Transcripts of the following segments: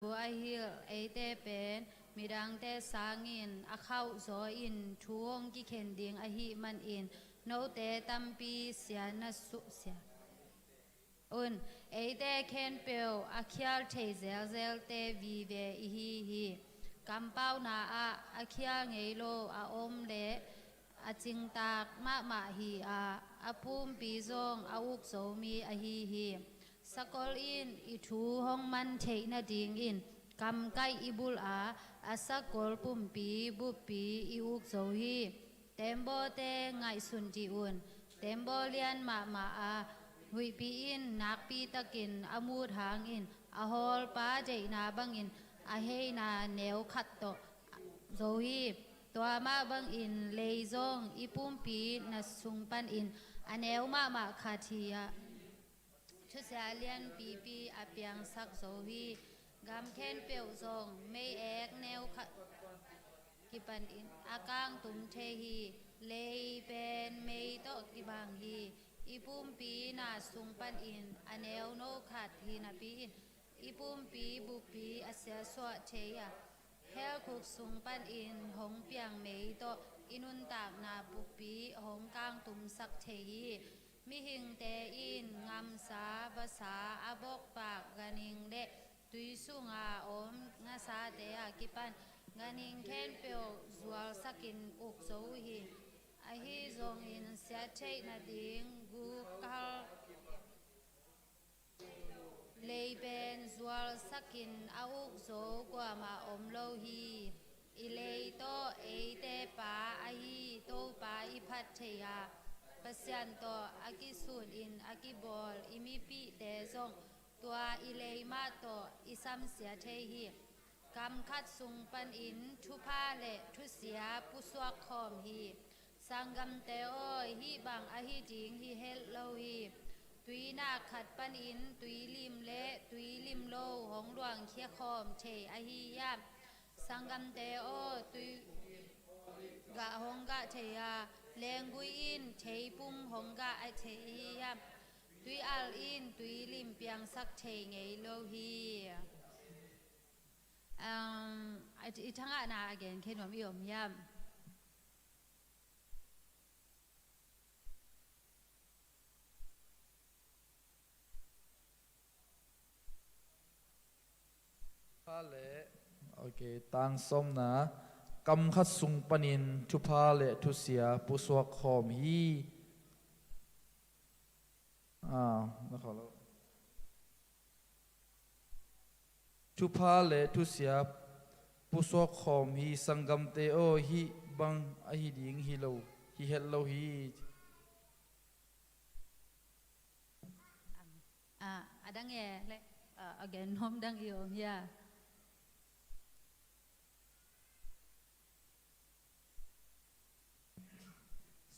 บัวฮิลไอเตเป็นมีดังเตสางินอาเข้าโซอินช่วงกิเข็นดิงอหิมันอินโนเตตัมปีเสียนสุเสียอุนไอเตเข็นเปียวอาเคียลเทเซลเซลเตวีเวอิฮิฮิกำเป้านาอาเคียลไงโลอาอมเลอาจิงตากมะมะฮีอาปุมปีซงอาอุกโสมีอหิฮิสกอลอินอิทูห้องมันเทนดิงอินกำไกอิบุลอาสกอลปุ่มปีบุปีอิอุกโซฮีเต็มโบเตไงสุนจิอุนเต็มโบเลียนมาหุยปีอินนักปีตะกินอามูดหางอินอาฮอลปาเจนาบังอินอาเฮนาเนวขัดโตโซฮีตัวมาบังอินเลยซงอิปุ่มปีนัสุงปันอินอาเนวมาคาทียชุดเสียเลียนปีอาเปียงสักโซฮีกำเข็นเปียวซงไม่แอกแนวกิปันอินอากางตุมเทฮีเลยเป็นไม่โตกิบังฮีอีปุ่มปีนาสุงปันอินอเนวโนขัดฮีนาปีอินอีปุ่มปีบุปีอาเสียสวะเทียเฮลคุกสุงปันอินหงเปียงไม่โตอินุนตากนาบุปีหงกางตุมสักเทฮีมิหิงเตอินงามสาภาษาอาบอกปากกานิงเดตุยสุงาอมงาสาเตอากิปันกานิงเคนเปียวจวลสักินอุกโซฮีอาฮิซงอินเสียเทนาดิงกูกัลเลยเป็นจวลสักินอาอุกโซกว่ามาอมโลฮีอิเลยโตเอเตปาอาฮีโตปาอิพัทเทียปัสยันโตอากิสูนอินอากิบอลอิมิปีเตซงตัวอิเลมาโตอิซัมเสียเทฮีกำคัดสุงปันอินทุพาเลทุเสียปุสวกคอมฮีสังกัมเตโอฮีบังอาฮีจิงฮีเฮลโลฮีตุยนาขัดปันอินตุยลิมเลตุยลิมโลหงหลวงเคียคอมเทอาฮียามสังกัมเตโอตุยกะหงกะเทียเลงกุยอินเทปุ่มหงกะไอเทียตุยอัลอินตุยลิมเปียงสักเทไงโลฮีอีทั้งอาณาเกณฑ์เข็นว่ามีอมยามพาเลโอเคตังสมนะกำคัดสุงปนินทุพาเลทุเสียปุสวกขอมฮีนะครับแล้วทุพาเลทุเสียปุสวกขอมฮีสังกัมเตโอฮีบังอหิดิงฮีโลฮีเฮลโลฮีดังแย่เลยเกณฑ์น้อมดังอีอมยา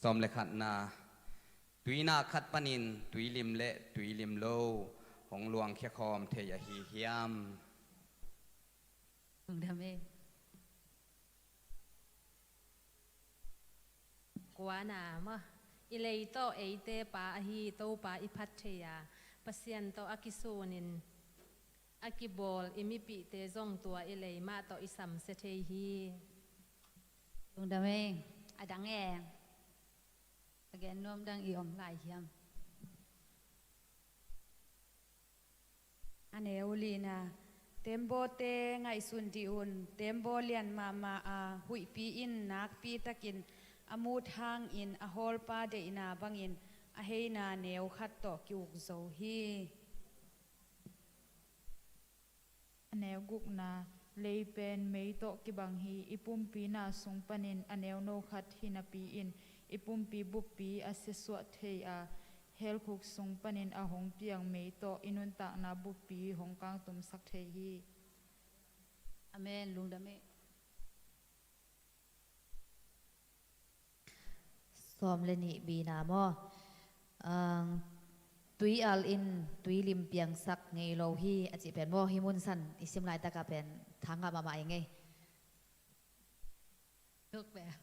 สมเลขัดนาตุยนาขัดปนินตุยลิมเลตุยลิมโลหงหลวงเคียคอมเทยฮีเฮียมลุงทำเองกวานามะอิเลโตเอเตปาอหีโตปาอิพัทเทียปัสยันโตอากิโซนินอากิบอลอิมิปิเตจงตัวอิเลมาโตอิสัมเซเทฮีลุงทำเองดังแย่เกณฑ์น้อมดังอีอมหลายเฮียมอันเอวลีนาเต็มโบเตไงสุนติอุนเต็มโบเลียนมาหุยปีอินนักปีตะกินอมูทางอินอโฮลปาเดนาบังอินอเฮนาเนวขัดโตกิวกโซฮีแนวกุกนาเลยเป็นไม่โตกิบังฮีอิปุ่มปีนาสงปนินอแนวโนขัดฮินาปีอินอิปุ่มปีบุปปีอาเสสวะเทียเฮลคุกสงปนินอาหงเปียงไม่โตอินุนตากนาบุปปีหงกางตุมสักเทฮีอเมนลุงดาเมสอมเลนิบีนามอตุยอัลอินตุยลิมเปียงสักไงโลฮีอาจิเป็นโมฮิมุนสันอิสมไลตะกะเป็นทางกับมาไงทุกแบบ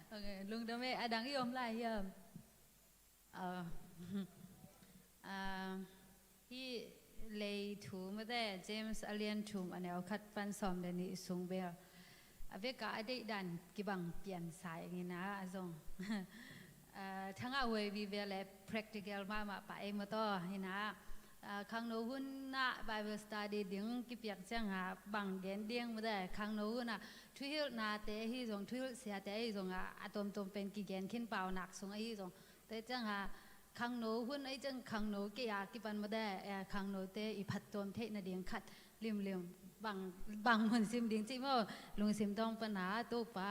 โอเคลุงดาเมดังอีอมหลายเฮียมที่ เลยถูมาได้เจมส์อเลียนถูมอันเนี้ยคัดปันสอมเดนี่สูงเบลอเวกาอดีดันกิบังเปลี่ยนสายงี้นะอาจงทั้งเอาไว้วิเวลและ practical มาไปมาต่อนี่นะครั้งโน้นนะ Bible study ดิ้งกิเปียกจังหาบังเดนเดียงมาได้ครั้งโน้นนะทุยนาเตะฮีส่งทุยเสียเตะฮีส่งอะตอมเป็นกิเกนขึ้นเปล่าหนักส่งไอ้ฮีส่งแต่จังหาครั้งโน้นไอ้จังครั้งโน้นกี่ยากิปันมาได้ครั้งโน้นเตะอีพัดตอมเทนาเดียงขัดลิมบางมันซิมดิ้งจิโม่ลุงซิมต้องปัญหาตัวป้า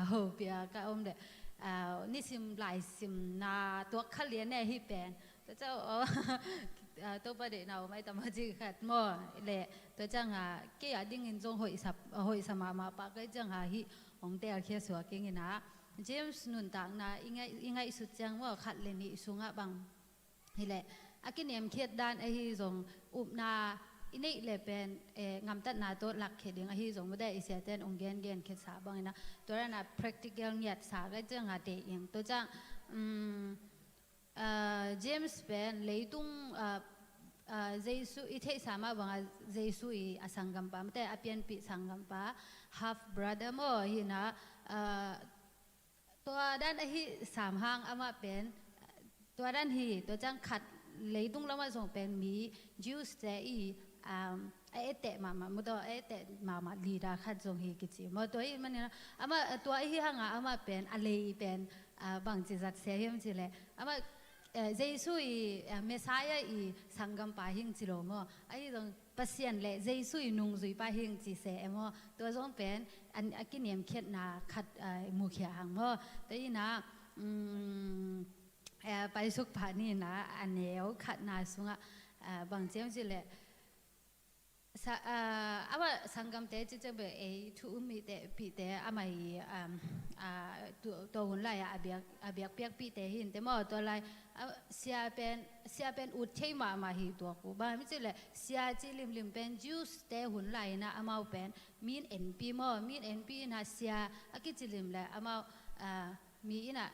โหเปียกอมเดนี่ซิมหลายซิมนาตัวขเลียนแน่ฮีเป็นแต่เจ้าตัวประเด็นเอาไม่ตามจีขัดมั่วเละตัวจังหาเกี่ยดิ้งอินจงหอยสมาปากก็จังหาฮีของเตลเขียสวกิงนะเจมส์นุนต่างนะอิงไงสุดจังว่าขัดเลนี่สุงะบังนี่แหละอากินเนียมเขียดด้านไอฮีจงอุบนาอินี่เลยเป็นงามตัดนาตัวหลักเขียดยังไอฮีจงไม่ได้อิเสียเต้นองเกนเขียดสาบังนะตัวนั้นนะ practical เนี่ยสาก็จังหาเตะยังตัวจังเจมส์เป็นเลยตุงเจสุอีเทสามาบังเจสุอีอสังกัมปาไม่ได้อภิญปิสังกัมปา half brother โมหินะตัวด้านไอ้สามห้างอามาเป็นตัวด้านฮีตัวจังขัดเลยตุงแล้วมาส่งเป็นมีจิวส์เตอีไอ้เตะมามุดไอ้เตะมาลีดาขัดส่งฮีกิจิมาตัวมันเนี่ยอามาตัวไอ้ห้างอามาเป็นอะไรเป็นบางจิตจัดเสียหิมจิเลยอามาเจสุอีเมสายาอีสังกัมปาหิงจิโลมไอ้ตรงปัสยันเลยเจสุอีนุ่งจุยปาหิงจิเสมตัวจงเป็นอันกินเนียมเข็ดนาขัดมุขยาหังแต่ยีนะไปสุขผานี่นะอันเนียวขัดนาสุงบางเจ้าจิเลยอาว่าสังกัมเตจิจะแบบทุมีเตปีเตอาไม่ตัวหุ่นไล่อาเบียกเปียกปีเตหินแต่หม้อตัวไล่เสียเป็นอุดเทมาหิตัวกูบ้านไม่ใช่เลยเสียจิลิมเป็นจูสเตหุ่นไล่นะอามาเป็นมีนเอ็นพีหม้อมีนเอ็นพีนะเสียอากิจิลิมเลยอามามีน่ะ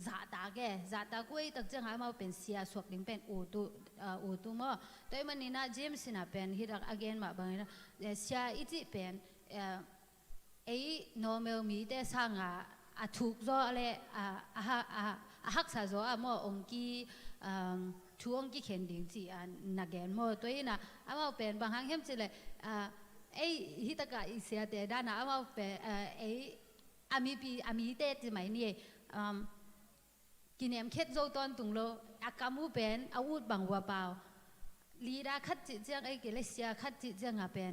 zataกูไอ้ตักจังหามาเป็นเสียสวกลิมเป็นอูตุหม้อตัวมันนี่นะเจมส์นะเป็นฮิรัก again มาบางนะเสียอีจิเป็นnormal มีแต่สังถูกจ่อเลยหักษาจ่อหม้อองกีช่วงกีเข็นดิ่งจีนักเกนหม้อตัวน่ะมาเป็นบางครั้งเห็นจิเลยฮิตกะอีเสียแต่ด้านน่ะมาเป็นอามีเตจิไหมนี่กินเอ็มเค็ดโจตอนตุงโลอากามูเป็นอาวุธบังวัวเปล่าลีดาคัดจิตเจียงไอ้เกลเซียคัดจิตเจียงเป็น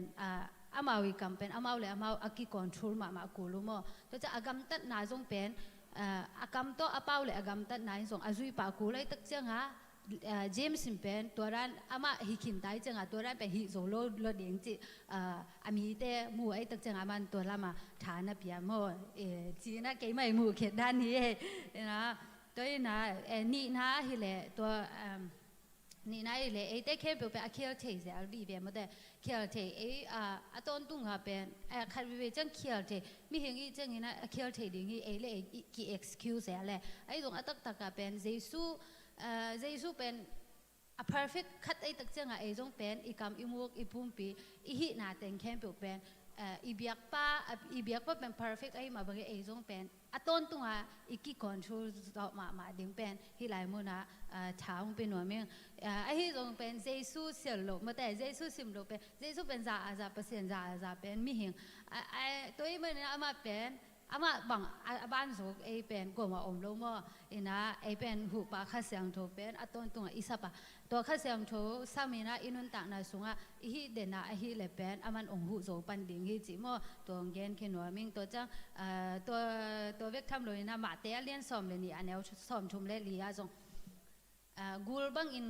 อามาวิกัมเป็นอามาเลยอามาอากิคอนโทรลมากูรู้มั้งตัวจะอากามตัดนาจงเป็นอากามโตอาเป้าเลยอากามตัดนาจงอาจุยปากูเลยตักเจียงเจมส์เป็นตัวร้านอามาฮิคินไตจังตัวร้านเป็นฮิโซโลเดียงจิอามีเตมูไอ้ตักจังมันตัวละมาฐานนะพี่มจีน่าเกี่ยไม่มูเขตด้านนี้นะตัวน่ะนี่นะฮิเลตัวนี่นะฮิเลไอ้เด็กแค่เป็นอาเคียวเทเสียบีเป็นมาแต่เคียวเทตอนตุงเป็นคันวิเวจังเคียวเทมีเห็นอีจังนี่นะเคียวเทดิ่งไอ้เลยกี่ excuse อะไรไอ้ตรงอัตตักเป็นเจสุเป็น perfect คัดไอ้ตักจังไอ้ตรงเป็นอีกำอีมุกอีปุ่มปีอีหินาเต็งแค่เป็นอีเบียกป้าเป็น perfect ไอ้มาบางไอ้ตรงเป็นต้นตัวอีกกี่ control ต่อมาดิ่งเป็นที่หลายมุนะช้างเป็นหน่วยเมืองไอ้ที่ตรงเป็นเจสุเสียลมาแต่เจสุสิมโลเป็นเจสุเป็นจะเปอร์เซ็นต์จะเป็นมีเห็นตัวนี้มันอามาเป็นอามาบางบ้านสุกไอ้เป็นกว่าอมลงมานะไอ้เป็นหูปากข้าเสียงโทเป็นต้นตัวอีสับตัวข้าเสียงโทสามีนะอินุนต่างนาสุงอีเดน่าอีเลเป็นอามันองหูโจปันดิ่งฮีจิโมตัวเงินเขนหัวมิงตัวจังตัวเวกทำเลยนะมาเตะเลี้ยนซ้อมเลยนี่อันนี้ซ้อมชมเล่ลีอาจงกูลบังอิน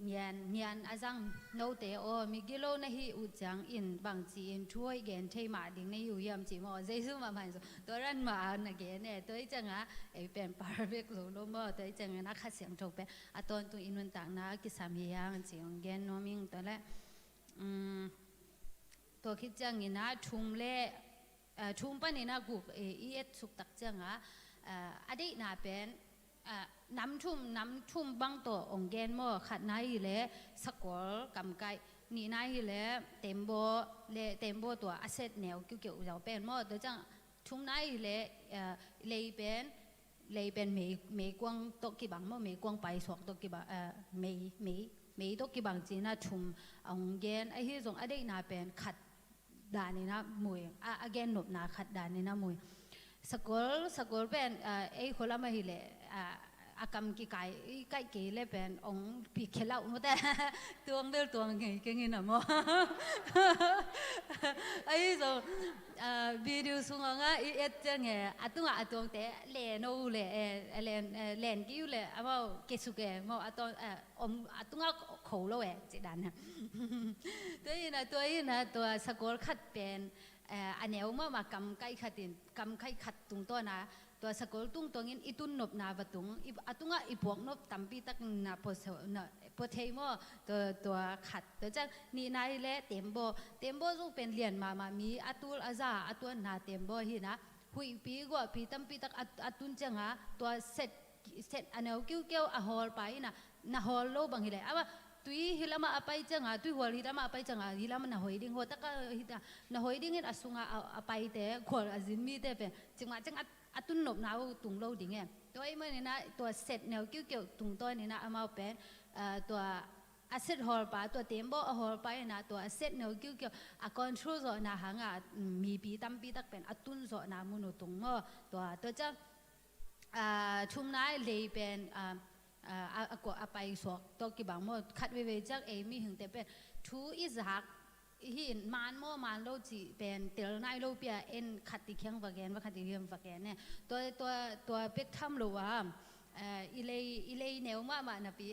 เงียนอาจังโนเตอมิกิโลนะฮีอุจังอินบางจีอินช่วยเกนเทมาดิ่งในอยู่ยามจีโมเจสุมาพันสุตัวรันมานะเกนเนี่ยตัวจังไอเป็นพาร์เวกโซโลโมตัวจังนักขัดเสียงโจเป็นตอนตัวอินวันต่างนะกิสามียังจีองเกนโนมิงตัวละตัวคิดจังอินะชุมเล่ชุมปนินะกูอีเอสุกตักจังอดีตน่าเป็นน้ำชุ่มบังตัวองเกนโมขัดนายเลยสกอลกำไก นี่นายฮิเลเต็มโบเลเต็มโบตัวอาเซตแนวเกี่ยวๆเราเป็นหมดตัวจังทุ่งนายฮิเลเลยเป็นเมย์กวางตกกี่บังมั้งเมย์กวางไปสวกตกกี่บังเมย์ตกกี่บังจีน่าทุ่มองเกนไอ้ที่ส่งอดีตนาเป็นขัดด่านนี่นะมวยเกนหนบนาขัดด่านนี่นะมวยสกุลเป็นไอ้คนละมาฮิเลอากรรมกี่ไก่กี่เล่เป็นองปีเคล่าหมดแต่ตัวงเดือดตัวงไงก็งี้นะมั้งไอ้ส่งวิดีโอส่งอ่ะไอ้เจ้าไงตัวงแต่เล่นโน้เล่นกิ้วเล่เอาว่าเกสุเกะมั้งตัวเขาโลเอจิดานนะตัวสกุลขัดเป็นอันนี้มากำไก่ขัดตรงตัวนะตัวสกุลตุ้งตัวนี้อีตุนนบนาบตุงตุงอีพวกนบตั้มปีตักนาพอเทมตัวขัดตัวจังนี่นายเล่เต็มโบต้องเป็นเรียนมามีตุลอาซาตัวนาเต็มโบหินะหุยปีกว่าปีตั้มปีตักตุนจังฮะตัวเสร็จอันนี้เกี่ยวฮอลไปนะฮอลโลบังหิเลยว่าตุยฮิลามาapaจังอ่ะตุยหัวฮิลามาapaจังอ่ะฮิลามาน่ะหอยดิ้งหัวตะก็ฮิตาน่ะหอยดิ้งอสุงอ่ะapaแต่ขวดจินมีแต่เป็นจังตุนนบนาวตุงโลดิ้งเองตัวไอ้มันนี่นะตัวเซตแนวเกี่ยวตุงตัวนี่นะเอามาเป็นตัวอาเซตฮอลปาตัวเต็มบ่ฮอลไปนะตัวเซตแนวเกี่ยวคอนโทรลซอนะหางอ่ะมีปีตั้มปีตักเป็นตุนซอนะมุนตุงมั้งตัวจังชุมนายเลยเป็นก็ไปสวกตัวกี่บางมั่วคัดเวจากมีหึงแต่เป็นทูอิสหักหินมันโลจีเป็นเตลนายโลเปียขัดติเคียงฝักแกนว่าขัดติเคียงฝักแกนเนี่ยตัวเป็กทำโลว่าอีเลยแนวมานะปี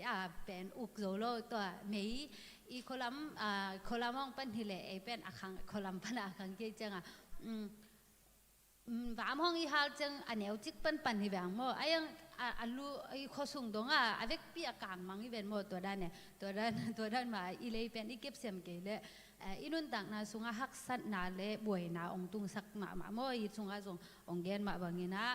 เป็นอุกโซโลตัวเมย์อีโคลัมมองเป็นฮิเลเป็นอาคังโคลัมเป็นอาคังเกี่ยจังบ้ามห้องอีฮาจังอันเนวจิกเป็นฮิแบบมั่วไอ้ยังอันรู้ไอ้ข้อส่งตรงอเวกปีอากางมังอีเป็นมั่วตัวด้านเนี่ยตัวด้านมาอีเลยเป็นอีเก็บเสียมเกลเลยอีนุ่นต่างนาสุงหักสัตนาเล่บวยนาองตุงสักมามั่วอีสุงส่งองเกนมาบางงี้นะ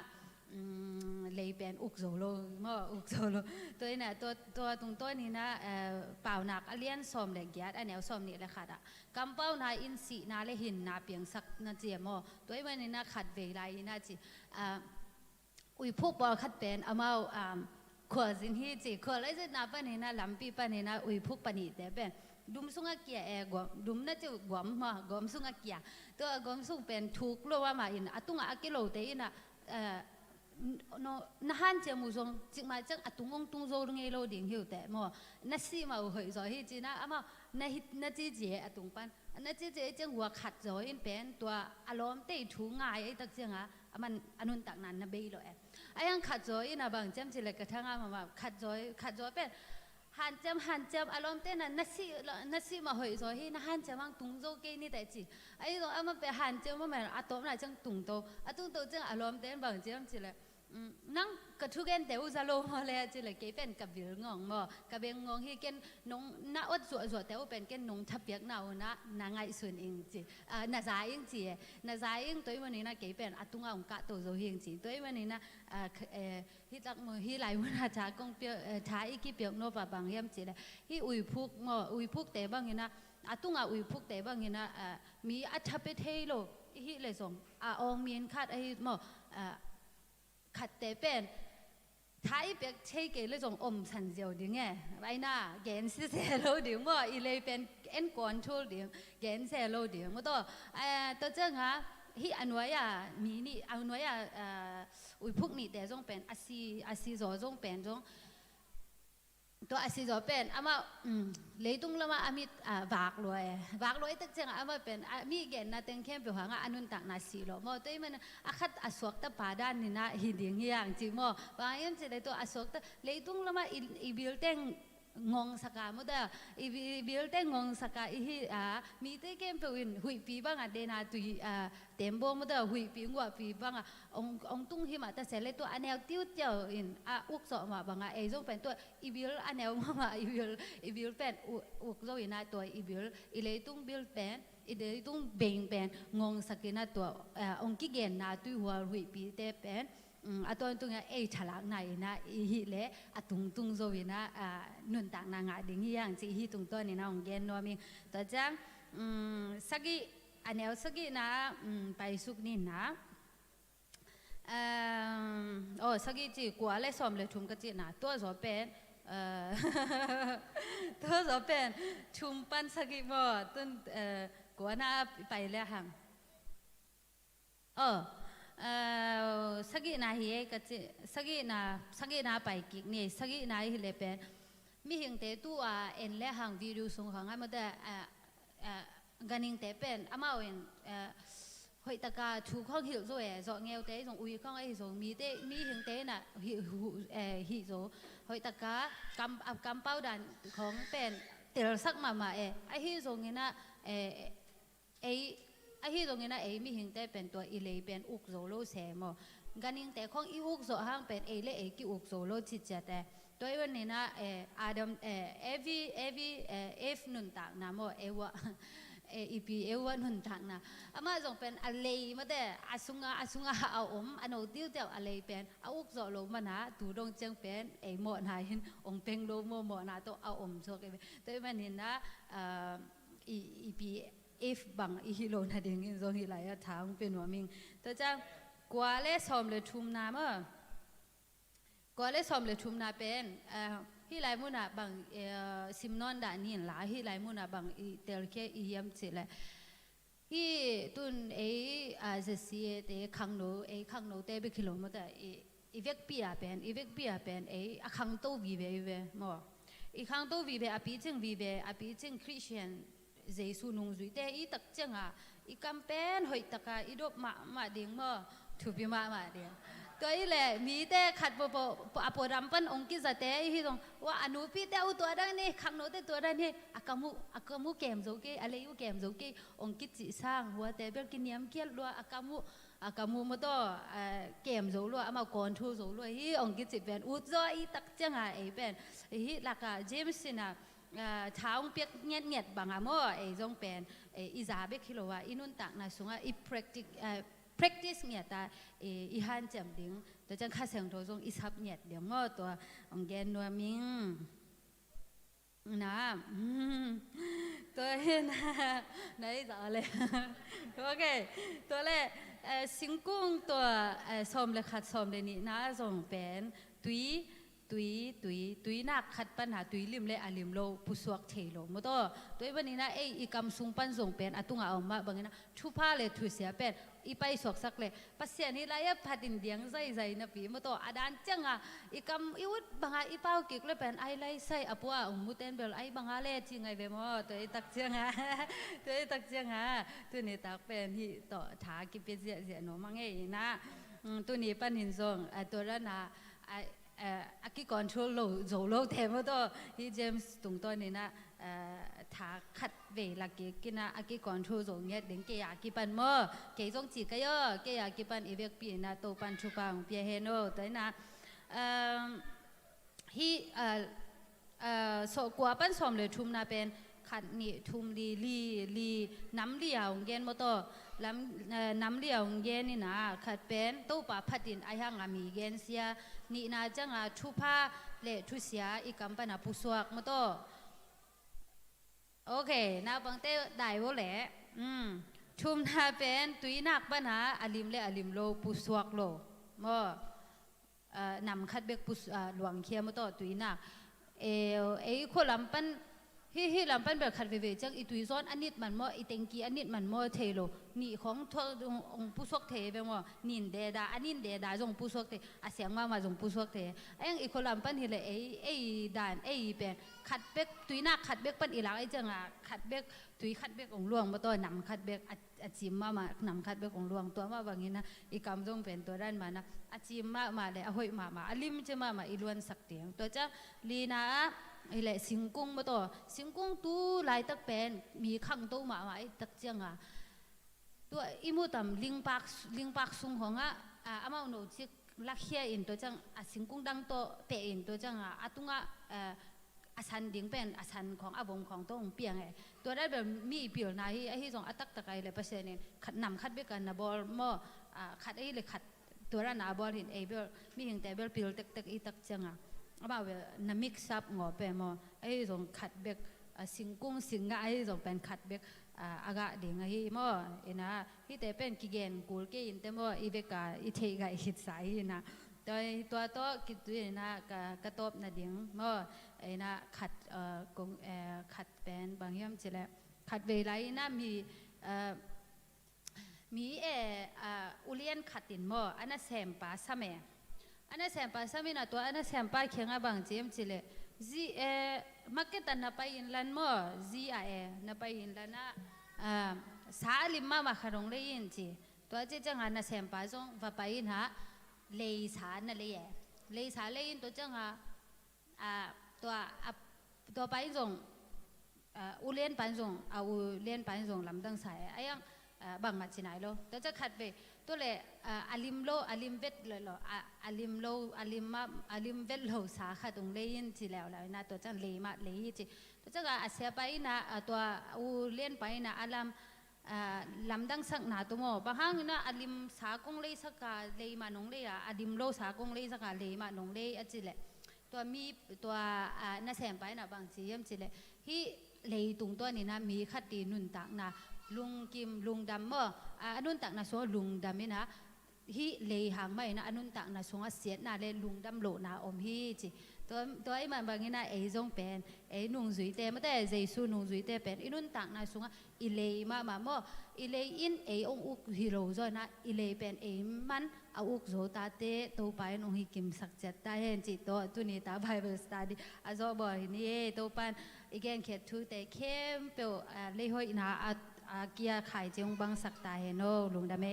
เลยเป็นอุกโซโลมั่วอุกโซโลตัวนี้นะตัวตรงตัวนี้นะเป่าหนักอเลียนซ้อมแหลกยัดอันเนวซ้อมนี่แหละค่ะกำเป้านาอินสีนาเลหินนาเปียงสักนาเจียมั่วตัวนี้มันนี่นะขัดเวลาอีน่าจีอุยพวกบอลขัดเป็นเอามาขวดสินที่จีขวดอะไรจะนับปันนี่นะลำปีปันนี่นะอุยพวกปันนี่แต่เป็นดุมสุงเกียกวมดุมน่าจะกวมมากวมสุงเกียตัวกวมสุงเป็นทุกโลว่ามาอินตุงกิโลเตอินะนหันเจมูซงจิมาจังตุงตุงโซงเอโลดิ่งหิวแต่มั่วนัสซีมาเหยซอยจีนะเอามานาจีเจตุงปันนาจีเจจังหัวขัดซอยเป็นตัวอารมณ์เตะถูง่ายไอ้ตักเจียงมันอนุนตักนั้นนะเบย์เลยไอ้ยังขัดจอยนะบางจำสิเลยกระทั่งมาขัดจอยเป็นหันจำอารมณ์เต้นนัสซีมาหอยจอยนะหันจำมังตุงโจเกนี่แต่จีไอ้ตรงมันเป็นหันจำมันอะตอมน่ะจังตุงโตตุงโตจังอารมณ์เต้นบางจำสิเลยนั่งกระทุกเกนเตอุซาโลมาเลยจีเลยเก็บเป็นกับวิลงงบ่กับเบงงงที่เกนนงน่าอดสวยแต่ว่าเป็นเกนนงทับเปียกหนาวนะนางไงส่วนเองจีน่าใจเองจีน่าใจเองตัวมันนี่นะเก็บเป็นตุงเอากะตัวโจเฮงจีตัวมันนี่นะที่ตักมือที่ไหลมันอาจจะกงเปียท้ายอีกกี่เปียกโนบะบางเยี่ยมจีเลยที่อุยพุกแต่บางนี่นะตุงอุยพุกแต่บางนี่นะมีอัฐเปเทโลที่เลยส่งองมีนคาดไอ้หมอขัดแต่เป็นท้ายเปียกเชยเกเลยส่งสันเจียวดิ่งไงไว้หน้าแกนเซโลดิ่งว่าอีเลยเป็นคอนโทรลดิ่งแกนเซโลดิ่งมั่วตัวเจ้าฮะที่อันไว้มีนี่อันไว้อุยพวกนี่แต่ส่งเป็นอาซีจอส่งเป็นส่งตัวอาศิจอเป็นอามาเลยตุงละมาอามิวากลอยตั้งเจ้าอามาเป็นมีเกณฑ์นาเต็งเข้มไปหางอนุนตักนาสีหรอมอตัวมันอาคัดอสวกตะป่าด้านนี่นะหินอย่างอย่างจริงมอบางอย่างจะได้ตัวอสวกตะเลยตุงละมาอีบิลเต็งงงสกามุดอีบิลเต็งงงสกาอีมีเตเข้มไปวินหุยปีบ้างเดนาตุยเต็มโบมุดหุยปีงัวปีบ้างองตุงหิมาแต่เสร็จเลยตัวอันแนวติ้วเจ้าอินอุกสอมาบางไอ้ส่งเป็นตัวอีบิลอันแนวมาอีบิลเป็นอุกโซอินาตัวอีบิลอีเลยตุงบิลเป็นอีเลยตุงเบ่งเป็นงงสกินาตัวองกิเกนนาตุยหัวหุยปีเตเป็น อะตอนตุงเอฉลากไหนนะอีฮิเลอะตุงโซวินะนุนต่างนางาดิงฮิยังจีฮิตุงตัวนี่นะองเกนนัวมิงตัวจังสักอันเนี้ยสักนะไปสุกนี่นะโอ้สักจีกว่าเลยสอมเลยทุ่มกจีนะตัวจะเป็นตัวจะเป็นทุ่มปันสักบ่ต้นกว่าน่าไปแล้วหังสักนาฮีก็จะสักนาไปกิกนี่สักนาฮีเลยเป็นมีหิงเตตัวเอ็นเล่หังวิดีโอส่งหังไอ้มาแต่กันหิงเตเป็นอามาเอ็นหอยตะกาถูกข้องหิวโซ่จอเงวเตจงอุยข้องไอ้จงมีเตมีหิงเตน่ะหิโซหอยตะกากำเป้าดันของเป็นเตลสักมาไอ้หิจงนี่นะไอ้ที่ตรงนี้นะมีหิงแต่เป็นตัวอีเลยเป็นอุกโซโลเสมอกันหิงแต่ของอีอุกโซห้างเป็นเล่กิอุกโซโลจิตเจแต่ตัววันนี้นะอาดัมF นุนต่างนะโมวะEP วะนุนต่างนะอามาจงเป็นอะไรมาแต่อาสุงาเอาอันเอาดิ้วเดียวอะไรเป็นเอาอุกโซโลมานะตูดงจังเป็นหมอนาหินองเป็งโลหมอนาตัวเอาโซกันตัววันนี้นะEP if บังอีฮิโลนาเดงอินโซฮิไลอะทางเป็นว่ามิงตัวจังกว่าเลสอมเลทุมนาเมื่อกว่าเลสอมเลทุมนาเป็นฮิไลมุนาบังซิมนอนดานี่หลาฮิไลมุนาบังอีเตลเคอียมสิเลยฮีตุนเจสีเตขังโนเตบิคิโลเมตรอีเวกปีอาเป็นขังโตวีเวมั้งอีขังโตวีเวอภิจิงคริสเตียนเจสุนุงจุยแต่อีตักจังอีกัมเป็นหอยตะกาอีดบมาเดียงมั้งถูกพิมาเดียงตัวอีแหละมีแต่ขัดปะปรัมปันองค์กิจแต่อีตรงว่าอนุพิแต่อุตัวดังนี่ขังโนแต่ตัวดังนี่อากามุเกมโจกี้อะไรอยู่เกมโจกี้องค์กิจสร้างหัวแต่เบลกินยำเกียรลัวอากามุมาต่อเกมโจลัวมาก่อนทูโจลัวฮีองค์กิจเป็นอุตัวอีตักจังเป็นฮีหลักเจมส์นะท้าวเปียกเงียดบางอ่ะมั่วจงเป็นอิจาเบคิโลว่าอินุนตักนะสุงอีpractice เงียดแต่อีฮันจำดิ้งตัวจังข้าเสียงตัวจงอิสับเงียดเดี๋ยวมั่วตัวองแกนนัวมิงนะตัวเห็นไหนจะอะไรโอเคตัวแรกสิงกุ้งตัวซ้อมเลยขัดซ้อมเลยนี่นะจงเป็นตุยนักขัดปัญหาตุยลิมเลยลิมโลผู้สวกเทโลมตัวตัววันนี้นะอีกำสุงปันส่งเป็นตุงเอามาบางนะชุพาเลยทุเสียเป็นอีไปสวกสักเลยปัสเสียนี่ระยะพัดินเดียงใจนะปีมตัวอดานจังอีกำอีวุฒบางอีเป้ากิกเลยเป็นไอไลใส่อปัวมุเตนเบลไอบางอะไรจริงไงเบมตัวตักเจียงตัวนี้ตักเป็นที่ต่อถากิเปียเสียหนูมังเองนะตัวนี้ปันหินส่งตัวนั้นนะอากิคอนโทรลโลเทมตัวที่เจมส์ตรงตัวนี้นะถ้าขัดเวลากินนะอากิคอนโทรลเนี่ยเด็กเกียร์กิปันมั่วเกี่ยจงจีก็เยอะเกียร์กิปันอีเวกปีนะตัวปันชุปังเปียเฮโนตัวนะที่สกว่าปันสมเลยทุมนะเป็นขัดนี่ทุมลีน้ำเลี้ยวเย็นมตัวน้ำเลี้ยวเย็นนี่นะขัดเป็นตู้ปะพัดินไอหังมีเย็นเสียนี่นะจังชุพาเละทุเสียอีกำปันผู้สวกมตัวโอเคนะบางเต้ได้บ่แหละชุมนาเป็นตุยนักปัญหาอลิมโลผู้สวกโลมอนำขัดเบกผู้หลวงเขียมตัวตุยนักคนลำปันฮีลำปันแบบขัดเวจังอีตุยซ้อนอันนี้มันมั่วอีเต็งกีอันนี้มันมั่วเทโลนี่ของทองผู้สวกเทเป็นว่านินเดดาอันนี้เดดาจงผู้สวกเทเสียงมาจงผู้สวกเทอีคนลำปันฮีเลยด่านเป็นขัดเบกตุยนักขัดเบกปันอีหลังจังขัดเบกตุยขัดเบกองหลวงมาตัวนำขัดเบกอาจิมมานำขัดเบกองหลวงตัวมาบางนี้นะอีกำจงเป็นตัวด้านมานะอาจิมมาเลยเอาหอยมาอลิมจะมาอีล้วนสักเตียงตัวจะลีนะไอ้แหละสิงกุ้งมาตัวสิงกุ้งตู้ลายตักเป็นมีขังตู้มาไอ้ตักเจียงตัวอิมุตัมลิงปักซุงของอามาโนจิลักเฮียอินตัวจังสิงกุ้งดังโตเตอินตัวจังตุงอาชันดิ่งเป็นอาชันของอาบงของตัวองเปียงตัวได้แบบมีเปียวนาไอ้ที่ส่งอัตักตะไคร้เลยเปอร์เซ็นต์ขัดนำขัดเบกันนะบอลมอขัดไอ้เลยขัด ตัวร้านอาบอลหินเอเบลมีหิงแต่เบลปิลเต็กอีตักจังอ่ะอาบ่าวน้ำมิกซับงอเป็นมอไอ้ส่งขัดเบกสิงกุ้งสิงกะไอ้ส่งเป็นขัดเบกอากาเด้งไอ้มอเอ็นะที่แต่เป็นกิเกนกูลเกอินแต่มออีเบกาอีเทกาอิดสายนะตัวกิดด้วยนะกระตบนะเด้งมอไอ้นะขัดกงขัดเป็นบางอย่างจิแลขัดเวลานะมีอุเลียนขัดตินมออันนั้นแซมปาสมัยอันนั้นแซมปาสมัยนะตัวอันนั้นแซมปาเขียงบางเจียมจิเลจีมาร์เก็ตนับไปอินลันมอจีนับไปอินลันนะสาลิมมาขนมเลยอินจีตัวเจ้าอันนั้นแซมปาจงว่าไปอินฮะเลยสานั่นเลยเลยสาเลยอินตัวเจ้าตัวไปจงอุเลียนปันจงอุเลียนปันจงลำดังสายไอ้ยังบางมาที่ไหนloตัวจะขัดไปตัวเลยอาลิมโลอาลิมเวทเลยloอาลิมโลอาลิมเวทโลสาขาตรงเลยนที่แล้วนะตัวจะเลยมาเลยจีตัวจะอาเซียไปนะตัวอูเลียนไปนะอาลัมลำดังสักหนาตัวโมบางครั้งนะอาลิมสากงเลยสักกาเลยมานงเลยอาลิมโลสากงเลยสักกาเลยมานงเลยจีเลยตัวมีตัวน่าแสมไปนะบางจีมจีเลยที่เลยตรงตัวนี้นะมีขัดตีนุนต่างนะลุงกิมลุงดำเมื่ออนุนตักนาสวลุงดำนี่นะฮิเลยหางไม่นะอนุนตักนาสวเสียนาเลยลุงดำโลนาอมฮิจิตัวไอ้มันบางทีนะไอ้จงเป็นไอ้นุ่งจุยเตไม่ได้ใจสู้นุ่งจุยเตเป็นอนุนตักนาสวอิเลยมาเมื่ออิเลยอินไอ้องอุกฮิโร่จอยนะอิเลยเป็นไอ้มันเอาอุกโจตาเตตัวไปนุ่งฮิกิมสักเจ็ดตาเห็นจิตัวนี้ตาไบเบิลสตาดีอาจจะบอกนี่ตัวปันอีกแกงเขียนทุกแต่เข้มเปล่าเลยหอยนะเกียร์ไข่เจียงบังสักตาเฮโนลุงดาเม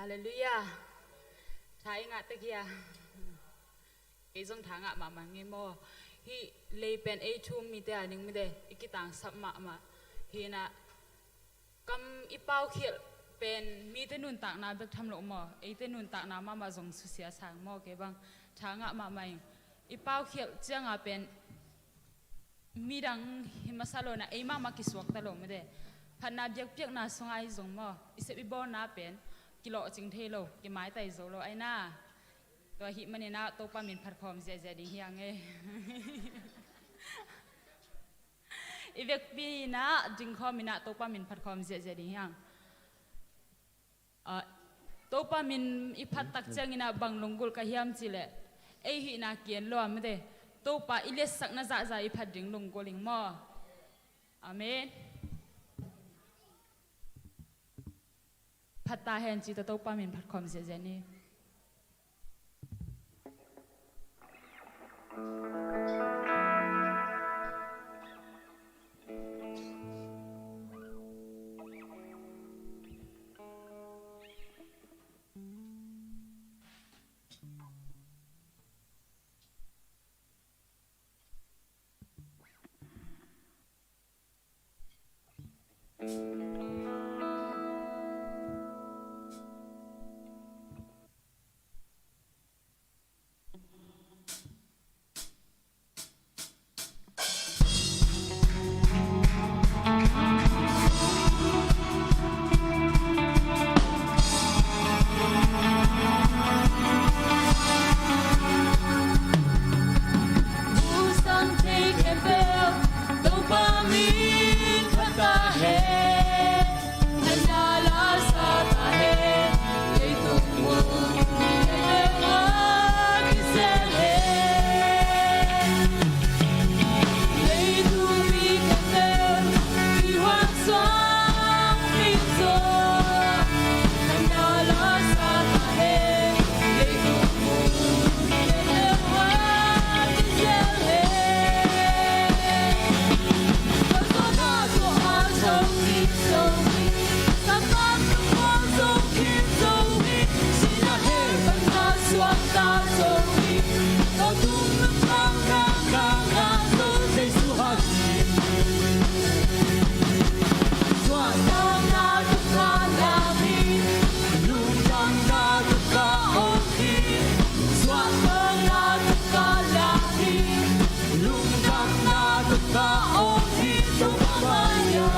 ฮาเลลูยาใช้งะตะเกียไอ้จงทางะมาเงี้ยโมฮีเลยเป็นไอ้ทุ่มมีแต่หนึ่งไม่ได้อีกต่างสับมาฮีนะกำอีเป้าเขียเป็นมีแต่นุนต่างนาเบกทำหลงหมอไอ้แต่นุนต่างนามาจงสุเสียสางหมอเก็บังทางะมาอีเป้าเขียเจียงเป็นมีดังหิมะสาโลนะไอ้มากิสวกตลอดไม่ได้พันนาเบียกเปียกนาสงไอจงหมออิเสบิบอนาเป็นกิโลจิงเทโลกิไม้ไตโซโลไอ้น่าตัวหิมันนี่นะตัวปามินพัดคอมเสียดีเฮียงเออีเวกปีนะจิงคอมินะตัวปามินพัดคอมเสียดีเฮียงตัวปามินอีพัดตักเจงินะบังลงกุลกะเฮียมจิเลไอหินาเกียนล้อมไม่ได้ตัวปาอิเลสักนะจ่าอีพัดดิงลงกุลิงมออาเมนพัดตาเห็นจีตโตปามินพัดคอมเสียนี่ Hãy subscribe cho kênh Ghiền Mì Gõ để không bỏ lỡ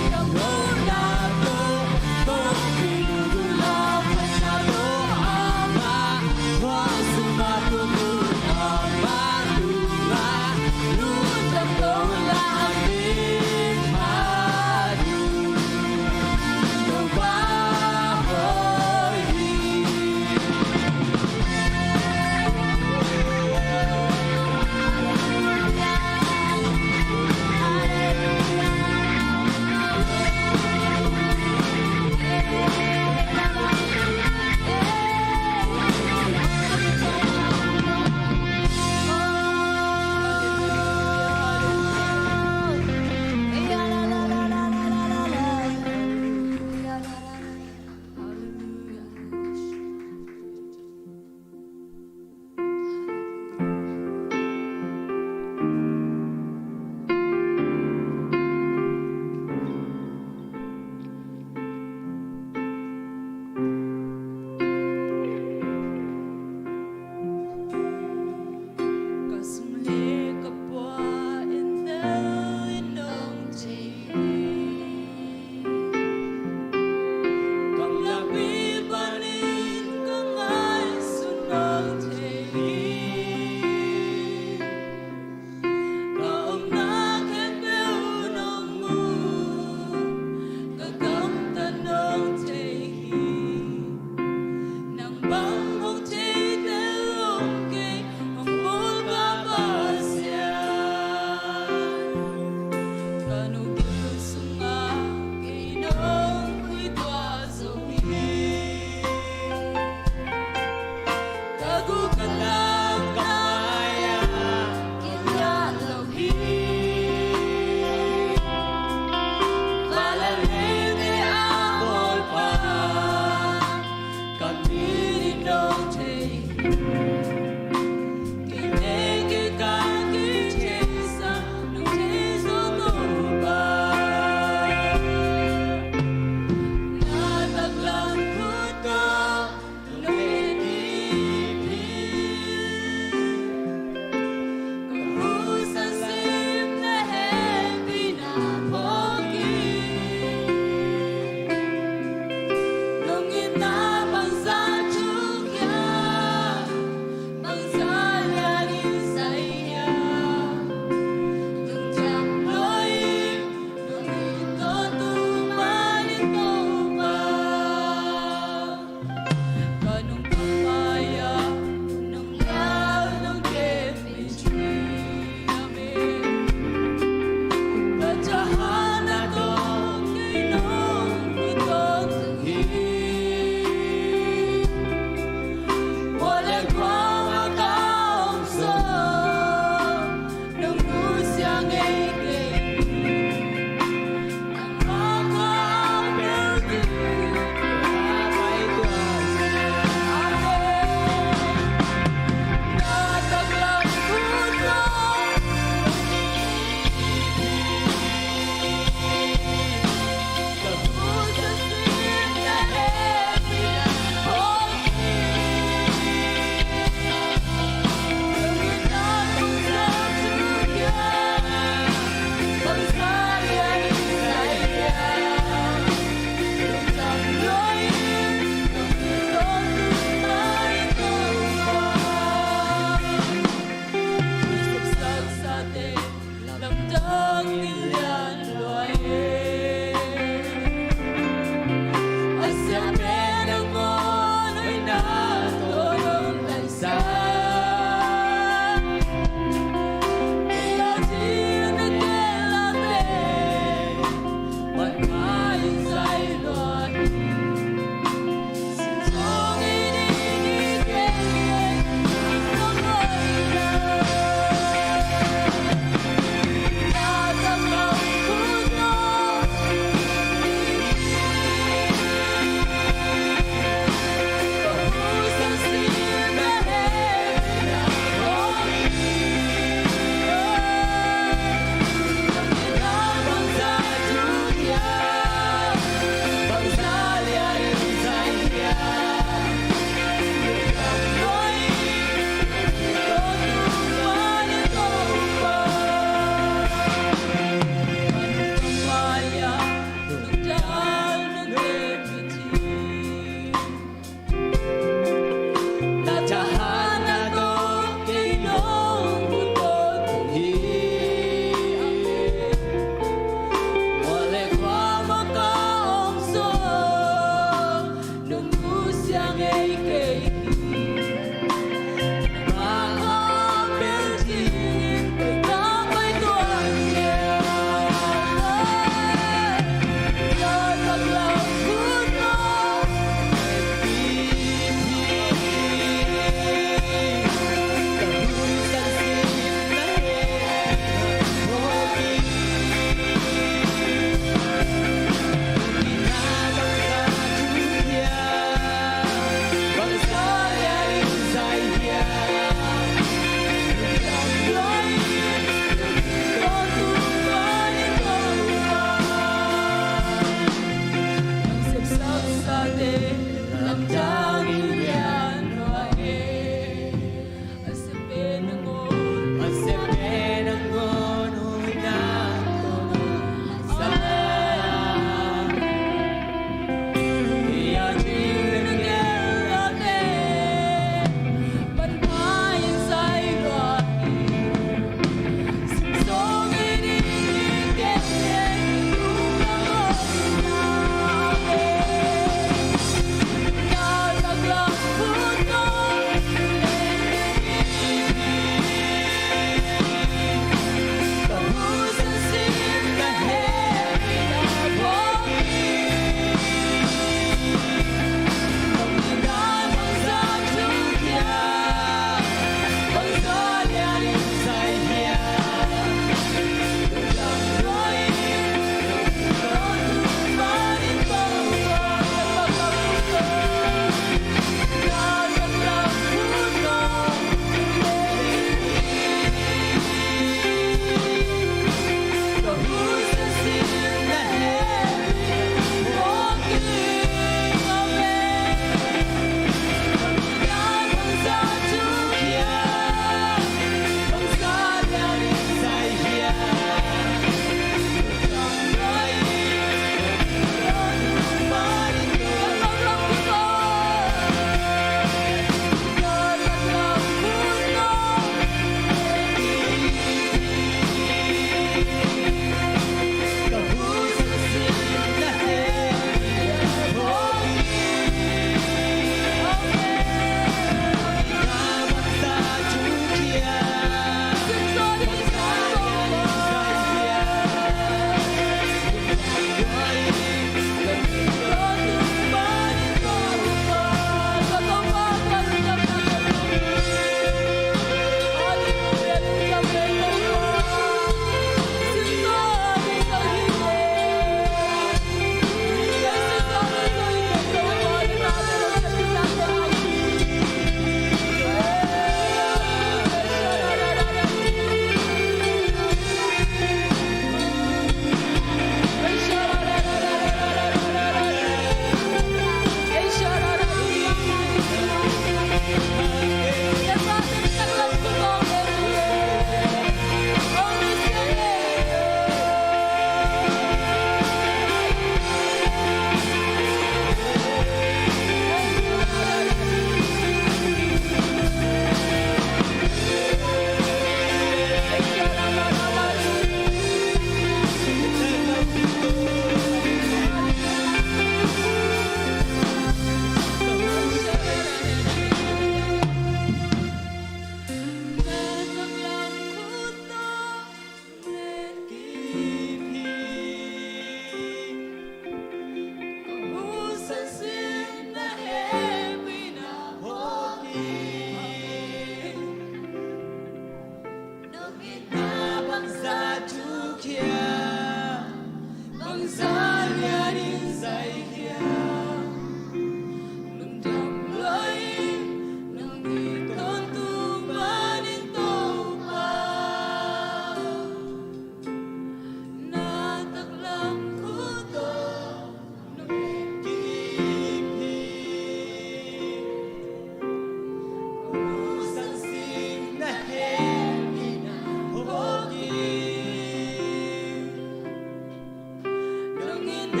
Hallelujah.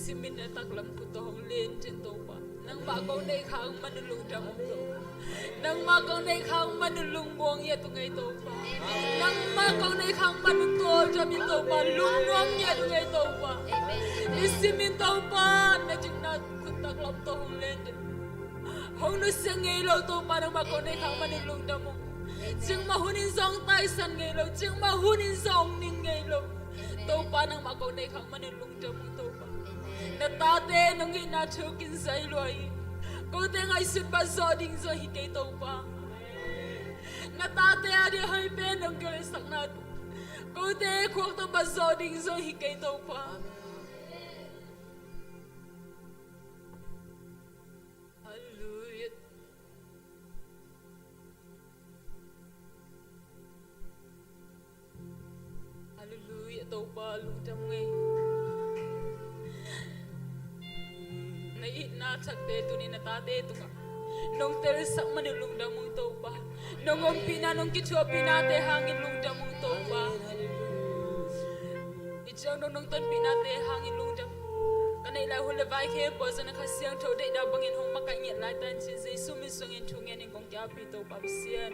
simin na taklam ko to hong lin chin to pa nang bagong na ikang manulong damong to nang magong na ikang manulong buwang ya tungay to pa nang magong na ikang manutol jamin to pa lungwang ya tungay to pa isimin to pa na jing na kutaklam to hong lin hong no siyang ngaylaw to pa nang magong na ikang manulong damong jing mahunin song taisan ngaylaw jing mahunin song ning ngaylaw to pa nang magong na ikang manulong damong to pa na tate nang inachukin sa iloy ko te ngay sun ba zoding zo hikay to pa na tate adi hay pe nang galesak na ko te kwak to ba zoding zo hikay to pa hallelujah hallelujah to pa lungtam ngay na chakte tu ni natate tu nga nong tersak manulung damong to pa nong ompina nong kichwa pinate hangin lung damong to pa ichang nong ton pinate hangin lung dam kanai la hule vai ke po sa nakasiang to de da bangin hong makanyet lai tan si jesu mi songin tungen ning kong kya pi to pa sian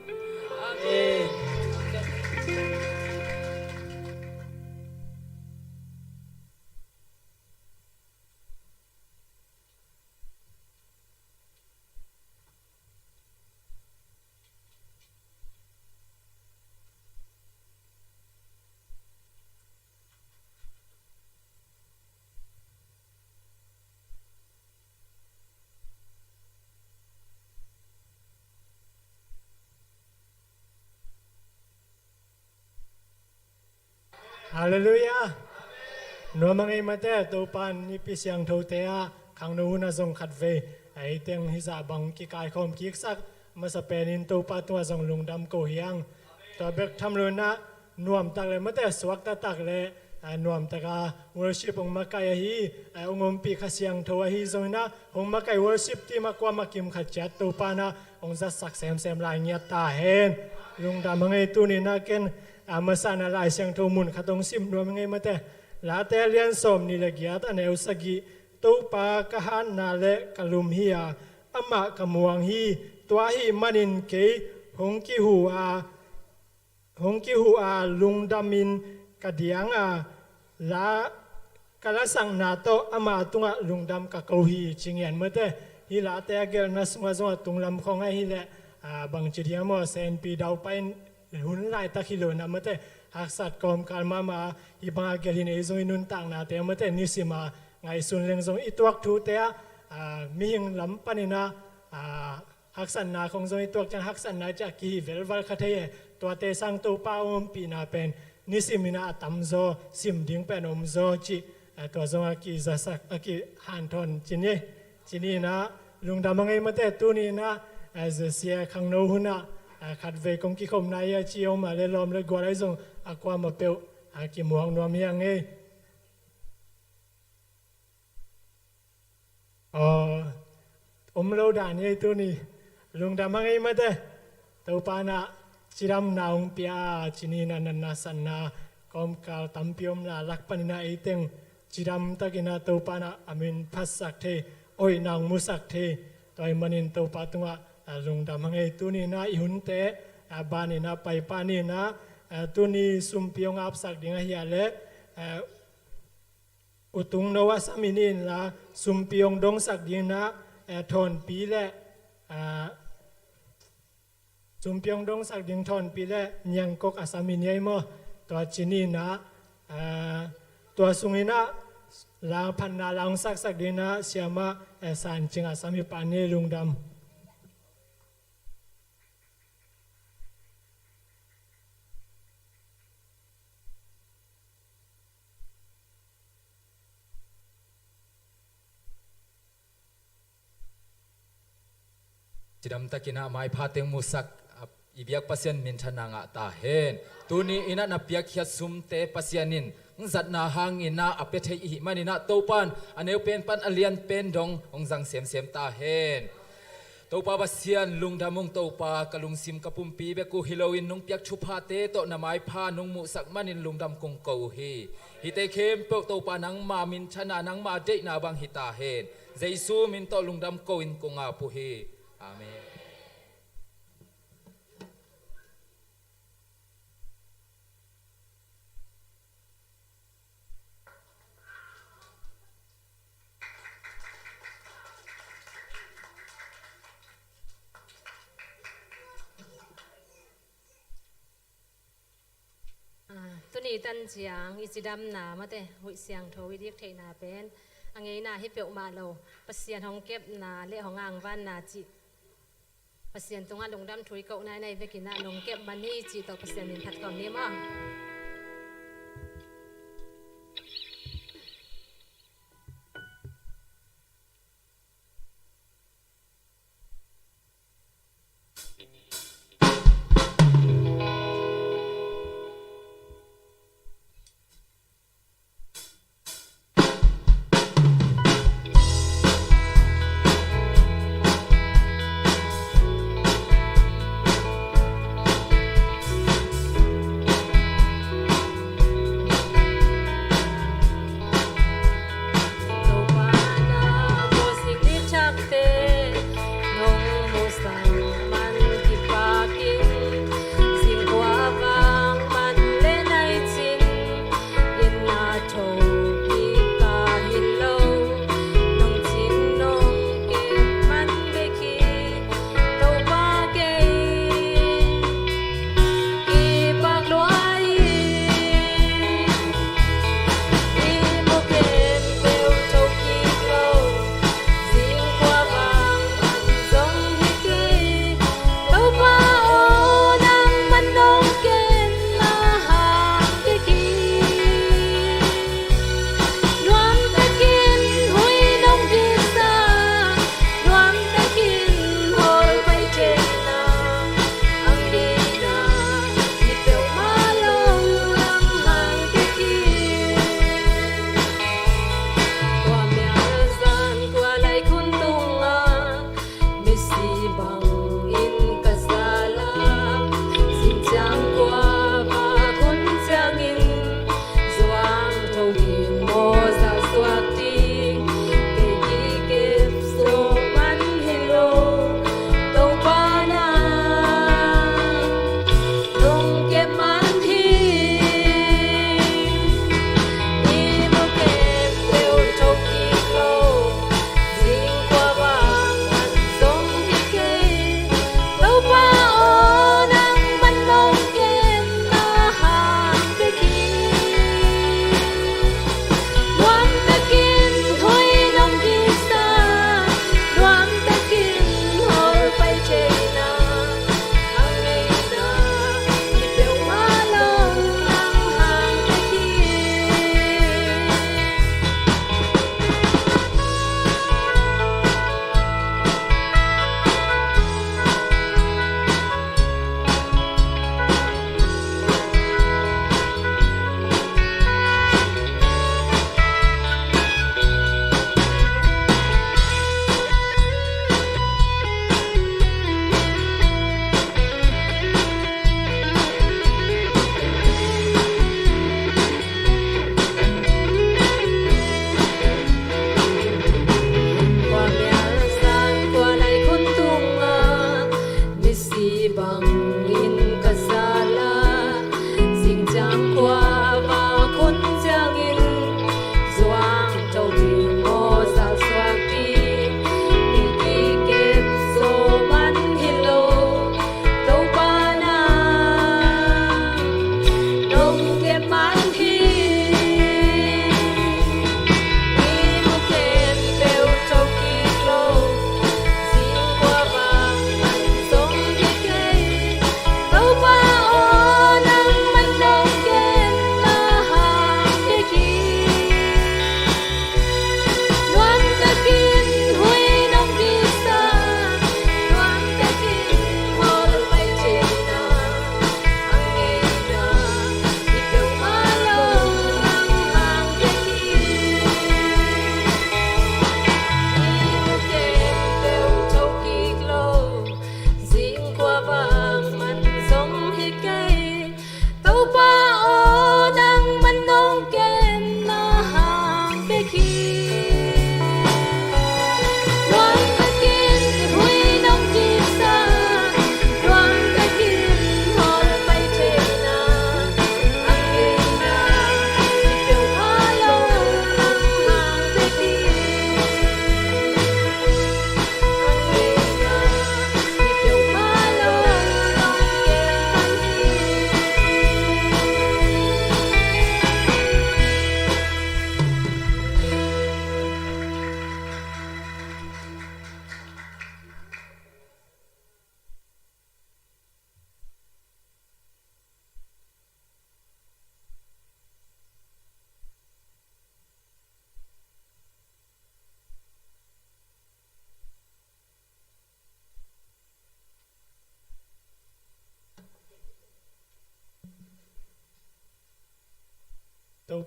amen Hallelujah. No mangai mate to pan ni pisyang thotea khang no na zong khat ve ai teng hi za bang ki kai khom ki sak ma sa penin to pa to zong lungdam ko hiang to bek tham lo na nuam tak le mate swak ta tak le nuam taka worship ong makai hi ongom pi khasyang tho hi zong na ong makai worship ti ma kwa makim khat chat to pa na ong za sak sem sem lai nya ta hen lungdam mangai tu ni na ken masana lai siang tho mun khatong sim no ngai mate la te lian som ni le giat an eu sagi to pa ka han na le kalum hi a ama kamuang hi tua hi manin ke hong ki hu a lungdamin kadiang a la kala sang na to ama tunga lungdam ka ko hi chingyan mate hi la te gel na sma zo tunglam khong ai hi le bang chidiam mo sen pi dau pain hun lai ta khilo na mate haksat kom kalma ma ibang gelin e zoi nun tang na te mate nisima ngai sun leng zong ituak thu te mi hing lam panina haksan na khong zoi ituak chang haksan na cha ki velwal khathe to te sang to pa om pi na pen nisimina tam zo sim ding pen om zo chi to zong ki za sak ki han thon chini na lungdamangai mate tu ni na as sia khang no huna khát về công ty hôm nay chiều mà lên lom lên gọi lại dùng qua một biểu kỳ muang nuam yang ấy lâu đàn ấy tu ni lung đam mang ấy mà thế tàu pa na chiram naung pia chini na na san na kom kal tam piom na lakpan na ấy tiếng chiram takina tàu pa na amin pasak the oi naung musak the toy manin tàu pa tunga lung đam ngay tu ni na ihun te ba ni na pai pa ni na tu ni sum piong ap sak ding hi ale utung no wa saminin la sum piong dong sak ding na thon pi le sum piong dong sak ding thon pi le nyang kok asamin yai mo to chini na to sungina la phan na lang sak ding na siama san ching asami pa ne lung dam Jidam takina mai pateng musak ibiak pasien min chananga ta hen tuni ina na piak hiat sumte pasianin zat na hang ina apethe hi manina topan aneu pen pan alian pen dong ongjang sem sem ta hen ตัวปาบัสเซียนลุงดำมงตัวปากะลุงซิมกะปุ่มปีเบกูฮิโลวินนุงเปียกชุพาเตโตนาไม้พานุงมุสักมันินลุงดำกงเกาเฮฮิเตเข้มเปกตัวปานังมามินชนะนังมาเดนาบังฮิตาเฮนเจซูมินโตลุงดำโกอินกงอาปุเฮอาเมนตุนีตันเจียงอิจิดำนามาแต่หุยเสียงโทวิดิกเทนาเป็นอังไงนาให้เปียวมาเราปัสเซียนของเก็บนาเละของอ่างวันนาจิปัสเซียนตรงนั้นลงดำถุยเก่าในเวกินาลงเก็บมันนี่จีต่อปัสเซียนมินพัดก่อนนี้มั้ง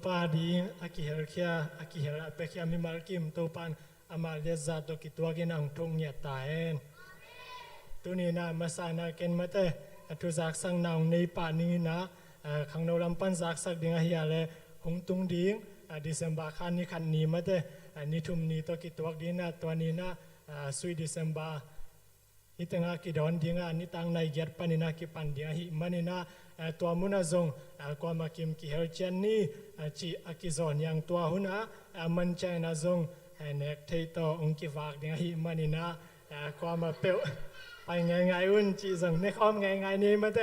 ปาดีอากิเฮลเคียอากิเฮลอาเปคียมิมาร์กิมตัวปันอามาเลซาโตกิตัวกินังทงเนี่ยตายตัวนี้นะมาสานาเกนมาเตทุจักสังนางในป่านี้นะขังโนลำปันจักสักดิ่งเฮียเลยหงตุงดิ่งดิเซมบาคันนี้ขันนี้มาเตนิทุมนี้ตัวกิตัวดีนะตัวนี้นะสุยดิเซมบาฮิตงากิดอนดิ่งนิตังในเกียรปันินากิปันดิ่งฮิมันนี่นะตัวมุนาจงกว่ามากิมกิเฮลเจนนี่จีอากิซอนยังตัวหุนะมันใจนะจงเนกเทโตองกิวากดิ่งฮิมันนี่นะกว่ามาเปียวไปไงอุ่นจีจงในคอมไงนี่มาเต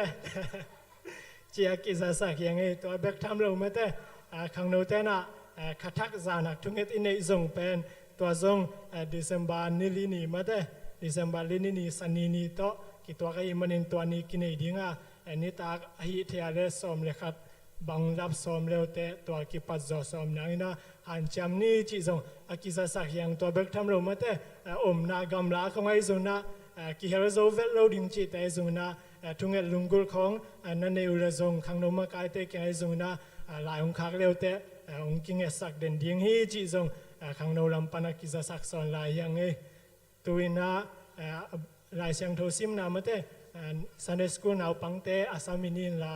จีอากิซาสักยังไงตัวเบกทำเรามาเตขังโนเตนะขัดทักษานักทุกเอ็ดอินในจงเป็นตัวจงดิเซมบานิลินีมาเตดิเซมบาลินีสันนีโตกิตัวก็อิมันอินตัวนี้กินไอดิ่งนี่ตาฮิเทียเลสอมเลขัดบังรับสอมเลวเตตัวกิปัจจสอมนังนะหันจำนี่จีจงอากิซาสักยังตัวเบกทำเรามาเตอมนากำลาของไอจงนะกิเฮลโซเวลโลดิงจีแต่จงนะทุงเอลุงกุลของนั่นเอวเลจงขังนมากายเตแกจงนะหลายองคักเลวเตองกิงเอสักเด่นดิ่งฮีจีจงขังโนลำปนักกิซาสักสอนหลายยังไงตัวนะหลายเสียงโทซิมนามาเตซันเดย์สกูลเอาปังเตอาสามินินลา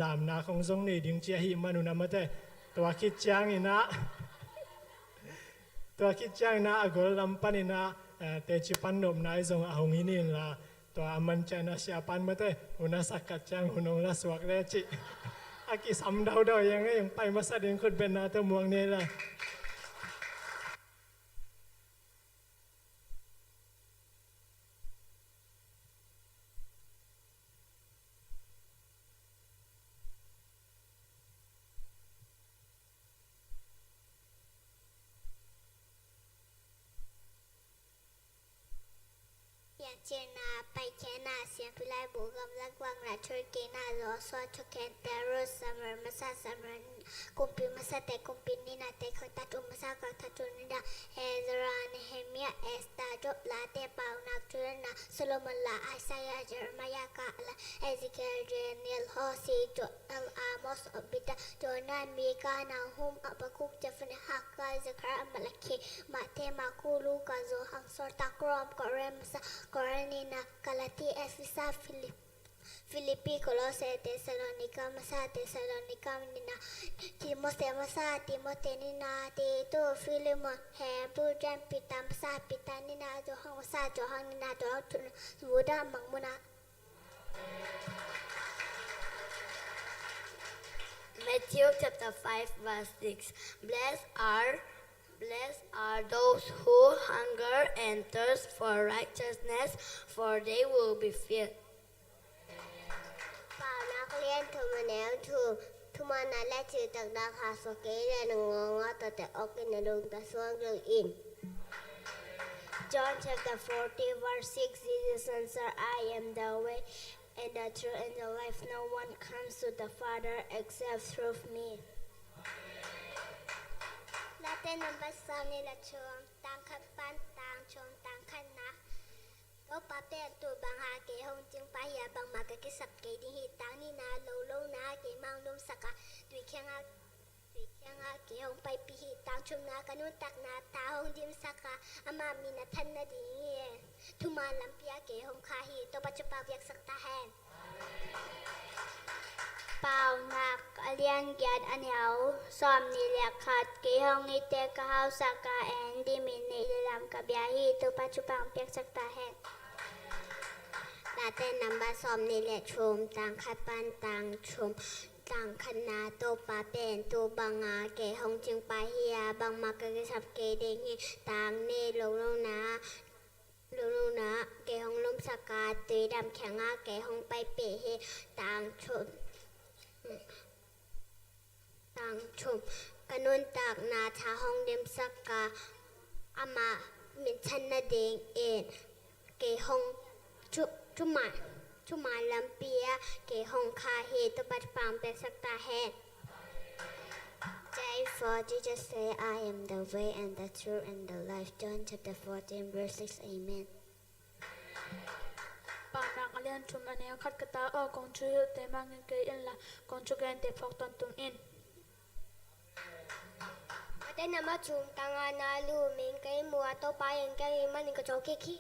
ลามนาของจงนี่ดิ่งเจียหิมานุนามาเตตัวคิดจางอินะตัวคิดจางนะอากลลำปันินะเตจิปันนมนายจงอาหงอินินลาตัวมันใจนะเสียปันมาเตหุนาสักกัดจางหุนงละสวกเลจิอากิสำดาวยังไงยังไปมาสะเด็นคนเป็นนาเตมวงนี่ละเจนาไปแค่นาเสียงพิไลบุกำลังวังราชเกนาลอสอทุกแคนแต่รสซัมเมอร์มาซาซัมเมอร์กุมพิมาซาแต่กุมพินีนาแต่เขาตัดอุมาซากาทัตุนิดาเฮซรานเฮมียเอสตาโจลาเตปาวนักจุรนาโซโลมอนลาไอซายาเจอร์มายากาลาเอซิเกลเจเนลฮอซีโจเอลอามอสอบิดาโจนันมีกานาฮุมอับคุกเจฟเนฮักกาซคราอัมลเคมาเตมาคูลูกาโซฮังสอร์ตากรอมกอเรมซากอเรนีนาGalati Efesa Filipi Colose Thessalonica Masa Thessalonica Nina Timote Masa Timote Nina Tito Philemon Hebrew Jan Pita Masa Pita Nina Johang Masa Johang Nina Johang Suda Mangmuna Matthew chapter 5 verse 6 Blessed are those who hunger and thirst for righteousness, for they will be filled. เปล่านักเรียนทุกแนวทุกมานาและชื่อตักดาคาสเกเรนงงต่อแต่ออกกินลุงตะสวงเรื่องอิน John chapter 40 verse 6 Jesus answered, I am the way and the truth and the life. No one comes to the Father except through me. ลาเต้นนำบัสซานิละชมต่างขับปั้นต่างชมต่างขันนะโลปาเป็ดตัวบางหาเกหงจึงไปยาบางมากะกิสับเกดิหิต่างนี่นาโลโลนาเกมังลุมสักะดุยเคียงอาเกหงไปปีหิต่างชมนากะนุตักนาตาหงดิมสักะอามามีนาทันนาดีทุมาลัมเปียเกหงคาหิตัวปัจจุบันเวียกสักตาแหนเปล่านักเรียนเกียรติอันเหวสอมนิเลียขัดเกี่ยวนิเตกะเฮาสักกะแอนดิมินิลำกับยาฮีตัวปัจจุบันเปียกสักตาแหกลาเต้นนำบาสอมนิเลียชมต่างขัดปันต่างชมต่างคณะตัวปาเป็นตัวบางอาเกหงจึงไปเฮียบางมากะกิสับเกเดงีต่างเนลงนะเกหงลมสกาตีดำแข็งอาเกหงไปเปเฮต่างชมกนุนตากนาชาห้องเดมสักกาอามามินชันนาเดงเอ็นเกหงชุมาลัมเปียเกหงคาเฮตบัดปามเป็นสักตาแฮด Therefore Jesus say I am the way and the truth and the life John chapter 14 verse 6 Amen ปานักเรียนชุมอันเนขัดกระตาออกกองช่วยแต่บางเงินเกยอินละกองช่วยกันแต่พอกตอนตุงอิน te nama chum tanga na lu min kai mua to pa yang kai man ka choke ki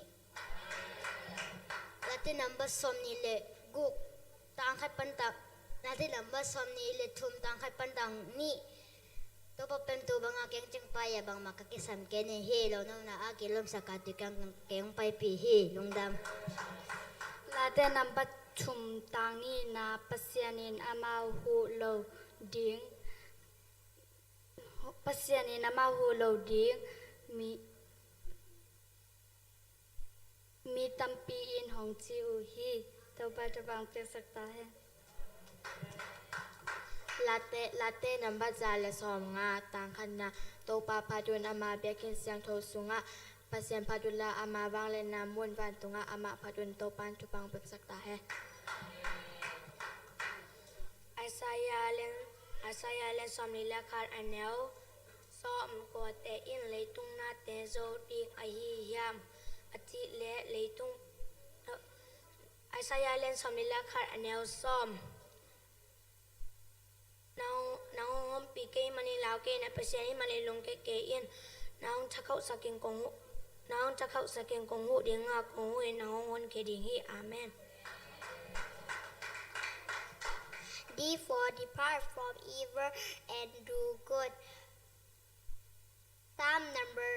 la te number som ni le guk tang khai pan tak la te number som ni le thum tang khai pan dang ni to pa pem tu banga keng cheng pa ya bang makakisam ke ne he lo no na a kilom sakati kang keng pai pi hi lungdam la te number chum tangi na pasianin ama hu lo ding pasianin ama hu lo ding mi tampi in hong chiu hi to pa to bang pe sakta hai latte number za le som nga tang khan na to pa padun ama bekin siang tho sunga pasien padula ama wang le na mun van tunga ama padun to pan tu pang pe sakta hai Asaya len som ni la khat anel som ko te in le tung na te zo ding a hi yam ati le tung Asaya len som ni la khat anel som nang hom pi ke mani lao ke na pasien ni mani lung ke in nang chakhau saking kong hu ding nga kong hu nang hon ke ding hi amen. Therefore depart from evil and do good. Psalm number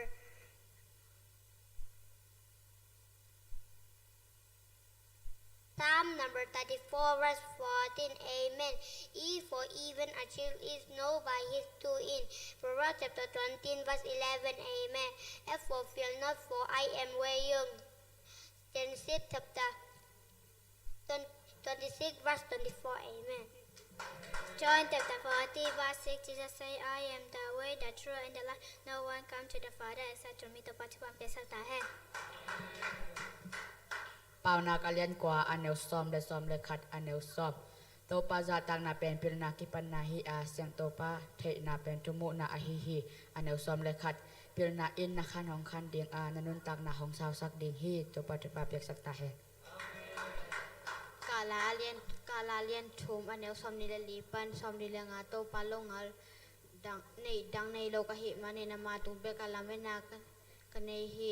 34 verse 14. Amen. For even a child is known by his doing. Proverbs chapter 20 verse 11. Amen. Therefore fear not, for I am very young. Genesis chapter 26 verse 24. Amen. John chapter 40 verse 6. Jesus said, I am the way, the truth, and the life. No one comes to the Father except through me. To participate in the Satan. เปล่านาการเรียนกว่าอันเนลซอมและซอมและขัดอันเนลซอมโตปาจาตังนาเป็นพิรนาคิปันนาฮิอาเสียงโตปาเทนาเป็นจุมุนาอหิฮิอันเนลซอมและขัดพิรนาอินนาคันของคันเดียงอานันุนตักนาของสาวสักเดียงฮิโตปาจะปาเปียกสักตาเฮกาลาเลียนทุมอันเนลซอมนิเลลีปันซอมนิเลงาโตปาลงalดังในโลกหิมาในนามาตุเบกาลาเมนากันในฮิ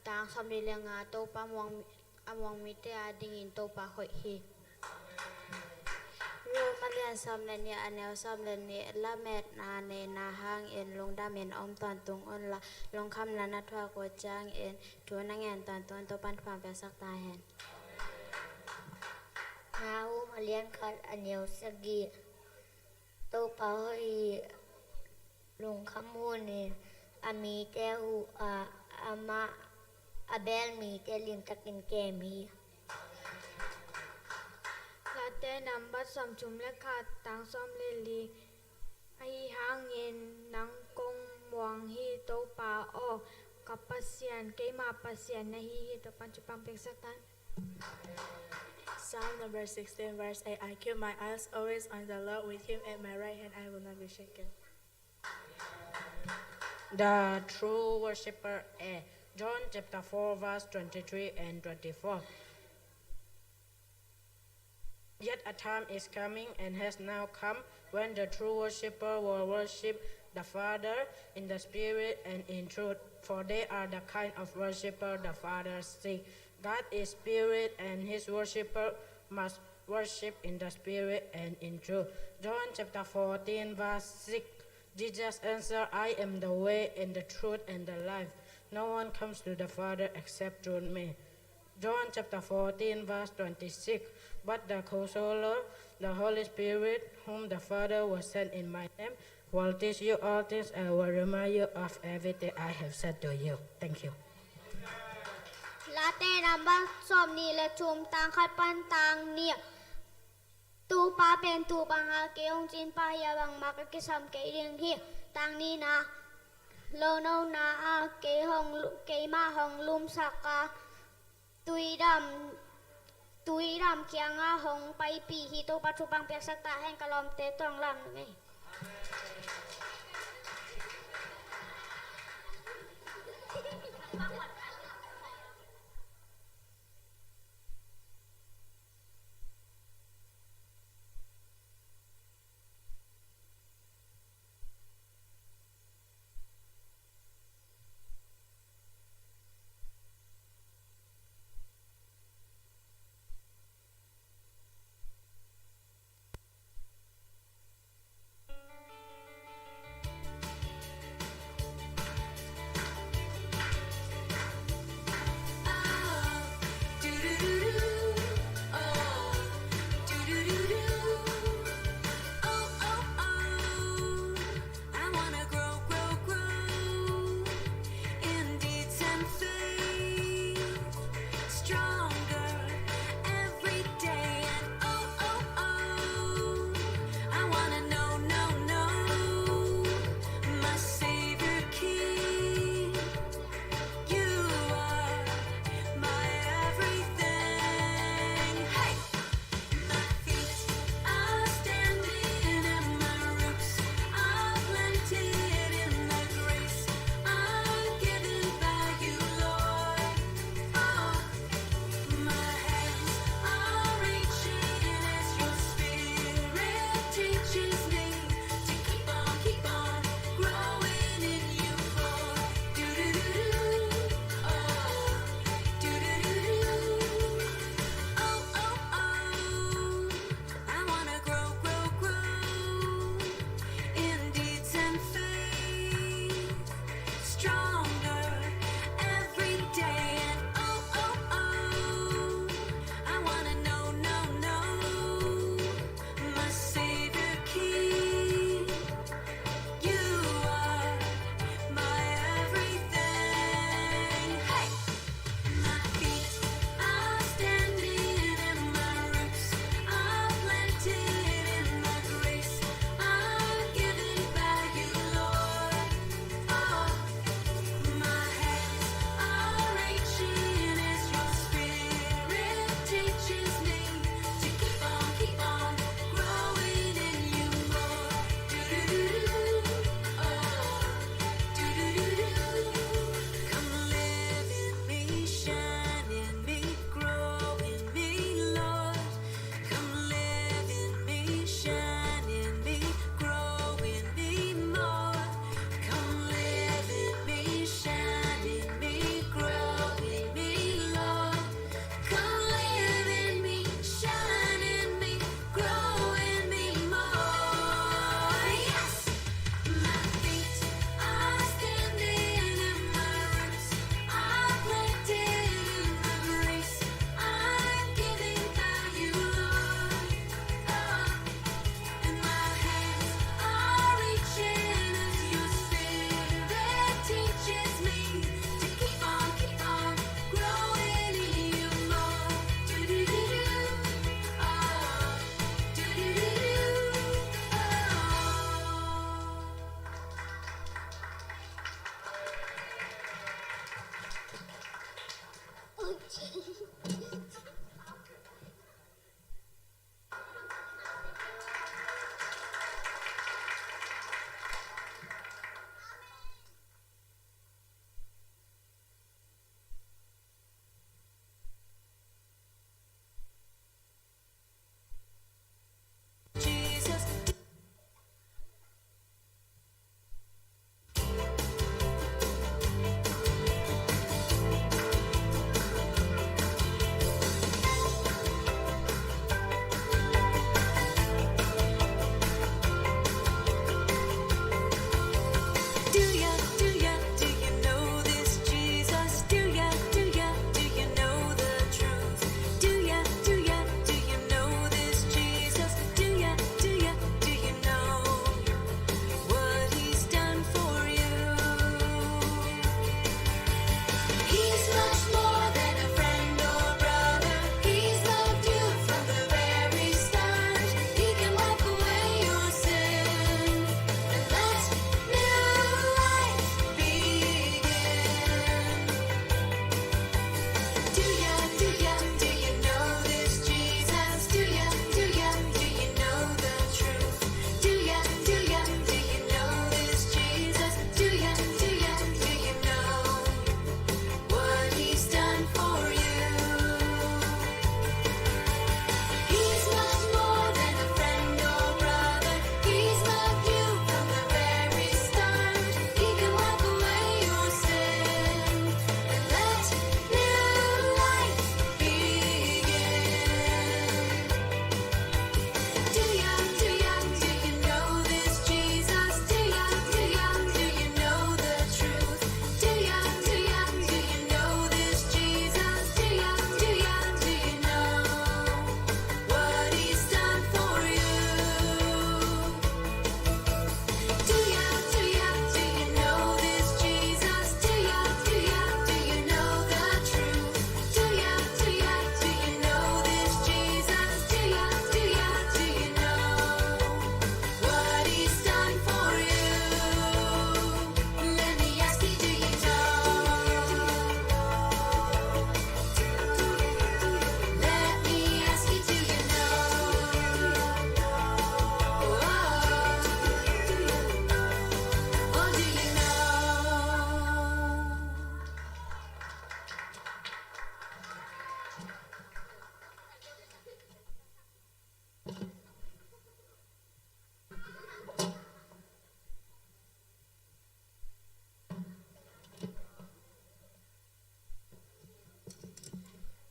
ตางซอมนิเลงาโตปามวงamong mite ading into pa hoi hi Romalian som len ya anel som len ni la met na ne na hang en long da men om ton tung on la long kham la na thwa ko chang en tu na ngen ton ton to pan pham pe sak ta hen na Romalian khat anel sagi to pa hoi long kham hu ni ami te hu ama Abel mi te lim takin ke mi la te number som chum le khat tang som le li ai hang yin nang kong muang hi to pa o kapasian ke ma pasian na hi to pan chupang pek satan Psalm number 16 verse 8. I keep my eyes always on the Lord, with him at my right hand I will not be shaken. The true worshipper John chapter 4 verse 23 and 24. Yet a time is coming and has now come when the true worshipper will worship the Father in the Spirit and in truth, for they are the kind of worshipper the Father seeks. God is Spirit, and his worshipper must worship in the Spirit and in truth. John chapter 14 verse 6. Jesus answered, I am the way and the truth and the life. No one comes to the Father except through me. John chapter 14 verse 26. But the Consoler, the Holy Spirit, whom the Father will send in my name, will teach you all things and will remind you of everything I have said to you. Thank you. La te namba som ni le chum tang khat pan tang ni tu pa pen tu bang a ke ong chin pa ya bang ma ka ki sam ke ding hi tang ni na lo no na a ke hong ke ma hong lum saka tui dam kiang a hong pai pi hi to pa chu bang pek sak ta hen kalom te tong lam ngai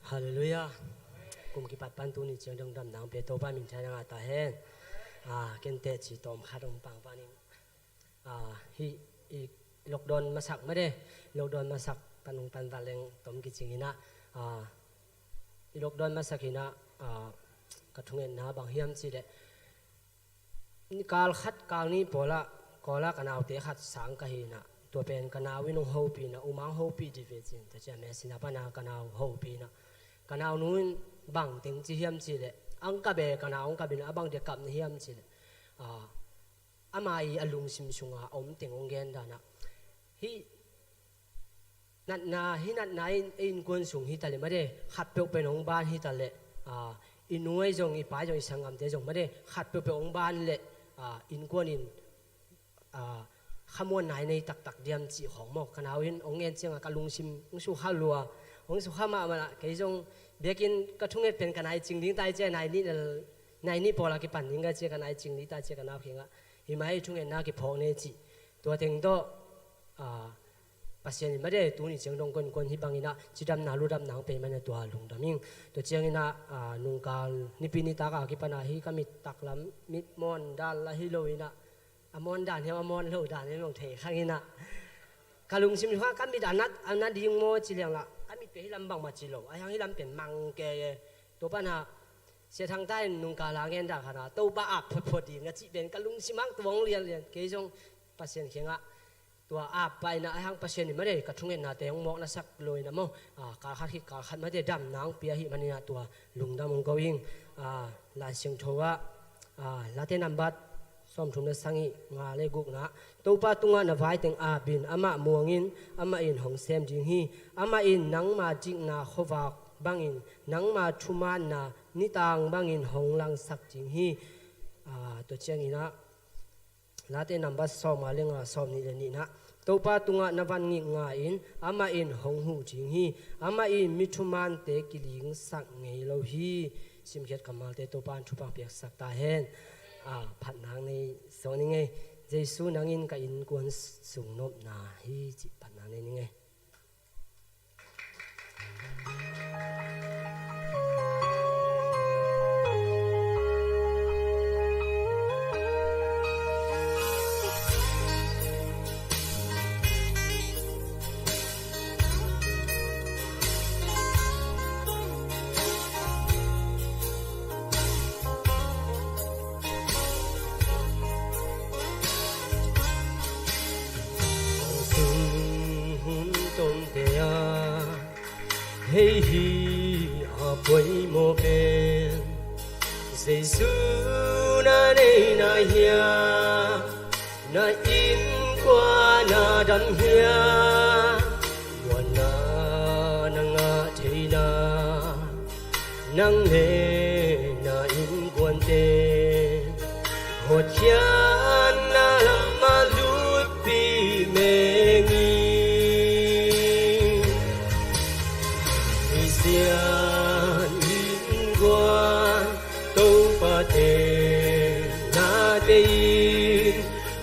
Hallelujah. Cùng kỳ bát ban tu ni chiang dong dam nang pe to ba min cha nga ta hen. Ken te chi tom kha dong pang pa ning. Hi lockdown masak ma de. Lockdown masak panung pan valeng tom ki chingina. Lockdown masakina ka thungen na bang hiam chi de. Ni kal khat kal ni pola kola kanau te khat sang ka hi na. Tua pen kanau winong ho pi na umang ho pi di ve chin ta cha me sina pa na kanau ho pi na. Kanau nun bang ting chi hiam chi le ang ka be kanau ang ka bin abang de kap ni hiam chi le amai alung sim sunga om ting ong gen da na hi nat na in kun sung hi ta le ma de khat pe pe nong ban hi ta le inuai jong i pa jong sangam te jong ma de khat pe ong ban le in kun in khamon nai nei tak tak diam chi khong mo kanau in ong en chinga ka lung sim ong su kha lua ong su kha ma ma ke jong bekin ka thunget pen kanai chingding tai che nai ni pola ki pan ninga che kanai chingli ta che kana khinga hi mai thungen na ki phone ne chi to teng to pasien ma de tu ni cheng dong kon hi bangina chidam na lu dam nang pe man to lung daming to chengina nung kal ni pini ta ka ki pana hi ka mit tak lam mit mon dal la hi loina amon dan he amon lo dan he mong the khangina kalung sim ha ka mit anat ding mo chi liang la kami pe hilam bang ma chi lo ayang hilam pen mang ke to pa na sia thang tai nung ka la ngen da khana to ba ap phot di nga chi ben kalung simang tuang lian ke jong pasien khenga tua ap pai na ayang pasien ni ma de ka thungen na te ong mok na sak loi na mo ka khat ma de dam nang pia hi mania tua lung dam ong going la sing thowa la te nambat som thum na sangi nga le guk na to pa tunga na vai teng bin ama muangin ama in hong sem jing hi ama in nang ma jing na khowa bangin nang ma thuman na nitang bangin hong lang sak jing hi to chengina late number som ma lenga som ni le ni na to pa tunga na van ngi nga in ama in hong hu jing hi ama in mithuman te kiling sak ngei lo hi simkhet kamal te to pan thupang piak sak ta hen phat nang nei so ni nge jesu nangin ka in kon sung nop na hi chi phat nang nei ni nge hey hi boi mo ben Giêsu na nei na hia na in qua na đam hia wa na nga thei na nang le na in quan te hot chian na ma lut pi me ngi na te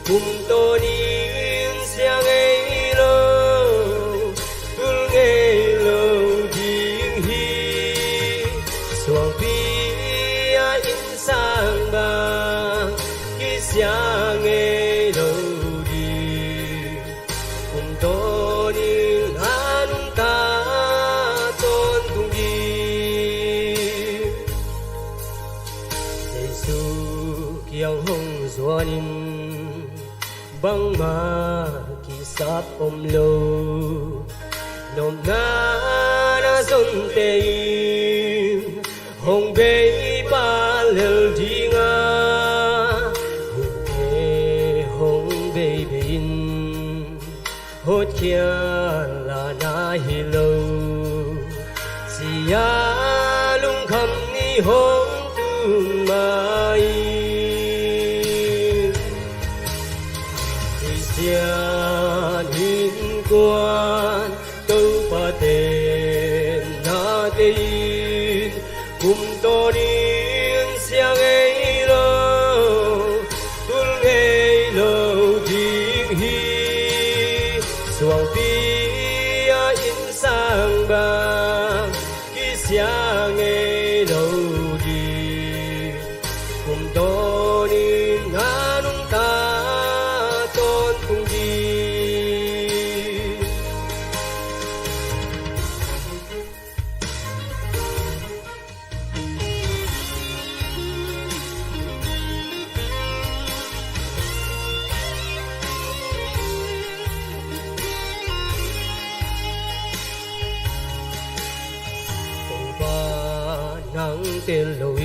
cùng tôi nín xiang ấy lâu tul nghe lâu ding hi xuang pi in sang ba khi xiang ấy lâu đi cùng tôi nín an ta tôn tung đi kiang hong zuanin bang ma ki sap om lo nom na zon te hong be pa lel dinga hong be in hot kia la na hi lo sia lung kham ni hong tu mai in quan tâu pa tên na tên cùng to điên xiang ấy lâu tul nghe lâu ding hi xuang pi in sang ba khi sáng ngày đầu đi cùng tôi đi ngã nung ta tôn cùng đi nắng tên lâu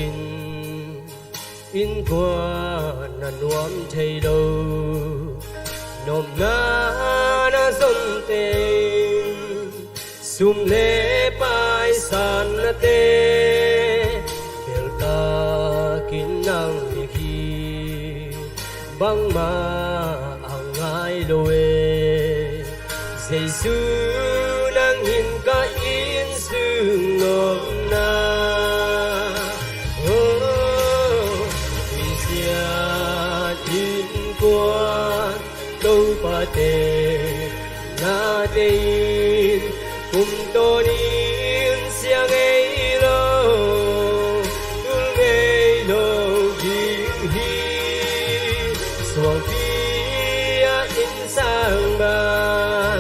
in qua nàn nuông thay đâu nôm na na dông tên sum lê pai san na tê bel ta kin nang mi khi băng ma ang ai loe Giêsu nang hin ka in su ngom na đâu ba tê na tê cùng tôi in xiang ấy lâu ngày lâu dịu hi xuồng phía in sang ba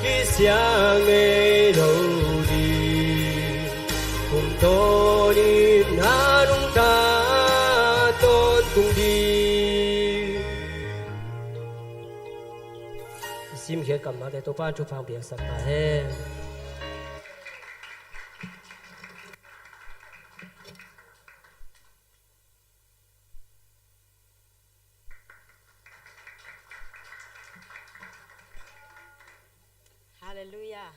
khi xiang ấy lâu đi cùng tôi in na đúng ta tôn cùng đi sim khế cầm mà để tôi ban chụp phang biển sạch mà he Hallelujah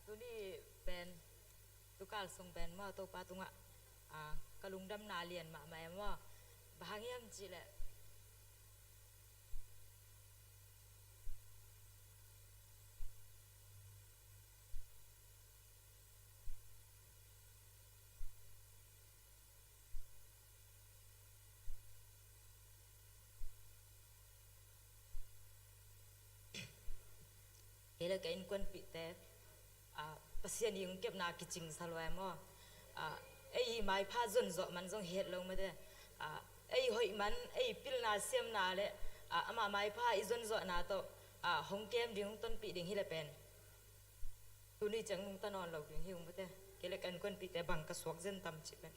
tôi đi bên tôi cả sung bên mà tôi pa tung cái lùng đâm nà liền mà em mà bahang em chỉ là là cái anh quân bị té pasien yung kẹp na kiching salwa mo ai mai pha zon zo man zong het lo ma de ai hoi man ai pil na sem na le ama mai pha i zon zo na to hong kem ding ton pi ding hi le pen tu ni chang nung tanon lo ding hi ma de ke le kan quân bị té bang ka suak zen tam chi pen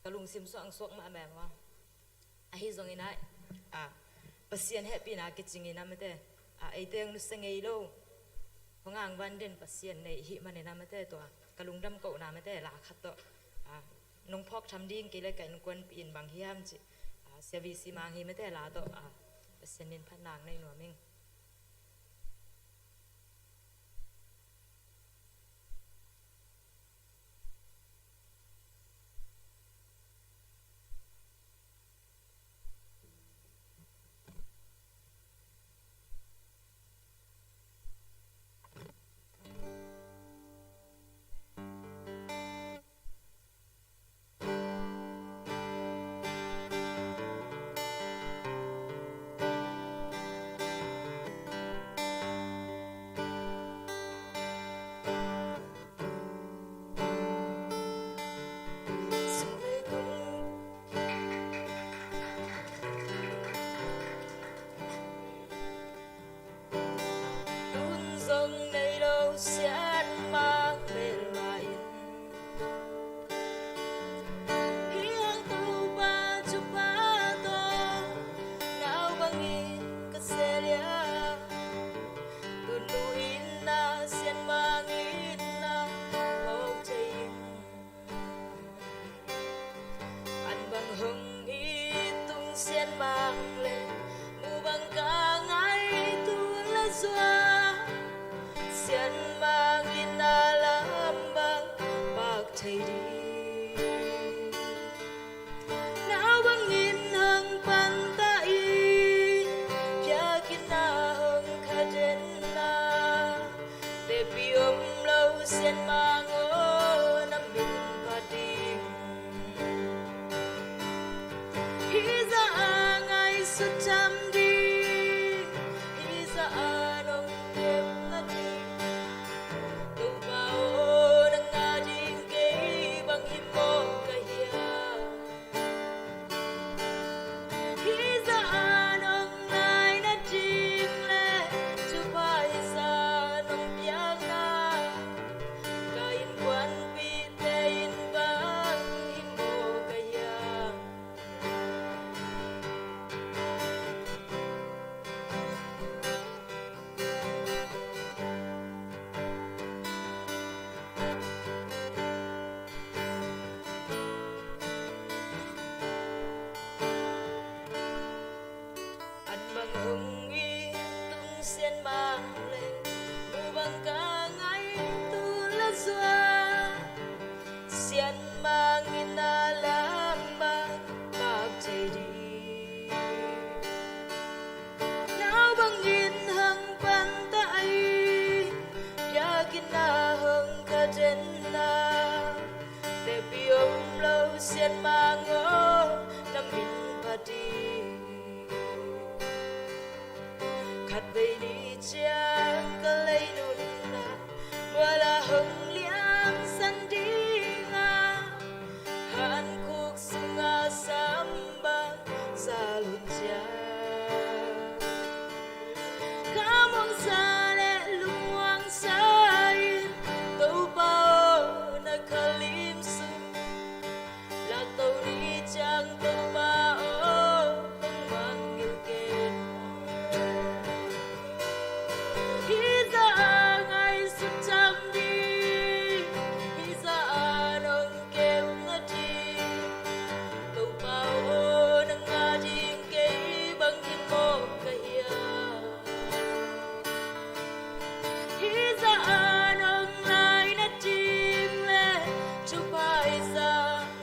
ka lung sim so ang suak ma ma ma hi zong ina pasien happy na kiching ina ma de ai teng nu sengei lo ngang van den pasien nei hi mane na mate to kalung dam ko na mate la khat to nong phok tham ding ke le kan kon pin bang hiam chi service mang hi mate la to pasien nin phan nang nei no ming นมาโง่น้ำบินพอดีขัดไปดีจังก็เลยนุ่นนะเวลาหงเลี้ยงสันดีงาหันคุกสุงาสัมบังสาลุจาขามองซาและลุงวางสายตูเบานักลิมสุลักตูดีจังตูเบาต้องมังกิลเกนHisa ngai su cham di Hisa anong kem na di Tu pao nang nga ding kay bang hin mo kaya Hisa anong lai na ding le Chu pa isa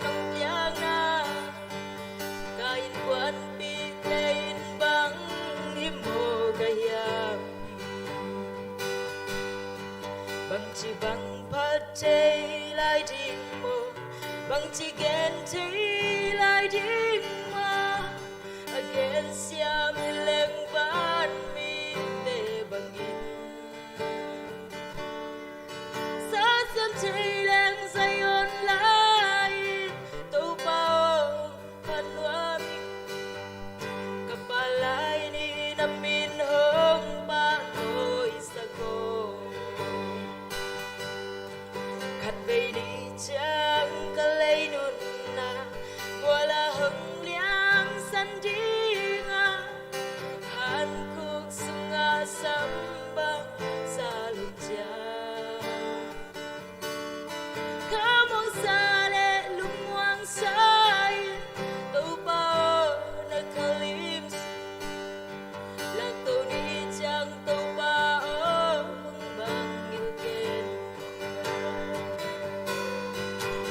nong piang na Kain kwan pi kain bang hin mo kaya Bang chi bang pat chê lai ding mo Bang chi gen chê lai ding mo Again siya mi leng ban mi te bang in Sa sam chê leng sayon lai Tu bao pan wa mi Kapalay ni namin hong pa no isa ko Khát về đi chẳng có lấy nôn na Mùa là hừng liang săn đi ngà Hàn khúc sung ngà sắm băng xa lùn cha Khá mong xa lệ lung hoang sai Tâu bao na khá lim Lạc tâu đi chẳng tâu bao bằng yêu kên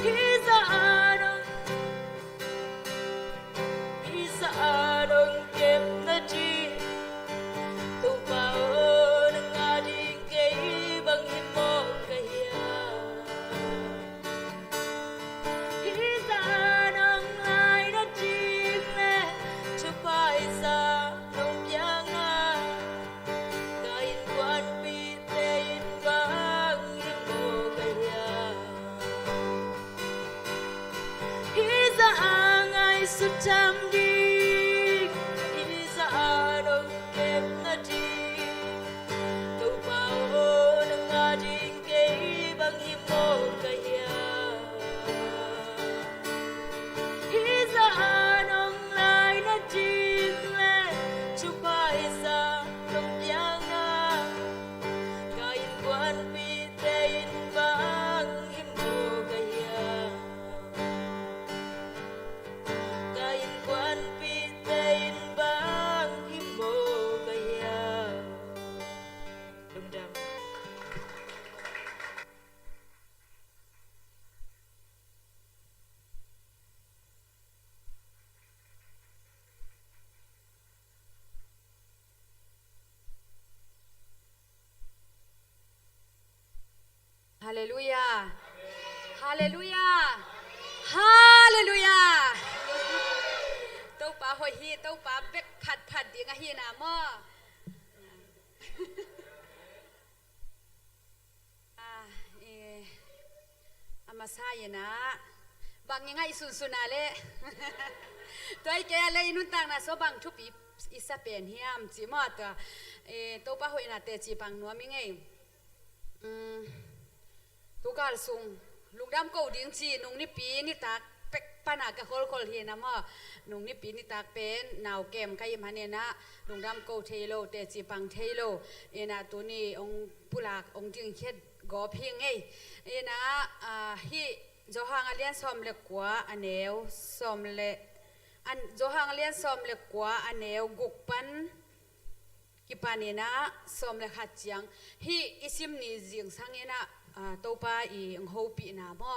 Hisa anong kem na di Tu pao nang nga ding kay bang hin mo kaya Hisa anong lai na ding le Chu pa isa nong piang nga Kain kwan pi tein bang hin mo kaya Hisa angai su cham di Hisa anong kem na di Tu pao nang nga ding kay bang hin mo kaya Hisa anong lai na ding le Chu pa isa nong piang na Kain kwan pi tein bang hin mo kaya Kain kwan pi tein bang hin mo kaya Lung dam Hallelujah. Hallelujah. Hallelujah. Tâu pa hoi hi tâu pa bek phat ding a hi na mo. Amasaya na. Bang nga isun ale. Toy ke le inun tang na so bang thupi isa pen hiam chi mo ta tâu pa hoi na te chi bang no mi ngai. Tu kal sung lungdam ko ding chi nung ni pi ni tak pek pana ka khol hi na ma nung ni pi ni tak pen naw kem kai mane na lungdam ko thelo te chi pang thelo ena tu ni ong pulak ong ding khet go phing ei ena hi jo hang alian som le kwa aneu som le an jo hang alian som le kwa aneu guk pan ki panina som le khat chiang hi isim ni jing sangena topa i ho pi na mo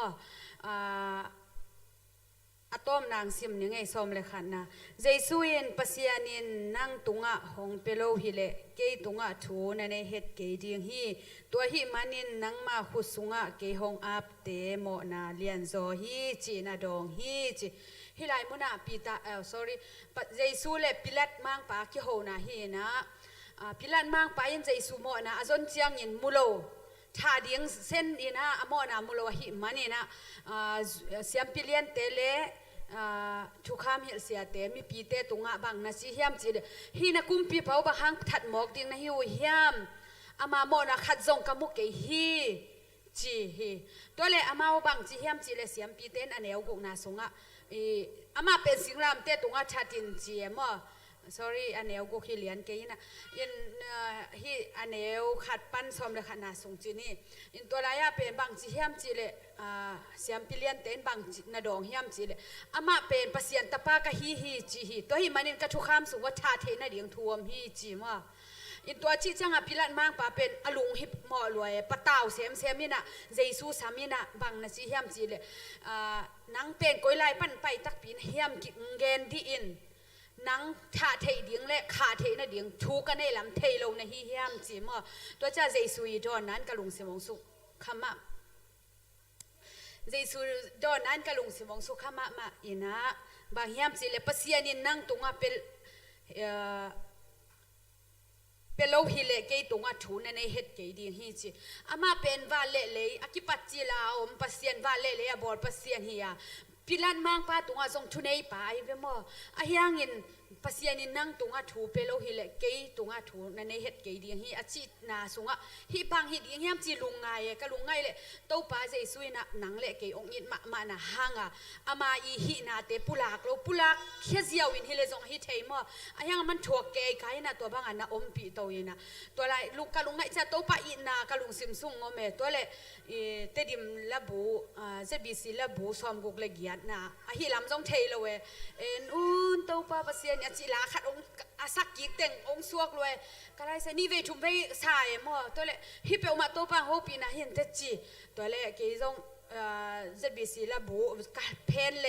อะตอมนางซิมนี่ไงซอมเลยขันนะเจสุอินปัสยานินนางตุงะหงเปโลฮิเลเกยตุงะทูนันเฮ็ดเกยดิงฮีตัวฮิมันินนางมาขุสุงะเกยหงอับเตโมนาเลียนโซฮีจีนาดองฮีจีฮิไลมุนาปีตาsorry เจสุเลปิลัดมังปาคิโฮนาฮีนะพิลันมังไปยันใจสุโมนะอจนเจียงยินมุโลท่าเดียงเส้นอีนะอโมนะมุโลหิมันนี่นะเสียมพิเลียนเตเลทุกคำเหี่ยเสียเตมีปีเตตุงะบังนะสิเฮียมจีฮีนะกุมปีเผาบะหังถัดหมอกดิ้งนะฮิวเฮียมอามาโมนะขัดจงกมุกเกฮีจีฮีตัวเลอามาบังจีเฮียมจีเลเสียมปีเตนอันเอวกุกนาสงะอามาเป็นสิงรามเตตุงะชัดินจีมอsorry อันเอวกูขี้เลียนเกยนะยันฮีอันเอวขัดปั้นซอมเลยขนาดสูงจีนี่อินตัวรายาเป็นบางจีเฮียมจีเลยเสียมพิเลียนเต้นบางนาดองเฮียมจีเลยอามาเป็นปัสยันตะปากะฮีจีฮีตัวฮีมันอินกระทุกคำสูงว่าชาเทน่ะเดียงทวมฮีจีมาอินตัวจีจังพิลันมังปาเป็นอลุงฮิปหมอรวยปะเต่าเสียมมินะเจซูสามินะบางนาจีเฮียมจีเลยนังเป็นก้อยไล่ปั้นไปตักปีนเฮียมกิเกนดีอินนังชาเทเดียงและขาเทน่ะเดียงทูกันในลำเทลงในฮิเฮียมจีมอตัวจ้าเจสุยดอนนั้นกะลุงสิมงสุขมาเจสุดอนนั้นกะลุงสิมงสุขมามาอินะบางเฮียมจีเลปัสยานินนังตุงะเป็นโลหิเลเกยตุงะทูในเฮ็ดเกยดีฮีจีอามาเป็นวาเลเลยอากิปัจจิลาอมปัสยันวาเลเลยบอลปัสยันเฮียพิลันมังปาตุงะทรงทุเนยปาอีเวมออาเฮียงินปัสยานินนังตุงะทูเปโลหิเลเกยตุงะทูในเฮ็ดเกยดีฮีอาจินาสุงะฮีบางฮีดีเฮียมจีลุงไงกะลุงไงเลโตปาเจสุยนะนังเลเกยองอินมานะหางะอามาอีฮีนาเตปุลากโลปุลากเขียเจียวอินฮิเลซงฮีเทมออาเฮียมันถั่วเกยไกนะตัวบางอันนะอมปีโตยินะตัวไรลูกกะลุงไงจะโตปาอินากะลุงซิมซุงงอเมตัวเลเตดิมละบูเจบีซีละบูซอมกุกเลกียดนะอาฮิลำจงเทโลเวเอ็นอุนโตปาปัสยานิจิลาขัดองอาสักกิกเต็งองสวกเลยก็ได้เสนี่เวทุมเวสายมอตัวเลฮิเปอมาโตปังโฮปีนะเห็นเตจีตัวเลเกยจงเจบีซีละบูกัดเพนเล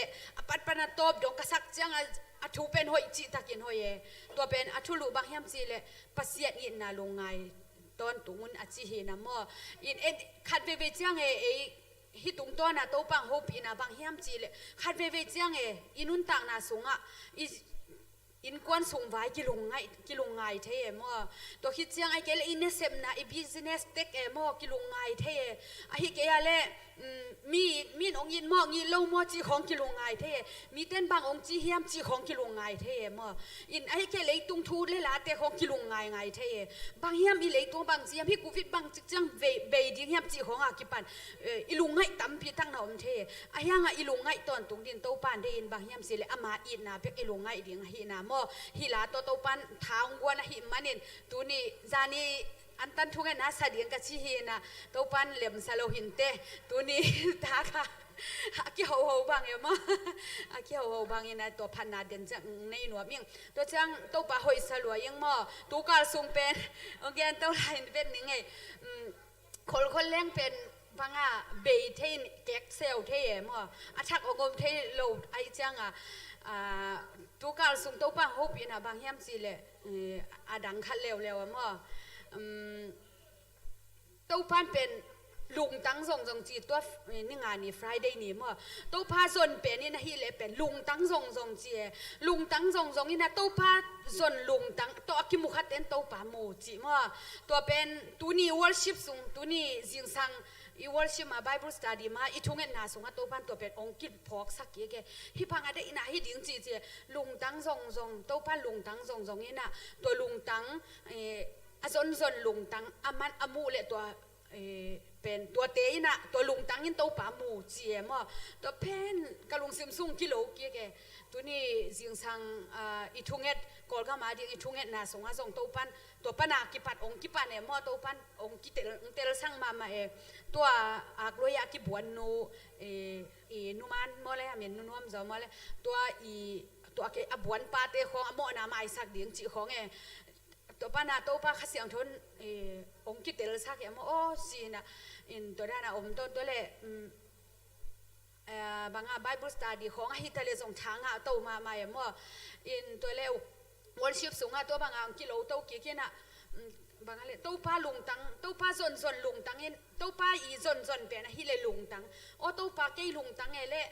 ปัดปนาโตบดงกษักจังอาทูเป็นหอยจิตะกินหอยตัวเป็นอาทูลูบางเฮียมจีเลปัสยานินาลงไงตอนตุงุนอาจิเฮนะมออินเอ็ดขัดเวจังฮิตุงตัวน่ะโตปังโฮปีน่ะบางเฮียมจีเลขัดเวจังอินุนต่างน่ะสูงอ่ะอินกวนส่งไว้กิลุงไงเทมอตัวคิดเสียงไอ้เกลอินเนสเซมนะไอ้บิสเนสเต็กมอกิลุงไงเทไอ้เกลอะไรมีองยินมองีโลมอจีของกิลุงไงเทมีเต้นบางองจีเฮียมจีของกิลุงไงเทมออินไอ้เกลตุงทูเลยละแต่ของกิลุงไงเทบางเฮียมอีเลยตัวบางจีพี่กูฟิตบางจังเบดีเฮียมจีของอากิปันอีลุงไงตั้มพี่ตั้งน่ะอมเทไอ้ยังอีลุงไงตอนตุงดินโตปานได้ยินบางเฮียมสิเลยอามาอินนะเปียกอีลุงไงเดียงฮีนะมอฮิลาโตปันท้าวกวนหิมันินตัวนี้จานีอันตันทุกข์นะสะเดียงกะชีฮีนะโตปันเหลี่ยมสโลหินเตตัวนี้ตาค่ะอากิหัวบางอย่างมั้งอากิหัวบางอย่างนะตัวพันนาเดินจากในหนวดมิ่งตัวจังโตปะหอยสลวยยังมั้งตัวการส่งเป็นโอเคอันตัวไหนเป็นยังไงคนเลี้ยงเป็นบางอ่ะเบย์เทนแก๊กเซลเทมั้งอาชักองค์เทโลไอจังอ่ะตัวการส่งตัวปังฮุบยินะบางเฮียมสิเลยอาดังคัดเร็วมั้งตัวปันเป็นลุงตั้งส่งจีตัวนี่งานนี่ Friday นี่มั้งตัวพาส่วนเป็นนี่นะฮีเลยเป็นลุงตั้งส่งจีลุงตั้งส่งนี่นะตัวพาส่วนลุงตั้งตัวกิมุขัดเต็นตัวปาโมจีมั้งตัวเป็นตัวนี้ worship ส่งตัวนี้จิงสังอีวอลชิมา Bible study มาอีทุ่งเงินนาสงฆ์ตัวพันตัวเป็นองค์กิจพอกสักเกี่ยฮิพังอะไรอีน่าฮิดิ้งจีลุงตั้งทรงตัวพันลุงตั้งทรงนี่นะตัวลุงตั้งอาซนลุงตั้งอามันอามูเลยตัวเป็นตัวเตยนะตัวลุงตั้งยินตัวป่าหมูเจียมตัวเพนกะลุงซิมซุงกิโลเกี่ยตัวนี้จิงสังอีทุ่งเงินกอลก็มาดิอีทุ่งเงินนาสงฆ์ส่งตัวพันตัวปนากิปัดองกิปันเนี่ยมอตัวปันองกิเตลสั่งมาตัวอากลอยกิบวนนูนุมันมอเลยเหมือนนุ่มจอมอเลยตัวบวนปาเตของมอนาไม้สักเดียงจีของตัวปนาตัวปาขสียงทนองกิเตลสักอย่างมอโอ้สินะอินตัวด้านอมตัวเลย บางไบเบิลสตาดีของฮิตาเลส่งทางโตมามั่วอินตัวเลววันชิบสูงตัวบางกิโลโตกี่กินะบางอะไรโตป้าลุงตังโตป้าส่วนลุงตังเองโตป้าอีส่วนเป็นฮิเลลุงตังโอโตป้าเกยลุงตังเอเล่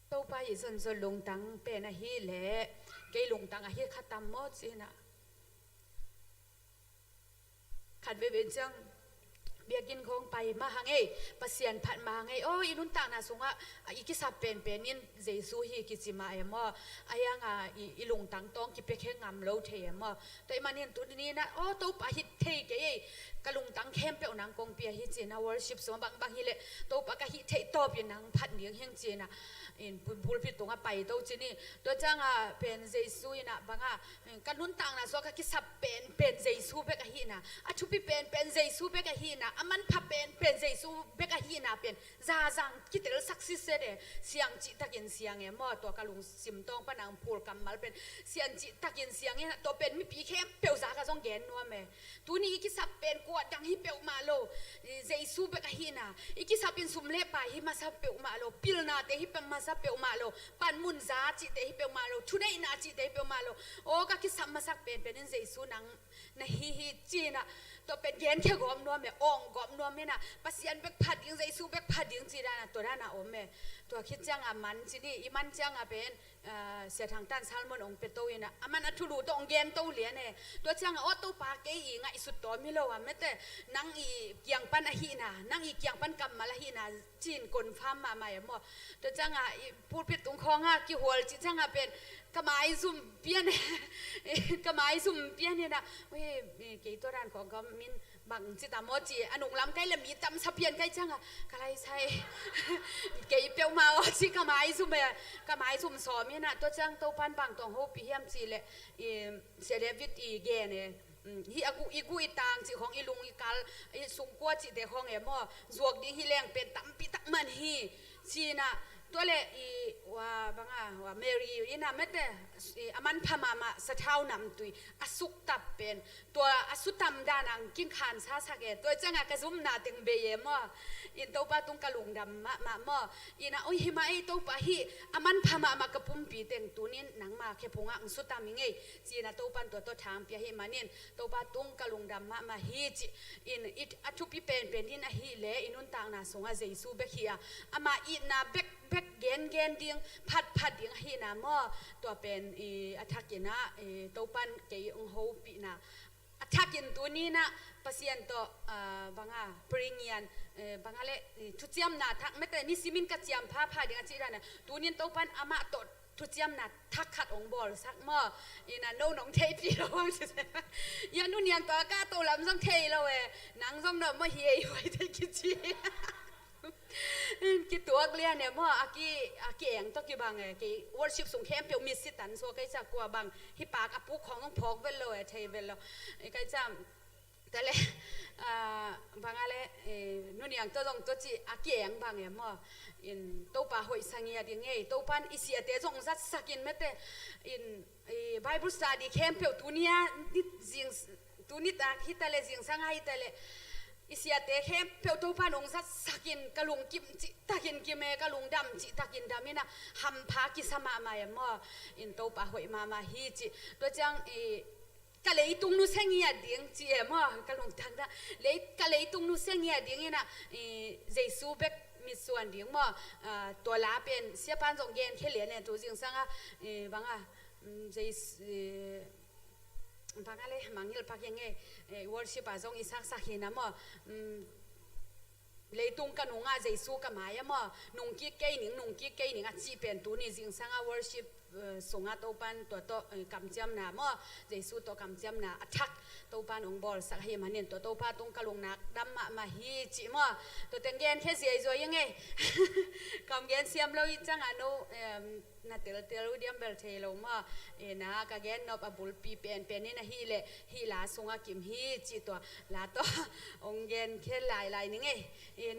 โตป้าอีส่วนลุงตังเป็นฮิเลเกยลุงตังฮิขัดตามหมดสินะขัดไปเป็นจังเบียกินของไปมาหางปัสเซียนผัดมาหางโอ้ยนุ่นต่างนะสงอีกิสับเป็นนินเจสูฮีกิจิมามั่วไอ้ยังอีลุงตังตองกิเปแค่งามโลเทียมั่วแต่มาเนี่ยตัวนี้นะโอ้ตัวปะฮิตเทกกะลุงตังเข้มเปียวนางกงเปียฮิจินะวอร์ชิปสมบางฮิเลตัวปะกะฮิตเทตอบเป็นนางผัดเลี้ยงเฮงจีนะอินพูดผิดตรงไปตัวจีนี่ตัวจังเป็นเจสูนะบางกันนุ่นต่างนะสวกกิสับเป็นเจสูเบกะฮินะอาชุปิเป็นเจสูเบกะฮินะมันพับเป็นเจสูเบกะฮีนาเป็นซาจังคิดถึงสักสิเสด็จเสียงจิตตะกินเสียงมั่วตัวกะลุงซิมตองปนังพูดกำมาเป็นเสียงจิตตะกินเสียงตัวเป็นมีปีเข้มเปียวซากะซองแกนนัวแม่ตัวนี้อีกิสับเป็นกวดดังฮิเปียวมาโลเจสูเบกะฮีนาอีกิสับเป็นสุมเล่ไปฮิมาสับเปียวมาโลปิลนาเตฮิเป็นมาสับเปียวมาโลปันมุนซาจิตเตฮิเปียวมาโลชุดไอนาจิตเตฮิเปียวมาโลโอ้กะกิสับมาสักเป็นเจสูนังนะฮิจีนะตัวเป็นเย็นแค่กอมนัวแม่อ่องกอมนัวแม่น่ะปัสยันเบกพัดยิงใจสู้เบกพัดยิงจีดานะตัวนั้นนะโอ้แม่ตัวคิดจังมันจีนี่อีมันจังเป็นเสียทางด้านซาลมอนองเป็ดโตยินะมันอัทุลูตัวองเย็นโตเหลียเนี่ยตัวจังโอ้ตัวปาเกยงไอสุดตัวมิโลอ่ะแม่แต่นั่งอีเกียงปันอะฮีน่ะนั่งอีเกียงปันกำมาละฮีน่ะจีนกลฟ้ามาใหม่หมดตัวจังพูดผิดตรงคองกี่หัวจีจังเป็นกระไม้ซุ่มเปี้ยนกระไม้ซุ่มเปี้ยนเนี่ยนะเว้ยเกี่ยตัวด้านของก็มินบางจิตามอจีอนุลำใกล้ละมีจำสะเพียนใกล้จังอะกะไรใช่เกี่ยเปียวมาอจีกระไม้ซุ่มแบบกระไม้ซุ่มสอมเนี่ยนะตัวจังตัวพันบางตัวหูปีเฮียมจีเลยเสียเดวิดอีเกเนี่ยฮีอากูอีตางจีของอีลุงอีกัลอีสุงกัวจีเดของเอ๋มอจวกดีฮีแรงเป็นตั้มปีตักมันฮีจีน่ะตัวเล่ว่าบางว่าเมรีอีน่ะแม้แต่มันพม่ามาสะเท้านำตุยอสุกตับเป็นตัวอสุตำดานังกินขานซาสักตัวจังกระซุ่มนาตึงเบยมออินตัวปาตุงกะลุงดำมามออินะโอ้ยมาไอตัวปาฮีมันพม่ามากระปุ่มปีเต็งตัวนี้หนังมาแค่พงอ่ะสุตามิงไงจีน่ะตัวปันตัวทางเปียฮีมาเนี่ยตัวปาตุงกะลุงดำมาฮีจีอินอัทุปิเป็นนี่นะฮีเล่อินุนต่างน่ะสงอาเจซูเบคียอามาอินาเบกเกนดิ้งพัดดิ้งฮีน่ะมอตัวเป็นอัฐกินะตัวปันเกยองโฮปีน่ะอัฐกินตัวนี้นะปัสยันตัวบางปริญญาบางอะไรทุจยมนาทักไม่แต่นิสิมินกัจยมผ้าดิ้งจีรานะตัวนี้ตัวปันอามาตัวทุจยมนาทักขัดองบอลสักมอน่ะโน้องเทปีเราว่าใช่ไหมยันนู่นยันตัวก้าตัวลำส่งเทเราหนังส่งเราไม่เฮียไว้ที่กิจีกี่ตัวเกลียเนี่ยมั่วอากีเองต้องกี่บางกี่วอร์ชิปส่งแคมเปียวมิสซิตันโซก็จะกลัวบางฮิปากอปุกของต้องพอกเวลเลยเทเวลเลยก็จะแต่เลยบางอะไรนู่นอย่างตัวตรงตัวจีอากีเองบางเนี่ยมั่วอินตัวป่าหอยสังเกตยังไงตัวปันอิเสียเตะส่งสัตสักินไม่แต่อินไบเบิลสตาดีแคมเปียวตัวเนี้ยนิดจิงตัวนี้ตาฮิตาเลจิงสังให้ตาเลอิเสียเตะเข้มเปียวตัวพานองสักกินกะลุงกิมจิตะกินกิเมกะลุงดำจิตะกินดำนี่นะหัมพากิสมามาอย่างมั่วอินตัวป่าหอยมาฮีจิตัวจังกะเลยตุงนุเซงียดิ้งจีมั่วกะลุงทังนะเลยกะเลยตุงนุเซงียดิ้งนี่นะเจสูเบกมีส่วนดิ้งมั่วตัวลาเป็นเสียพันสองเยนแค่เหรียญเนี่ยตัวจริงสังบางเจบางอะไรมังยิลพักยังไงวอร์ชิปอาจงอิสักสักหินะมั่วเลยตุงกันนุ่งอาใจสู้กันมาอย่ามั่วนุ่งกิ๊กเกยหนิงนุ่งกิ๊กเกยหนิงอาจีเป็นตัวนี้จริงสังอาวอร์ชิปส่งอาตัวปันตัวกำจำนามั่วใจสู้ตัวกำจำนาอัทักตัวปันองบอลสักให้มันเนี่ยตัวปาตุงกะลงนักดำมาฮีจิมั่วตัวเต็งเกนแค่เสียจอยยังไงกำเกนเสียมเราจังอ่ะโนน่าเตลเดียมเบลเทโลมานะกะเกนนบบุลปีเป็นนี่นะฮีเล่ฮีลาส่งอากิมฮีจิตัวลาตัวองเกนแค่หลายนึงไง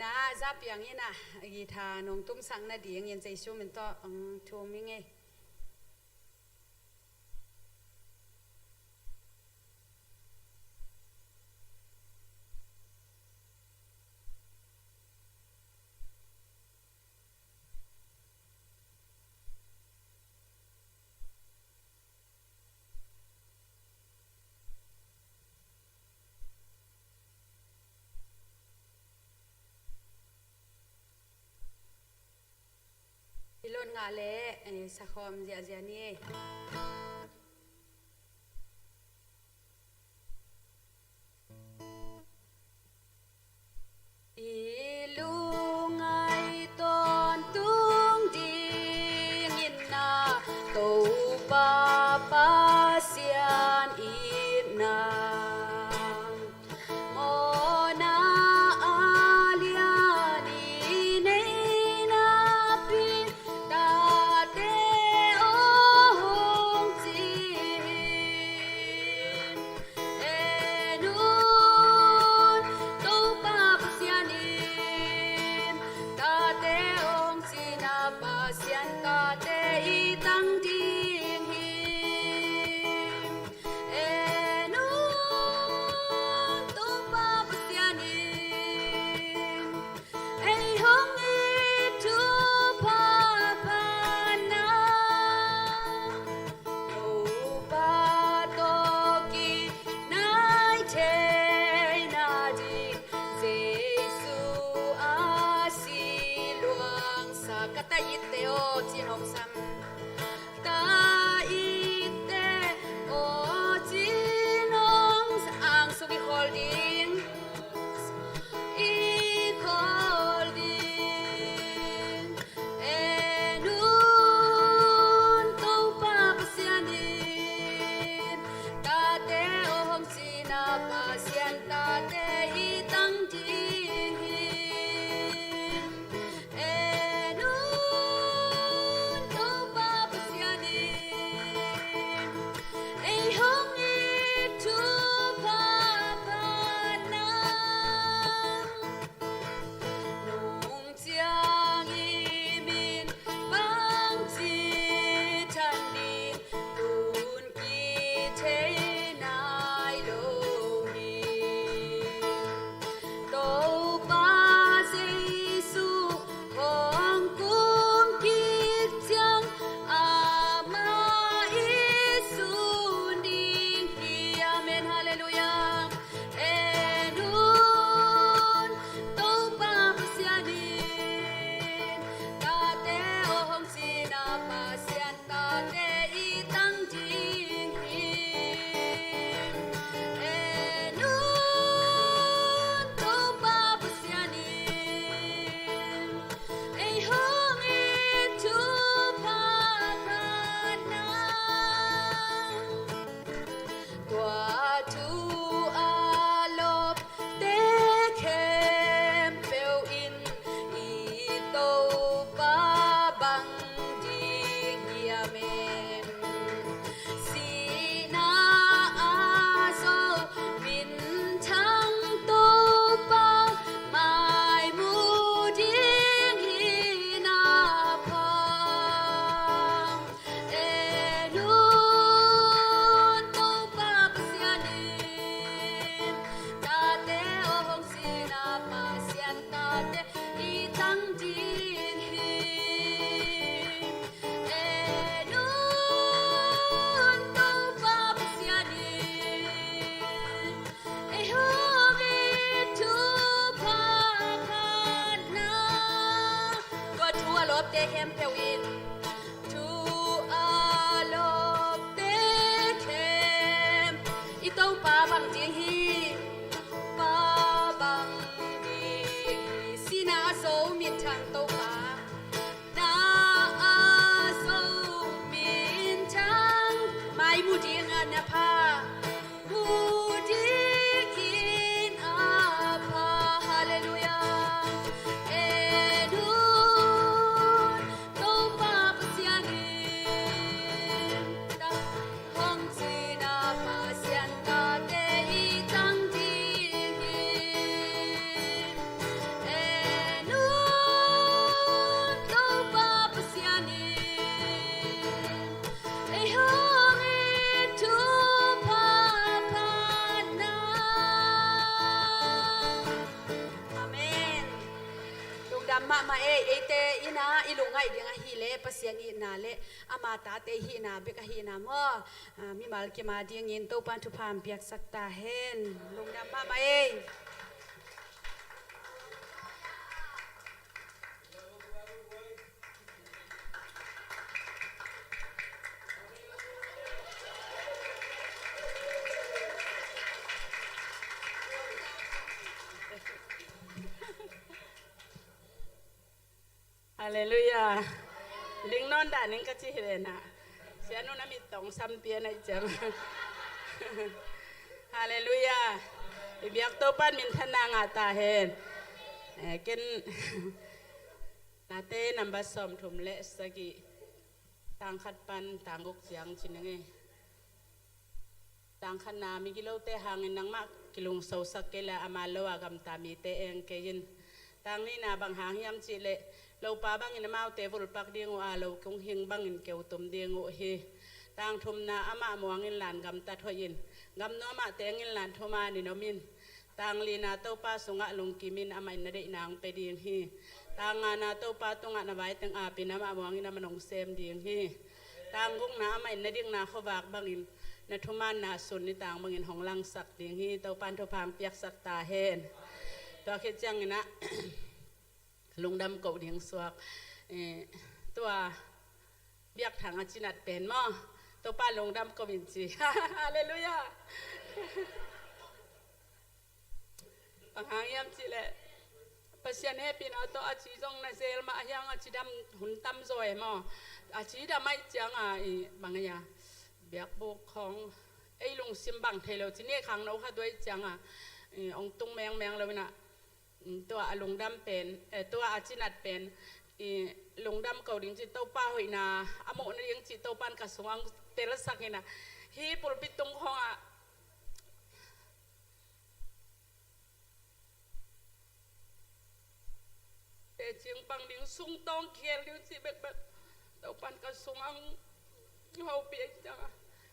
นะจับอย่างนี้นะกีทานงตุ้มสังนาดีอย่างเงี้ยใจชูมันตัวทูมิงไง งาเลสักคมเจียเจียนี่ Ilungai ton tung ding inna tàu ba pasian inna mona aliani nei na pin ta te ong chin enun tàu ba pasian ta te ong china pasian ta te I tang ding hi enun to pa pasian ei hong I tu pa pa na to pa to ki nai te na ding Jesu a si luang sa kata ite o chinom sam ta ite o chinong ang sugi holding I holding enun to pa pasianin ta te ong sina pasian ta te I tang ding enun to pa pasianin ei hong I tu pa pa na nung chiang I min bang chi chan din tun ki thế nai lo ni tàu ba Giêsu hong cung kít chăng ama Giêsu ninh hi amen hallelujah enun tàu ba pasianin ta te ong sina pasian ta te I tang ding hi enun tàu ba pasianin ei hong I tu pa pa na tua tu alop te kem peu in I tàu ba bang ding amen sina aso min thang tàu ba mai mu ding hi na phang enun tàu ba pasianin ta te ong sina pasian ta te I tang ding hi enun tàu ba pasianin ei hong I tu pa pa na tua tu alop te kem peu in tu alop te kem I tàu pa bang ding hi pa bang ding hi sina so min thang tàu pa na so min thang mai mu ding an pa mu ding in a pa hallelujah enun tàu pa pasianin ta hong sina pasian ta te I tang ding hi enun tàu pa pasianin ei hong I tu pa pa na amen lung dam ma ma e te ina ilungai dinga hi le pasian I na le ama ta te hi na be ka hi na mo mi mal ke ma ding in to pan tu pam piak sak ta hen lung dam ma ma e เลลูยาลิงนอนด่านิงก็จีเลยนะเสียนุ่นมีตองซ้ำเปียในจังฮาเลลูยาเบียกตัวปั้นมินทนางอาตาเฮนกินนาเต้นำบัสอมถุมเละสกีต่างขัดปันต่างกุกเสียงชินงต่างขนามีกิโลเตหางนังมากกิลุงโซสักเกลอามาโลอากำตามีเตเองเกยินต่างนี้นาบางหางยำจิเลเราป้าบางอินมาเอาเตฟุลปักเดียงอาเราคงหิงบางอินเกวตุมเดียงโอเฮต่างทุมนาอามามวงอินหลานกำตัดหอยินกำน้อมาเตงอินหลานทุมานินมินต่างลีนาเต้าป้าสุงะลุงกิมินอามาอินนาเดนางไปเดียงฮีต่างงานาเต้าป้าตุงะนาไว้ตังอาปินามามวงอินามานงเซมเดียงฮีต่างกุกนาอามาอินนาเดียงนาขวากบางอินนัทุมานนาสุนนิต่างบางอินของลังสักเดียงฮีเต้าปันทุพามเปียกสักตาเฮนตัวคิดจังนะลุงดำเก่าเดียงสวกตัวเบียกถังอาจินัดเป็นหม้อตัวป้าลุงดำก็บินจีฮาเลลูยาปังหางยำจีแหละปัศยานเฮปินเอาตัวอาชีจงนาเซลมาอย่างอาชีดำหุ่นตั้มซอยหม้ออาชีดำไม่จังบางอย่างเบียกบุกของไอ้ลุงซิมบังเทโลที่นี่ขังเราค่ะด้วยจังองตุงแมงเลยนะตัวลุงดำเป็นตัวอาจินัดเป็นลุงดำเก่าดิ้งจิตเต้าป้าหอยนาอโมนยังจิตเต้าปันกระสวงเตลสักเห็นะฮีปุรปิตุงของแต่เชียงปังดิ้งซุงตองเขียนดิ้งจิแบบเต้าปันกระสวงเขาเปียจัง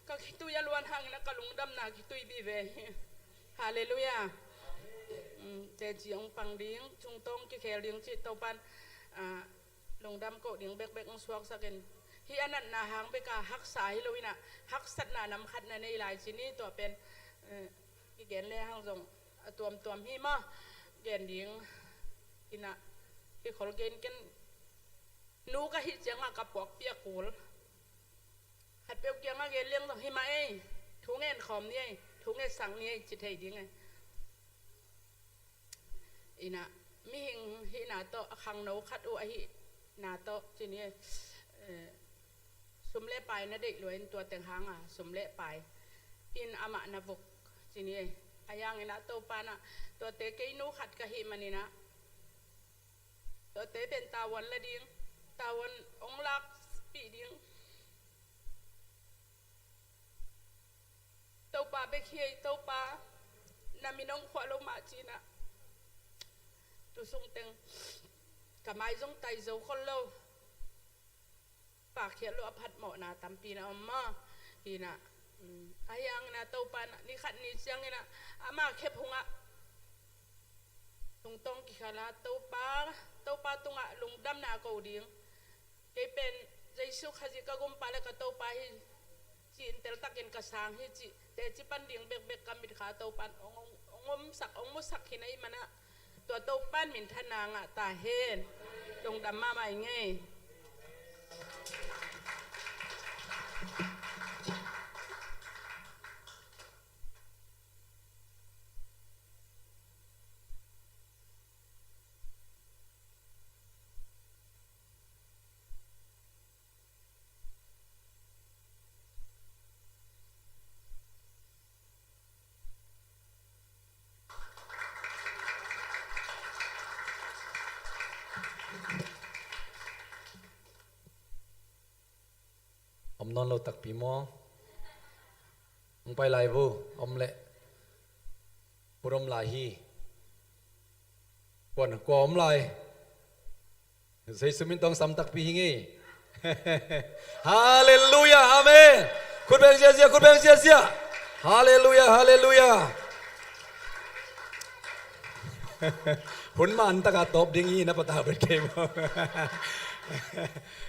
ก็คิดตัวยาลวนหังนะกลุงดำนาคิดตุยบีเวฮาเลลูยาแต่เจียงปังดิ้งจุงต้องกี่แขวดิ้งจิตเต้าปันลงดำก็ดิ้งเบกองสวกสักเองที่อันนั้นนาหางไปกาฮักสายเลยนะฮักสัตนานำคัดในหลายชนิดตัวเป็นกี่แกนแร่ห้างทรงตัวพี่มาแกนดิ้งกินอะที่ขอเกนกันนูก็ฮิจังอะกับปอกเปียกูลหัดเปียกยังอะเกนเลี้ยงต้องให้มาทุ่งเงินขอมนี่ทุ่งเงินสั่งนี่จิตให้ดิ้งไงอีน่ะมีหิงหินาโตขังโนคัดอุไอนาโตทีนี้สมเล่ไปนะเด็กรวยตัวเต็งหางสมเล่ไปอินอามานาบุกทีนี้อายังไงนะโตปานะตัวเตกินูขัดกะหิมันนี่นะตัวเตเป็นตาวันละดิ้งตาวันองลักปีดิ้งโตปาไปเคียโตปานามิน้องขวาลงมาจีนะตัวทรงเต็งกับไม้ทรงไตโจคนเล่าปากเขียนรัวพัดหมอนาตำปีนะอมมาปีนะอายังนะเต้าปานนี่ขัดนี่เสียงนี่นะอามาแคบหงะตรงต้องกี่ขลาเต้าปาตรงลุงดำนาเกาดิ้งเกเป็นใจสุขจิกกุมปาเลกเต้าปาฮิจีนเตลตักเย็นกระสังฮิจิแต่จิปันดิ้งเบกกำมิดขาเต้าปานองมุสักที่ไหนมันนะตัวโตปั้นมินทนางตาเฮนตรงดำมาใหม่ไงนอนเราตักปีมอมึงไปไหลบูอมเละปุรมลายฮีก่อนกอมลายใส่สมินต้องซ้ำตักปีฮิงฮาเลลูยาอาเมนคุณเป็นเสียคุณเป็นเสียฮาเลลูยาฮาเลลูยาหุ่นมันตะกาตบดิ้งฮีนะปะตาเป็นเกม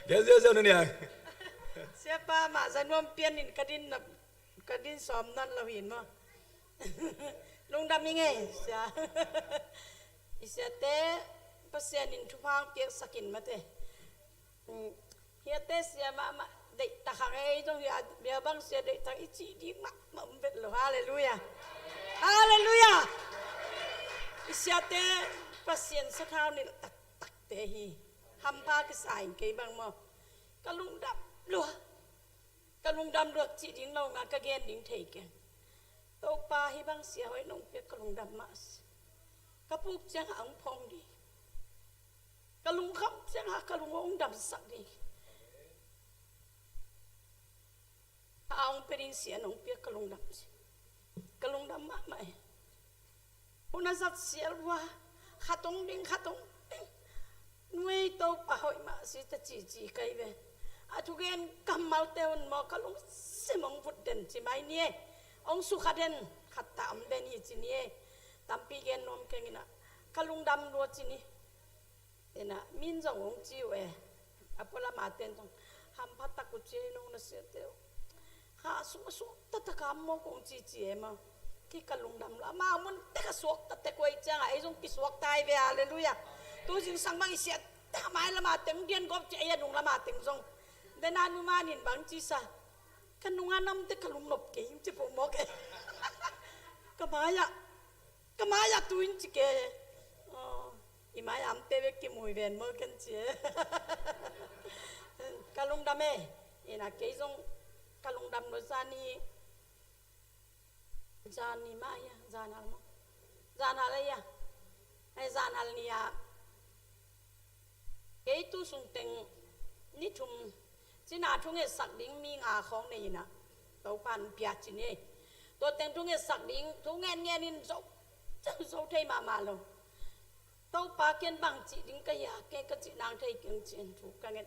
เสียนั่นเนี่ยเสียป้ามาสันวมเปลี่ยนอินกระดินซ้อมนั่นเราเห็นมั้งลุงดำยังไงเสียเสียเต้ปัสยานินทุพางเปียกสกินมาเต้เฮียเต้เสียมาเด็กตะขังไอ้ต้องเบียบังเสียเด็กตะอิจิดีมากมันเป็นหรอฮาเลลูยาฮาเลลูยาเสียเต้ปัสยานสะท้าวนี่ตักเตฮีฮ ำพาคือสายเกยบางมอกะลุงดับลัวกะลุงดำเลือกจีดิ้งเรางากะเกนดิ้งเทกันโตปาให้บางเสียไว้น้องเปียกะลุงดำมาสกะปุกเจียงอังพองดีกะลุงคำเจียงหากะลุงองดำสักดีเอาเป็นเสียน้องเปียกะลุงดำกะลุงดำมาไหมอุณสัตเสียว่าขัดตรงดิ้งขัดตรงนุ้ยโตปาหอยมาสิตะจีไกเวอาทุกเอ็นกำมาเตวันมอกะลุงเสมองฟุดเด่นจิไม่เนี่ยองสุขเด่นขัดตามเด่นยี่จีเนี่ยตามปีเกนนมเก่งนะกะลุงดำรัวจีนี่เอ็นะมินจงองจิวอพอละมาเต้นจงหำพัดตะกุจีนงนัสเตวหาสุตะตะกามมององจีมาที่กะลุงดำละมามันเตะสวกตะเตะกวยจังไอ้จงกิสวกตายเวอาเลลุยาตัวจริงสังบังเสียทำไมละมาเต็งเดียนกบเจียนุงละมาเต็งจงเดนานุมานินบางจีซากันนุงานำเตะกะลุงหลบเกยจิปมอกเอกะมายาตุนจิเกอีมายามเตเวกิมวยเวนเมอกันเจียกะลุงดำเอนะเกยจงกะลุงดำโนซานีจานีมาyaจานอะไรมั้งจานอะไรyaไอ้จานอะไรเนี่ยเกยตุสุงเต็งนี่ทุ่มจีน่าทุ่งเอสักดิ้งมีงาของนี่นะตัวปันเปียจีนี่ตัวเต็งทุ่งเอสักดิ้งทุ่งเงี้ยนินโซเทมาลงตัวปาเกียนบังจีดิ้งก็อยากเกยก็จีนางเทยกิงจีนถูกกันเงี้ย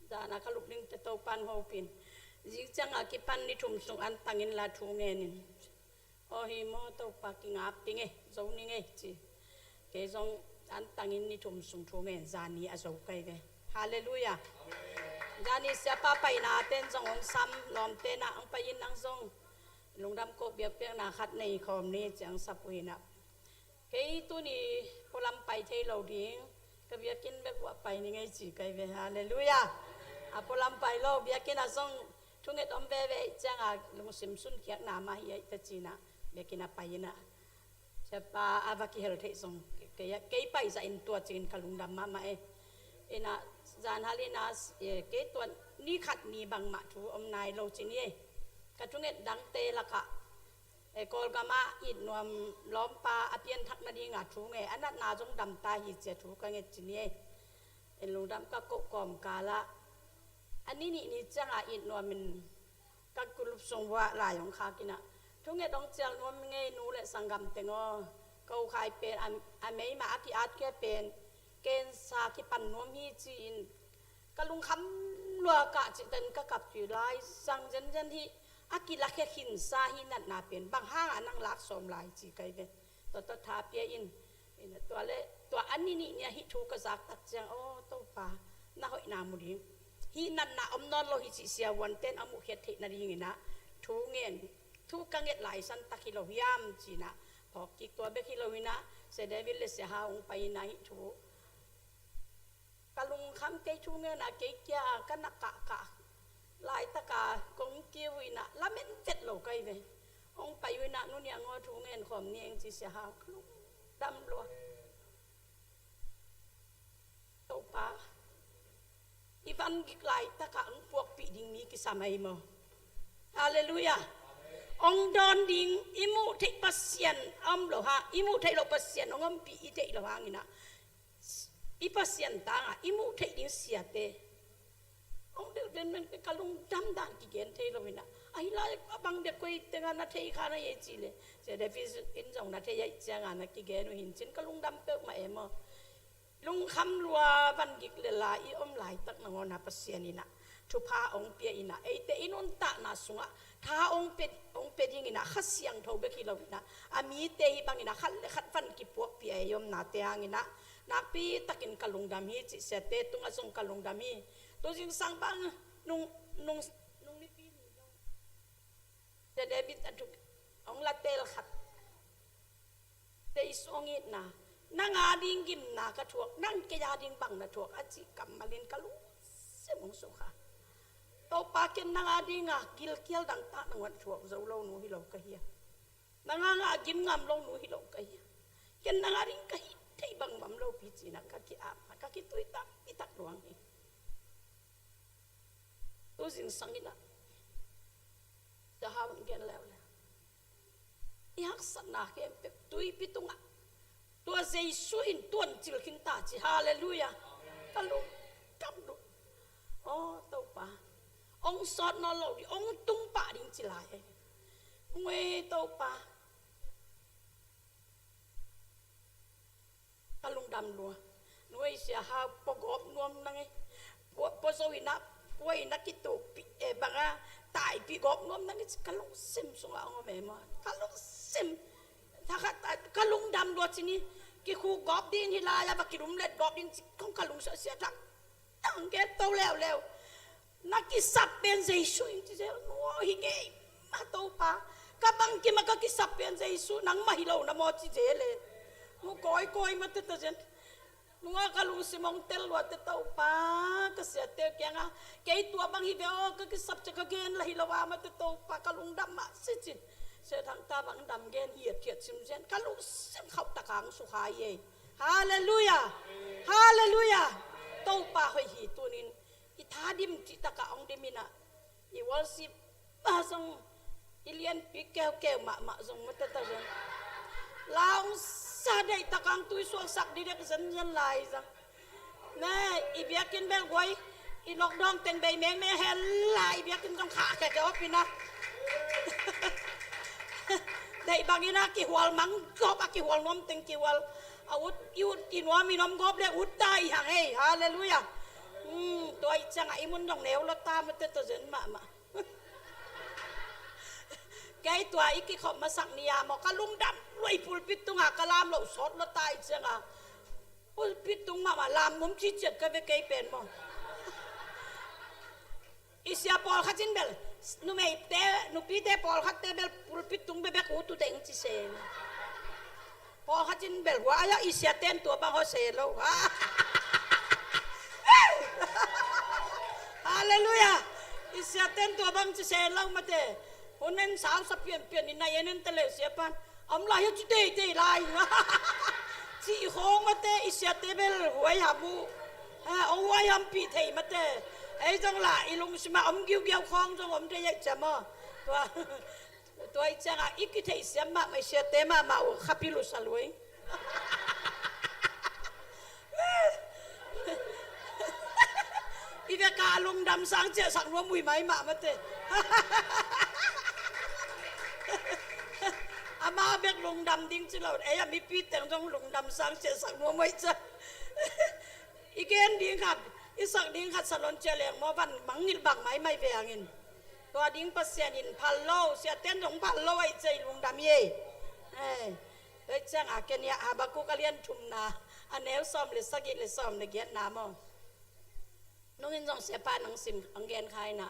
จานาขลุกดิ้งแต่ตัวปันหัวปินจิจังอากิปันนี่ทุ่มสุงอันตังอินลาทุ่งเงี้ยนินโอ้ฮิโมตัวปากิงอาปิงโซนี่ไงจีเกยจงอันตังอินนี่ทุ่มสุงทุ่งเงี้ยจานี่อาโซไกเวฮาเลลูยาจานี่เสียป้าไปนาเต้นจงองซ้ำลอมเต้นอังไปยินนังจงลุงดำก็เบียบเปียงนาขัดในคอมนี้จังสับวินะเกยตัวนี้พอลำไปเทเราดิ้งก็เบียกินแบบว่าไปนี่ไงจีไกเวฮาเลลูยาอะพอลำไปเราเบียกินอาจงทุ่งเอ็ดอมเบเวจังอาลุงซิมซุนเขียกนามาเฮียตะจีนะเบียกินไปยินะเสียป้าอาวากิเฮลเทจงเกยไปจะอินตัวจีนกับลุงดำมาเอ็นะจานฮาลินาเกยตัวนี่ขัดนี่บังมาทูอมนายโลจีนี่กระทุ่งเอ็ดดังเตละกะกอลกามาอิดนวมล้อมปลาอเปียนทักนาดีงาทูไงอันนั้นนาจงดำตาหิเจทูกังเอ็ดจีนี่ลุงดำก็กกอมกาละอันนี้นี่จังอิดนวมมันก็กุลสงวะลายของข้ากินะทุ่งเอ็ดต้องเจียงนวมไงนูและสังกัมเตงอเขาขายเป็นอันไม่มาอากิอาแค่เป็นเกณฑ์สาคิปันนวมฮีจีนกะลุงคำลัวกะจิตเต็นก็กับจุลายสังเจนที่อากิลักแค่ขินซาหินัดนาเป็นบางห้างนั่งลักสมลายจีไกเป็นตัวทาเปียอินตัวเละตัวอันนี้เนี่ยฮิทูกระซักตักเจียงโอ้ตัวปาน่าหอยนามุดิฮินัดนาอมนอนโลหิจิเสียวันเต้นอมุเขตเทนาดีงินะทูเงินทูกังเงตหลายสันตะกิโลยามจีนะพอกิกตัวเบกิโลวินะเสด็จวิเลเสียหาองไปนาฮิทูกะลุงคำเกยชูเงินนะเกยเกียกันนักกะลายตะกากงเกี่ยววินะละเม็ดเจ็ดโลไกเวองไปวินะนู่นเนี่ยงอทูเงินขอมเนี่ยจีเสียหากลุงดำรัวโตปาอีวันกิกลายตะกาองพวกปีดิ่งมีกิสามัยมั้งฮาเลลูยาองดอนดิ่งอิมูเทปัสเซียนอัมโลฮะอิมูเทโลปัสเซียนองอัมปีอิเทโลฮางินะอีปัสเซียนตางอิมูเทดิ่งเสียเตองเดินมันกะลุงดำด่านกิเกนเทโลวินะไอ้ลายบังเด็กคุยแต่งานนัทเทยขานะยัยจีเลยเจเดฟิสอินจงนัทเทยยัยจีงานนักกิเกนหินจินกะลุงดำเปิกมาเอมลุงคำรัวบันกิกเลลาอีอมหลายตักนงอนาปัสเซียนินะทุพาองเปียอินะไอเตอินุนตะนาสุงะท้าองเป็ดยิงอินะขัดเสียงทบกิโลวินะอามีเตหิบังอินะขัดฟันกิปวกเปียยมนาเตียงอินะนักปีตักินกะลุงดำฮีจิเสเตตุงอสงกะลุงดำฮีตัวจริงสังบังนุงนี่ปีเดบิดอันทุกองละเตลขัดเตอิสองอินะนั่งอาดิงกิมนากระถวกนั่งเกียดิงบังนาถวกอาจิกัมมาลินกะลุเสมงสุขาโตปาเกนนั่งอาดิงอ่ะกิลเกียลดังตาหนังวันถวกเจ้าโลนูฮิโลกะเฮียนั่งอากิมงามโลนูฮิโลกะเฮียเกนนั่งอาดิงกะฮิเท thấy bằng bấm lâu bị chỉ là các cái áp các cái tuổi tác bị tắc loang đi tôi dừng sang đi nè đã haवन gen leo leo ihak sana kem pe tui pitunga tua Jesu in tuan chil kin ta chi hallelujah kalu kam lu oh tau pa ông sót nó lâu đi ông tung pa ding chi lai ngwe tau pa kalung dam lu nuai sia ha pogop nuam nangai po so ina poi na kitu e banga tai pi gop nuam nangai kalung sim sunga ông me ma kalung sim thakat kalung dam lu chini ki khu gop din hilaya ba ki rum let gop din không kalung sa sia tak tang ke to leo leo na ki sap ben Jesu in ti no hi nge ma to pa ka bang ki ma ka ki sap ben Jesu nang ma hilo na mo chi le mu koi koi ma te ta jen nuwa kalung simong tel wa te to pa ka sia te kya nga ke tua bang hi be o ka ki sap cha ka gen la hilo wa ma te to pa kalung dam ma si chin se thang ta bang dam gen hi thiet sim jen kalung sim khau ta kang su khai ye hallelujah hallelujah to pa hoi hi tunin ithadim ti taka ong demina I worship ba song ilian pi keu keu ma song mata ta jong laung sa dei takang tui suang sak direk zen lai sang na I biakin bel goi I lockdown ten bei me hel lai biakin jong kha ke jo pina dei bangina ki hwal mang gop ki hwal nom teng ki hwal awut yut ki no mi nom gop le ut tai hang hey hallelujah tôi chẳng ai muốn đồng néo là ta mới tới dẫn mà cái tuổi ít cái khom mà sang nia mà cái lung đam lui pulpit tung à cái làm lẩu sót là tai chẳng à pulpit tung mà làm muốn chi chết cái cái pen mà isia Paul khát chín bel nu mày té nu pi té Paul khát té bel pulpit tung bebek utu teng chi sen Paul khát chín bel wa ya isia ten tua bang ho se lo hallelujah isia ten tua bang chi se lo mate honen sao sa pian in na yenen tele siapan am la ya chi te lai chi hong mate isia te bel huai habu ông huai ham pi thei mate ấy trong lại ilung sima ông kêu khong trong ông thế chả mà tôi chẳng à ít cái thầy xem mà mày sẽ té mà mạo khapilu salui ít cái cá lung đâm sáng chợ sáng nó mùi máy mà thế ama biết lung đâm tiếng chứ lâu ấy mi pi tiếng trong lung đâm sáng chợ sáng nó mấy chứ ít cái tiếng khát isak ding khat salon cheleng mo van mangil bang mai mai ve angin to ding pasien in phallo sia ten dong phallo ai chei lung dam ye ei chang a ken ya habaku kalian thumna aneu som le sagi le som le get na mo nongin jong se pa nang sim angen khai na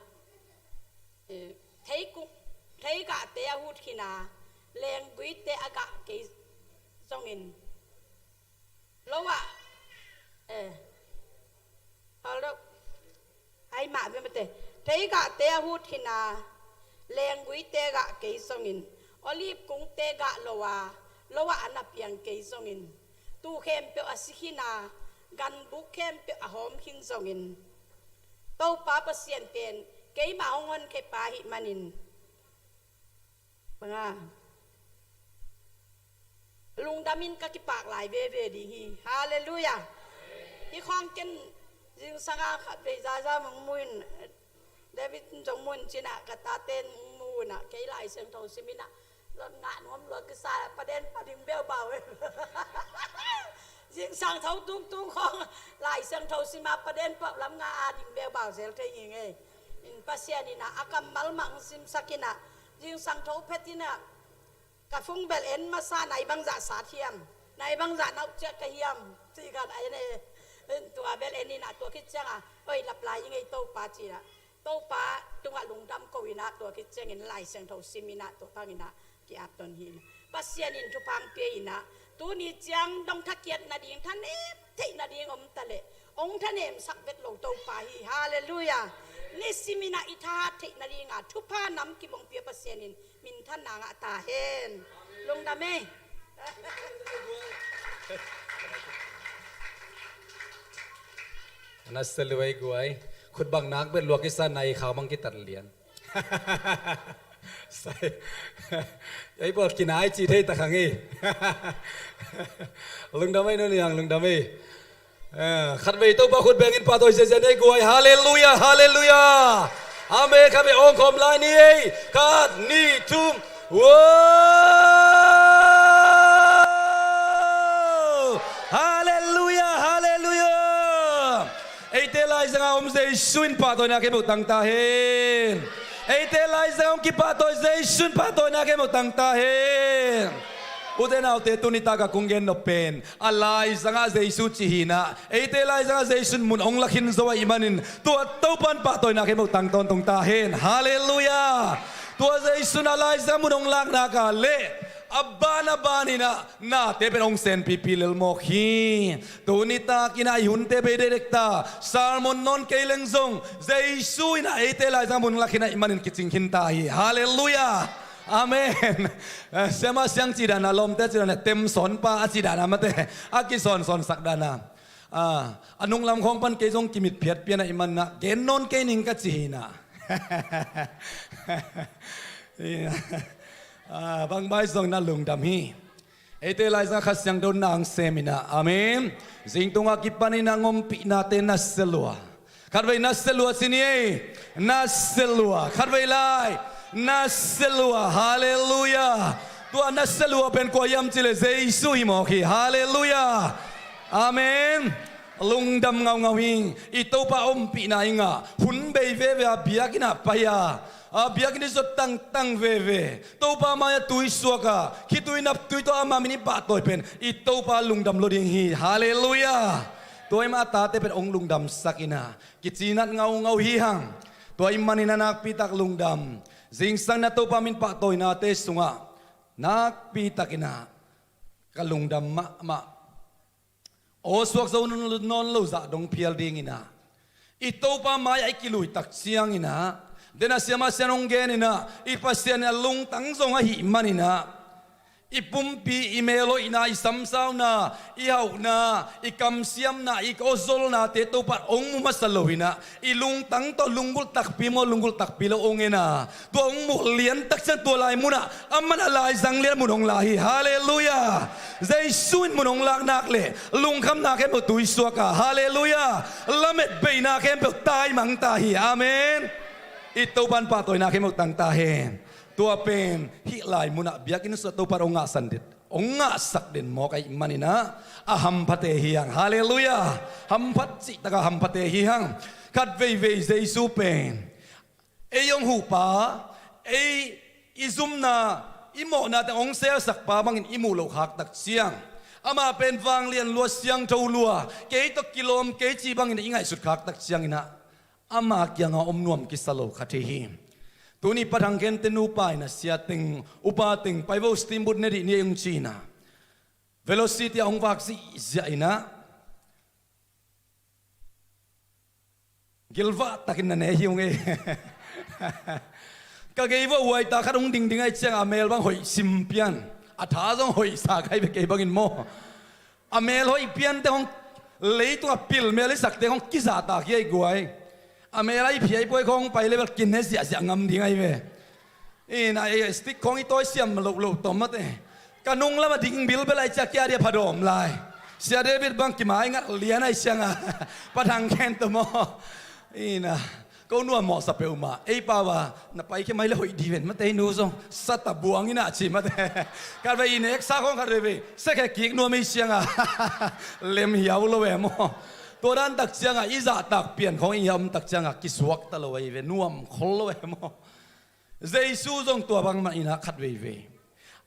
thấy cả te hút khi na leng gui te aga ke jong in lo wa hello ai mà bên mate thấy cả te hút khi na leng gui te gạ cái songin olive cũng te gạ lowa anap yang cái songin tu khem pe asikhina gan bu khem pe ahom hin songin tau pa pasien pen cái mà ngon cái pa hi manin banga lung damin ka ki pak lai ve di hi hallelujah hi khong ken riêng sang à bây giờ mong muốn David trong muốn chỉ là cái ta tên muốn à cái lại xem thầu xem na lần ngạn hôm lần cái saiประเด็นประดิ่งเบลเบาriêng sang thầu tung không lại xem thầu xem màประเด็นประลำงาดิ่งเบลเบาเสียใจยังไงin pasien ina akam malmang sim sakina riêng sang thầuเพชรนะกับฟงเบลเอ็นมาซาไหนบางจ่าสาเทียมไหนบางจ่านักเจ้ากระเทียมที่กันไอ้เนี่ยตัวเบลเอ็นนี่นะตัวคิดจังอ่ะเอ้ยหลับไหลยังไงโตปาจีนะโตปาตัวลุงดำกวินะตัวคิดจังเห็นไหลเสียงเท่าซิมินะตัวพังนะกี่อับตอนหินปัสเซียนินทุพังเปียนะตัวนี้จังดงทักเกียรนาดีท่านเอ็มที่นาดีอมตะเลองท่านเอ็มสักเวทโลโตปาฮีฮาเลลูยานี่ซิมินะอิทาที่นาดีงาทุพาน้ำกิบงเปียปัสเซียนินมินท่านนางตาเห็นลุงดำเม นัสเลวยกวยขุดบางนักเป็นลวกกิสันในข่าวมังกิตัดเหรียญใส่ไอ้พวกกินไอจีเทตะขังงี้ลุงดำไม่นู่นยังลุงดำไม่ขัดไปตัวพระคุณแบ่งอินปาตัวเจเจได้กวยฮาเลลูยาฮาเลลูยาอาเมนข้าพเจ้าองค์คมลายนี้กัดนี่ทุ่มว้าวฮาเลลูยาฮาเลลูยาไอ้เทลายสังอมเซชุนปาตัวนักเก็บตังตาเห็นไอ้เทลายสังอมกิปาตัวเซชุนปาตัวนักเก็บตังตาเห็นอุเทนเอาเตตุนิตากะกุงเกนนเป็นอะไรสังอาเซชุจิหินะไอ้เทลายสังอาเซชุนมุนองลักหินสวาอิมานินตัวเต้าปันปาตัวนักเก็บตังตอนตรงตาเห็นฮาเลลูยาตัวเซชุนอะไรสังมุนองลักนักาเลAbana banina na teben ong sen pipilil mokhi tunita kina yunte be direkta salmon non kaileng zong Jesu ina etela zamun lakina imanin kicing hintai haleluya amen sema siang cidana lom te cidana tem son pa cidana mate aki son sakdana anung lam khong pan ke zong kimit phiat piana iman na gen non ke ning ka china bang bai song na lung dam hi ete lai sa khasyang don nang semina amen jing tunga kipani na ngom pi na te na selua kharvei na selua sini na selua kharvei lai na selua hallelujah tua na selua ben ko yam chile jesu hi mo khi hallelujah amen lung dam ngau ngau hi ito pa pi na inga hun bei ve ve biakina paya biak ni so tang ve to pa maya tui suaka kitui nap tui to ama mini pa toy pen I to pa lungdam lo ding hi hallelujah toy ma ta te pen ong lungdam sakina kitsinat ngau hi hang toy manina nak pitak lungdam jingsang na to pa min pa toy na te sunga nak pitakina kalungdam ma o suak zo non lo za dong pial ding ina I to pa maya ikilui tak siang ina dena siama sianong genina ipasian alung tangzong ahi manina ipumpi imelo ina isamsaw na ihaw na ikamsiam na ikozol na teto pat ong mumasalohina ilung tang to lunggul takpi mo lunggul takpi lo ongena to ong mulian taksan to lai muna aman alai zanglian munong lahi hallelujah Jesuin munong lak nakle lung kham na kem tu isuaka hallelujah lamet be na kem tai mang tahi amen ito ban patoy na kimog tang tahin tua pen hilay muna biyak inu sa to para onga sandit onga sak din mo kay manina ahampate hiyang hallelujah hampat si taga hampate hiyang kadvei vei Jesu pen eyong hupa izum na imo na ong sel sak pa mangin imulo hak tak siang ama pen wang lian lua siang tau lua kay to kilom kay chi bangin ingay sut hak tak siang ina ama kya nga omnuam kisalo khathehi tuni padang ken tenu pai na siating upating paivo steamboat neri ni yung China velocity ang vaksi zaina gilva takin na ne yung kagaiwa uai ta kharung ding ding ai chang amel bang hoi simpian atha jong hoi sa kai be ke bangin mo amel hoi pian te hong leitu apil mel sak te hong kiza ta ki ai guai amela I phiai poi khong pai level kin he sia sia ngam ding ai ve ina stick khong I toy siam lo tom mate kanung lama ding bil belai cha kya dia phadom lai sia David bang ki mai ngat lian ai sianga padang ken to mo ina ko nu mo sa pe uma ei pa wa na pai ke mai le hoi diven mate nu so sata buang ina chi mate ka ve in ek sa khong ka re se ke ki nu mi sianga lem hiaw lo we moตัวด้านตักเชียงอ่ะอิจาตักเปลี่ยนของอิยมตักเชียงอ่ะกิสวกตะลอยเวนัวมขลอยมอเจซูจงตัวบางมันอินะขัดเว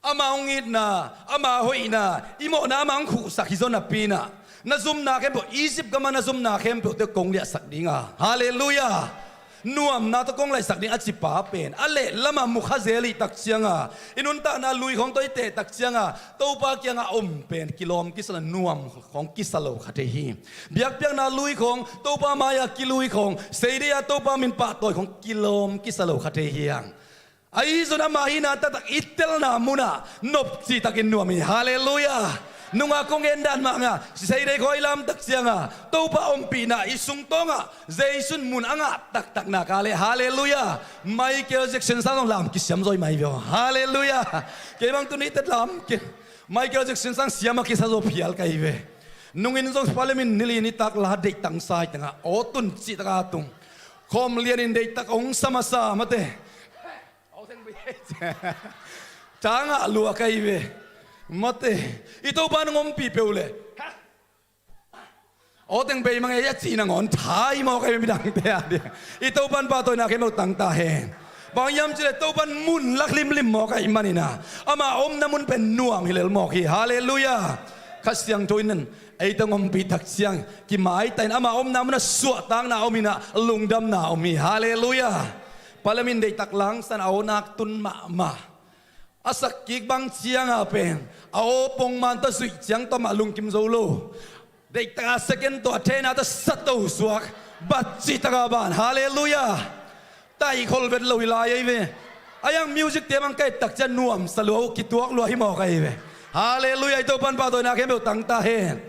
อามาองอิดนะอามาหอยนะอิโมนามังขู่สักฮิโซนาปีนะนาซุมนาเข้มปอียิปต์ก็มานาซุมนาเข้มปเตกงเลียสักดิ้งอ่ะฮาเลลูยานัวมนาตะกงไลสักดิ้งอจิปาเป็นอเลละมามุขเจลีตักเชียงอ่ะอินุนตานาลุยของตัวเตตักเชียงอ่ะตัวปากยังอ่ะอมเป็นกิโลมกิสละนัวมของกิสโลขัดเฮีเบียกเบียกนาลุยของตัวปามายากิลุยของเสียตัวปามินปาตัวของกิโลมกิสโลขัดเฮียงไอ้ส่วนมาหินาตักอิตเตลนามุนานบจีตักินนัวมีฮาเลลูยา nunga kong endan manga say day ko ilam tak sianga to pa pina isung tonga Jason mun anga tak tak na kale hallelujah Michael Jackson sa lam ki siam zoi mai bio hallelujah ke bang tu ni tet lam ke Michael Jackson sang siam ki sa zo phial kai ve nungin zo parliament nili ni tak la de tang sai tanga otun chi ta tung khom lian in de tak ong sama sa mate au theng bi tanga lua kai ve mate ito ba ngom pi peule o teng be mang ya chi na ngon thai mo kai mi dang te a dia ito ban pa to na ke mo tang ta hen bang yam chile to ban mun lak lim lim mo kai manina ama om na mun pen nuang hilel mo ki hallelujah khasyang toinen ai tang om pi tak siang ki mai tain ama om na mun su tang na omina lungdam na omi hallelujah palamin dei tak lang san au nak tun ma asak kik bang chiang a pen ao pong man ta sui chiang to ma lung kim zo lo dei ta second to athena ta sato suak bat chi ta ban hallelujah tai khol bet lo ilai ai ve ayang music te mang kai tak chan nuam salo ki tuak lo hi mo kai ve hallelujah to pan pa to na ke me tang ta hen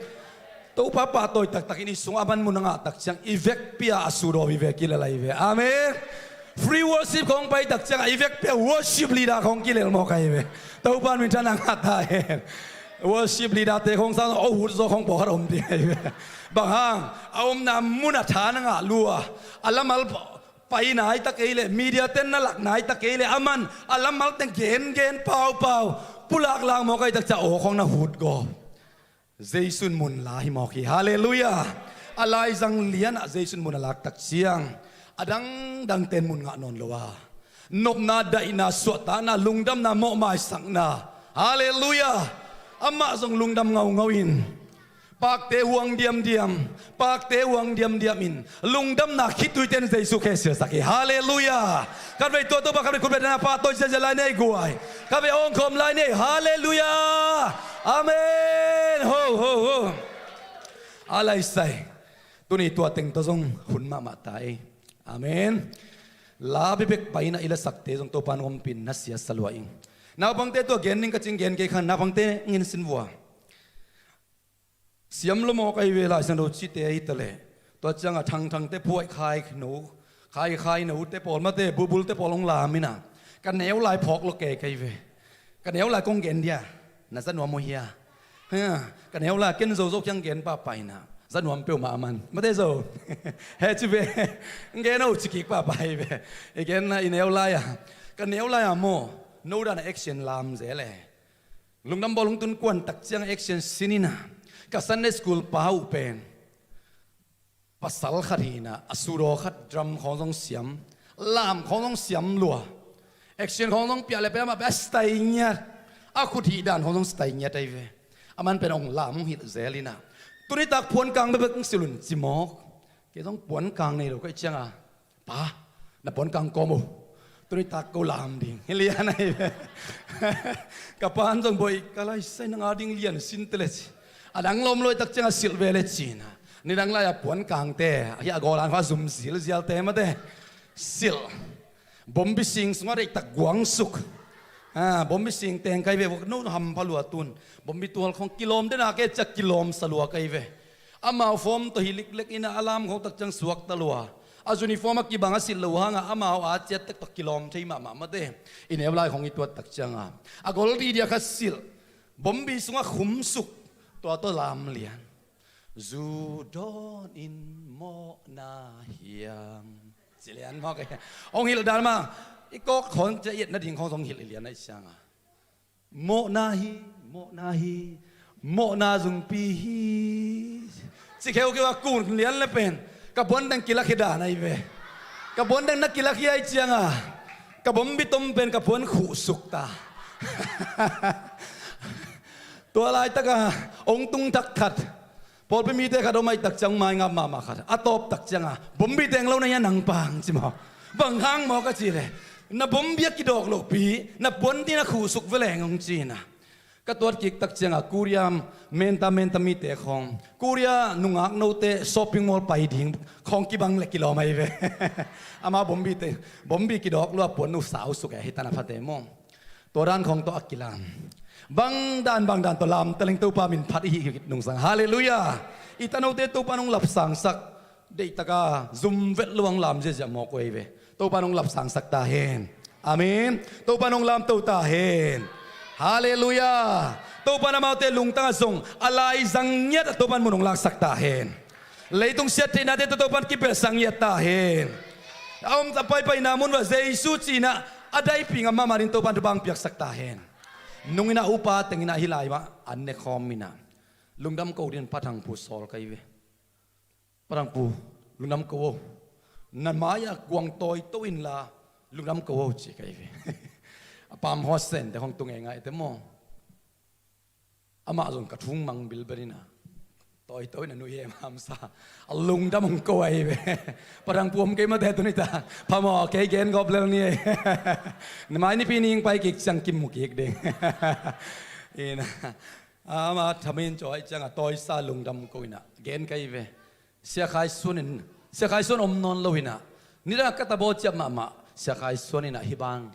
to pa to tak tak ini sung aban mun nga tak chiang evek pia asuro vi ve kilalai ve amen free worship ของไปตักจังไอเวกเปีย worship leader ของกิเลสมอไกเวตัวบ้านมีท่านังหัดไทย worship leader เตะของสาวโอ้หุ่นโซของปอดอมดีไอเวบางห้างเอาอมนำมุนาฐานังอ่ะลัวอัลลัมลไปไหนตะเกยเลยมีเดียเต้นนั่นหลักไหนตะเกยเลยอามันอัลลัมลเต้นเกนเปล่าปุลักลางมอไกตักจะโอของนาหุดกอบเจสุนมุนลาฮิมอกีฮาเลลูยาอะไรจังเลียนเจสุนมุนลักตักเชียงadang dang ten mun nga non lowa nop na dai na swata na lungdam na mo mai sang na hallelujah amma zong lungdam ngawin pak te huang diam pak te huang diam in lungdam na khitui ten jesu khesia saki hallelujah kan ve to ba kan ve kubet na pa to se lai nei guai kan ve ong khom lai nei hallelujah amen ho alai sai tuni tua teng to zong hun ma tai amen labi bek paina ila sakte jong to pan om pin na sia salwaing na bangte to gen ning ka ching gen ke khan na bangte ngin sinwa siam lo mo kai vela san do chi te hi tale to changa thang te phuai khai no te pol ma te bul te polong la mina kan neu lai phok lo ke kai ve kan neu lai kong gen dia na san wa mo hia ha kan neu la ken zo zo kyang gen pa paina dân hoàng biểu mà man mất thế rồi hết chứ về nghe nó chỉ kịp bà bài về cái này nếu lại à cái nếu lại à mo nô đàn action làm dễ lẽ lung năm bao lung tuần quan tắc chiang action sinina cái Sunday school bảo pen pasal khát hina asuro khát drum khong dong xiam làm khong dong xiam lùa action khong dong bia lệ bia mà best tay nhá akut hi đàn khong dong stay nhá tay về aman pen ông làm hit dễ linaตัวนี้ตักพวนกลางไปเบิกสิลุนจิมอกเกี่ยต้องพวนกลางในเราก็เชียงอ่ะป้าน่ะพวนกลางกอมูตัวนี้ตักกูลามดิ่งเฮียนไอ้กับปานจงบ่อยก็ไล่ใส่นางอาดิ่งเลียนสินเตลชอ่ะดังลมลอยตักเชียงอ่ะสิลเวเลจีนะนี่ดังไล่อ่ะพวนกลางเตะเฮียกอลานฟ้าซุ่มสิลเสียเตะมาเตะสิลบ่มบิสิงสงวนไอ้ตักกวางสุกบ่มบิสิงแตงไก่เวกนู้นหำพลัวตุนบ่มบิตัวของกิโลมได้นะแกจะกิโลมสลัวไก่เวอามาฟอร์มตัวฮิลิกเล็กอินาอารามของตักจังสวกตลัวอาจุนิฟอร์มกีบังสิลัวหางอามาอาเจ็ดตักกิโลมใช่มาเด้อินเอวไลของอีตัวตักจังอากอลดีเดียคัสสิลบ่มบิสงะขุมสุกตัวลามเลียนจูดอนอินโมนาเฮียงสิเลียนมากเลยองฮิลดาร์มาอีกคนจะเย็ดนาดิ่งของสองหิลเลียนในช่างโมนาฮีโมนาจุงปีฮีสิเขาเกี่ยวกับกูนเลียนเลยเป็นกับบนดังกิลักฮิดาในเวกับบนดังนักกิลักฮิไอเจียงกับผมบิตมเป็นกับบนขู่สุกตาตัวลายตะกะองตุงตักขัดพอไปมีแต่ขัดเอาไม่ตักจังไม่งามมาขัดอัตบตักจังผมบิเตงเราในยันหนังปางจิมอบางห้างมอกระจีเลยนับผมเบียกิดอกโลปีนับบนที่นักขู่สุกเวลงองจีนะก็ตัวกิกตักเชียงกูเรียมเมนตามีเตะของกูเรียนุ่งอักโนเตช้อปปิ้งมอลไปดิ่งของกิบังเล็กกิโลไม่เวอามาผมบีกิดอกลัวปวนนุสาวสุกให้ตานาพัดเตมองตัวด้านของตัวอักกิลาม บางด้านตัวลำตะลิงตัวปามินพัดอีกนุ่งสังฮาเลลูยาอีตาโนเตตัวปานุ่งหลับสังสักเดตกาซุมเวทลวงลำเจะหมอกไว้เวตัวปานุ่งหลับสังสักตาเฮนอาเมนตัวปานุ่งลำตัวตาเฮนฮาเลลูยาตัวปานามาเตลุงตั้งส่งอะไรสังเงียดตัวปานมุนงลักสักตาเฮนเลยตรงเสียทีนาเตตัวปานกิเปสังเงียดตาเฮนเอาจะไปนามุนว่าเจสุจีนะada iping amma marin to pandu bang piak sakta hen nungina upa tengina hilai ma anne khomina lungdam ko din pathang pu sol kai ve parang pu lungdam ko nan maya guang toy to in la lungdam ko chi kai ve apam hosen te hong tung enga te mo ama zong ka thung mang bil berina toy toy na nu ye mam sa lungdam hong ko ai ve parang puam ke ma de tu ni ta phamo ke gen gop le ni mai ni pining pai kik chang kim mu kik ding ina ama thamin choi chang a toy sa lungdam ko ina gen kai ve sia khai sun om non lo ina ni ra ka ta bo chap ma sia khai sun ina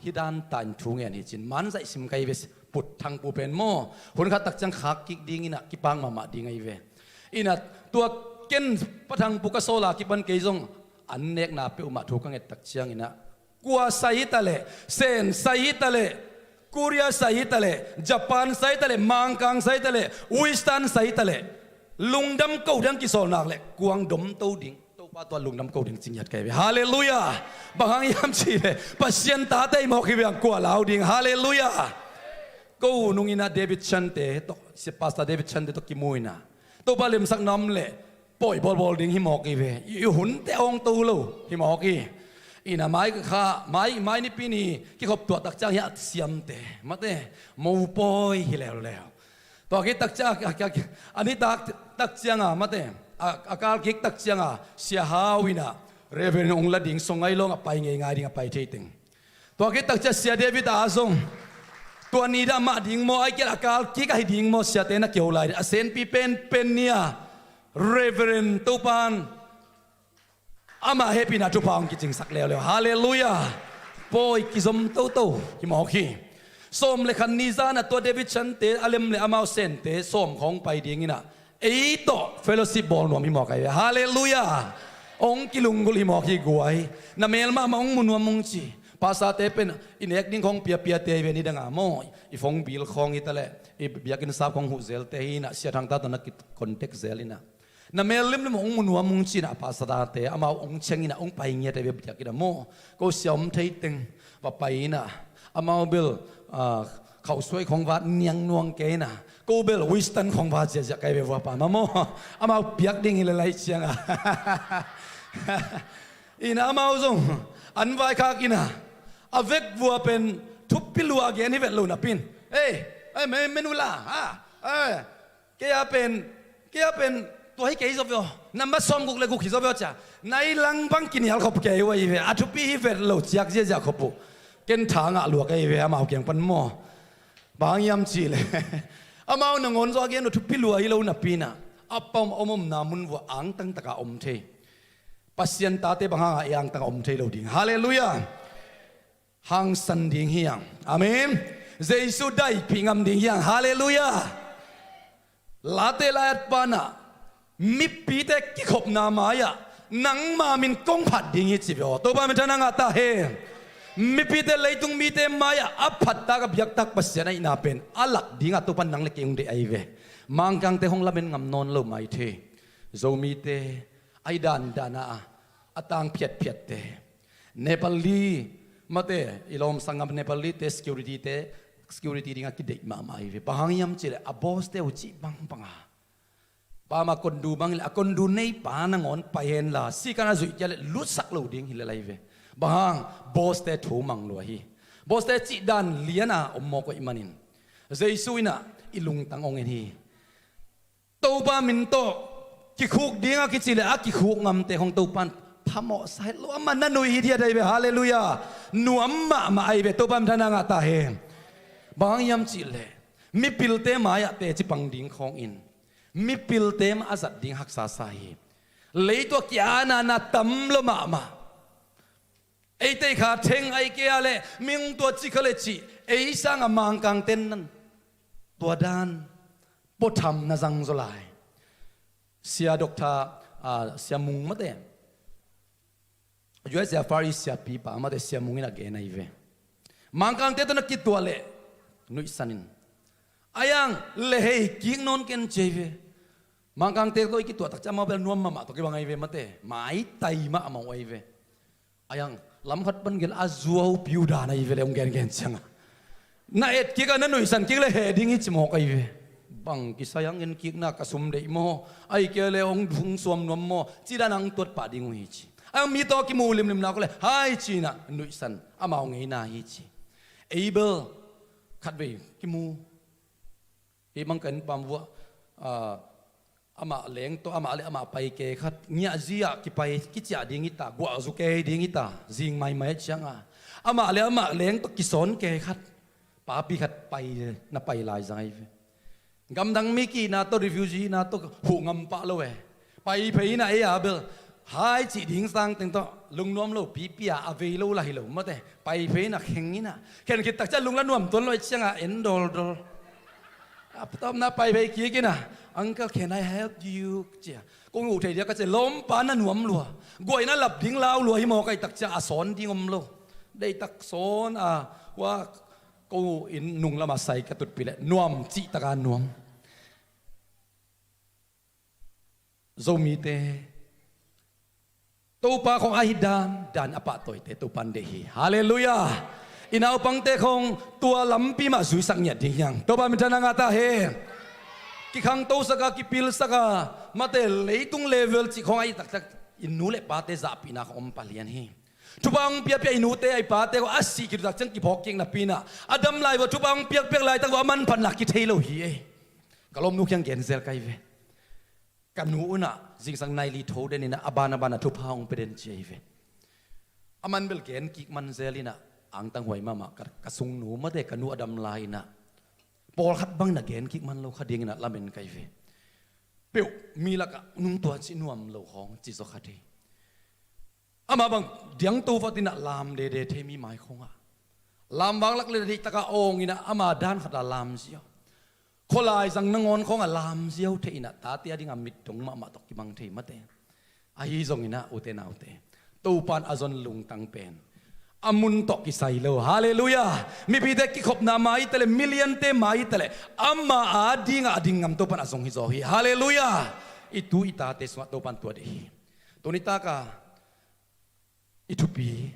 hidan tan thung ya ni chin man sai sim kai ve put thang pu pen mo hun kha tak chang khak kik ding ina ki pang ma ding ai ve ina tua ken patang puka sola kipan keizong annek na pe uma thukang et tak chiang ina kwa sai tale sen sai tale korea sai tale japan sai tale mangkang sai tale wistan sai tale lungdam ko dang ki sol nak le kuang dom to ding to pa to lungdam ko ding chingyat kai hallelujah bahang yam chi le pasien ta tai mo ki yang kwa lao ding hallelujah ko nungina david chante to si pastor david chante to kimuinaตัวบาลิมสักน้ำเละปล่อยบอลดิ้งหิมอกอีเวอยู่หุ่นแต่องตูลูหิมอกอีน่ะไม้ก็ข้าไม้นี่ปีนี้ที่เขาตัวตักจ้างเหี้ยเสียมเตะมาเตะมูปอยหิแล้วตัวกิตักจ้างอันนี้ตักจ้างมาเตะอาการกิตักจ้างเสียหาวินะเรเวนองละดิ้งส่งไอ้ลงไปง่ายๆดิ้งไปเที่ยงตัวกิตักจ้างเสียเดวิดอาส่งตัวนี้ดามาดิ่งโมไอเกลอากาศกิกให้ดิ่งโมเสียเตนักเกี่ยวไหลอาเซนปีเป็นเนี่ยเรเวรนตุปานอามาเฮปินาตุปานกิจสักแล้วฮาเลลูยาปอยกิจมโตฮิมอคีส้มเลขันนิจานะตัวเดวิดชันเตอเลมเลอามาเซนเตส้มของไปดิ่งนี่นะไอโตเฟลซิบอลนวมฮิมอคีฮาเลลูยาองกิลุงกุลฮิมอคีกวยนาเมลมาองมุนวมุงจีภาษาเตเป็นอินเอกดิ้งของเปียเตเวนิดังอ่ะโมอีฟงบิลของอิตาลีอีเบียกินซาของหูเซลเตหินะเสียทางตาตนักคอนเทกเซลินะนั่นเมลิมนี่องมุนวมุงจีนะภาษาเตอามาองเชงินะองไปเงียเตเวเบียกินโมก็เสียมเทติงว่าไปนะอามาบิลเขาสวยของวัดเนียงนวงเกนะกูเบลวิสตันของวัดเสียจากไกเวว่าปามาโมอามาเบียกดิ้งอิเลไลเชียงอ่ะอีน่ะอามาอุงอันไว้ข้ากินะอเวกวัวเป็นทุบพิลัวเกนี่เวทลูนับปินเอ้เมนูล่าเกียเป็นตัวให้เกย์ซอฟยนั่นมาซ้อมกุกเลยกุกขี้ซอฟยจ้ะในหลังบังกินยาขบเกย์ไว้เวอทุบพิเวทลูจักเจ้าขบเกณฑ์ทางอ่ะลัวเกย์เวอามาเอาเกียงปันหม้อบางยามจีเลยอามาเอาหนังอนซอเกย์ทุบพิลัวฮิลูนับปินะอัปปอมอมนามุนวัวอังตั้งตะกาอมเทปัสยันตาเตบังหางยังตะกาอมเทลูดิ่งฮาเลลูยาหังสันดิ่งเฮียงอาเมนเจสุได้พิงอัมดิ่งเฮียงฮาเลลูยาลาเตลาดปานะมิปีเตกิขบนามายะนังมามินกงผัดดิ่งฮิจิบตัวบ้านมันจะนั่งอัตตาเฮมิปีเตเลยตุงมีเตมายะอับผัดตากับยักตักปัสยานัยนาเป็นอัลักดิ่งอัตัวปันนังเล็กยังได้ไอเวมังกังเตหงละเป็นงำนอนโลไม่เทโจมีเตไอดานดานาอัตังเพียดเตเนปาลีมาเตอิลอมสังกัมเนปาลีเต security dinga kidek mama ive pangyam chile abos te uchi bang panga pa ma kondu bang la kondu nei pa na ngon pa hen la si kana zui chale lusak lo ding hi la ive bang boss te thu mang lo hi boss te chi dan liana ommo ko imanin jesuina ilung tang ong en hi to ba min to ki khuk dinga ki chile a ki khuk ngam te hong to pan phamo sai lo man na nui hi dia dai be hallelujah nuam ma ai be to pam thana nga ta he bang yam chi le mi pilte maya te chi pang ding khong in mi pilte ma azat ding hak sa sa hi le to kya na tam lo ma ei te kha theng ai ke ale ming to chi khale chi ei sang a mang kang ten nan ตัวด้านปดทำนาจังจลายเสียดอกทาเสียมุงมาเตะอยู่เสียฟาริเสียปีป่ามาเตะเสียมุงอินักเกนไอเวมังคังเตตัวนักกิตัวเละนุยสันินอายังเละให้กิงนนเกนเจเวมังคังเตตัวอีกตัวตักจะมาเป็นนวมมาตัวกี่บางไอเวมาเตะไม่ไตมาเอาไอเวอายังลำพัดปันเกลอาจัวพิวดานไอเวเลยองเกนเกนจังน่าเอ็ดกิกันนั่นนุยสันกิเลยเฮดิ้งอิจมอกไอเวบังกิสยังเงินกิกนักกสุมเดโมไอเกลองดุงสวมนวมโมจีดานังตัวป่าดิ้งหิจิอังมีตัวกิมูลิมนักเลยไฮจีน่ะนุยสันอามาองไงน่าหิจิเอเบลขัดไปกิมูเอมังกันปามวัวอามาเลี้ยงตัวอามาเลยอามาไปเกขัดเงียจีอะกิไปกิจาดิ้งอิตากัวสุเกดิ้งอิตาจิงไม่จังอามาเลยอามาเลี้ยงตัวกิสอนเกขัดป้าปีขัดไปน่ะไปลายใจกำดังมิกี้นาตัวรีฟิวจีนาตัวหูงำปะโลเวไปเพย์น่ะเออาเบลหายจีดิ้งสังตึงตัวลุงนวมโลปีปีอาเวโลละฮิโลมาแต่ไปเพย์น่ะแข่งนี่น่ะแข่งกิดตักจะลุงละนวมตัวลอยเชียงอ่ะเอ็นดอลตอนน่ะไปเพย์กี้กินน่ะ Uncle can I help you เจ้ากูงูเทียก็จะล้มปาน่ะนวมลัวกวยน่ะหลับดิ้งลาวลัวฮิโมไกตักจะสอนดิ้งอมโลได้ตักสอนว่ากูอินนุ่งละมาใส่กระตุดปีเละนวมจีตะการนวมโซมีเตตัวปาของอาฮิดานดานอปะตัวเตตัวปันเดฮีฮาเลลูยาอินาปังเตของตัวลำปีมาสุยสักเนี่ยดิ้งยังตัวปามิจานังอาตาเฮกิขังโตสกากิพิลสกามาเตเลยตุงเลเวลจีของไอ้ตักอินูเลปาเตจับปีนาของอมปาเลียนฮีทุบางเปียกอินูเตไอปาเตก็อาศัยกิจจังกิพอกเก่งนับปีน่ะอดัมไลว่าทุบางเปียกไลตั้งว่ามันพันหลักกิเทโลฮีกลมนุกยังเกนเซลไกเวกันนูน่ะจิงสังไนลีโทเดนินะอบานาทุบางเป็นเจเวอามันเบลเกนกิกมันเซลินะอังตั้งหวยมากกระสุงหนูมาเตกันนูอดัมไลน่ะปอลขัดบังนักเกนกิกมันเราขัดยังน่ะละเมนไกเวเปียวมีละกะนุ่งตัวจินวมเราของจิโซขัดที่อามาบังเดียงตัวฟัตินะลามเดเทมีไม้คงลามบางลักเลยที่ตะกะองอินะอามาด้านขัดลามเสียวคนลายสังนงอนของลามเสียวเทอินะตาเตียดิ้งมิดตรงมาตกกิบังเทมาเตอาฮิซงอินะอุเตนาอุเตตูปานอาจนลุงตังเป็นอามุนตกกิไซโลฮาเลลูยามีพิเดกิขบนาไม้เตเลมิลเลียนเตไม้เตเลอามาอาดิ้งงำตัวปานอาจงฮิโซฮีฮาเลลูยาitu ita te swa to pan to de tonita ka itu pi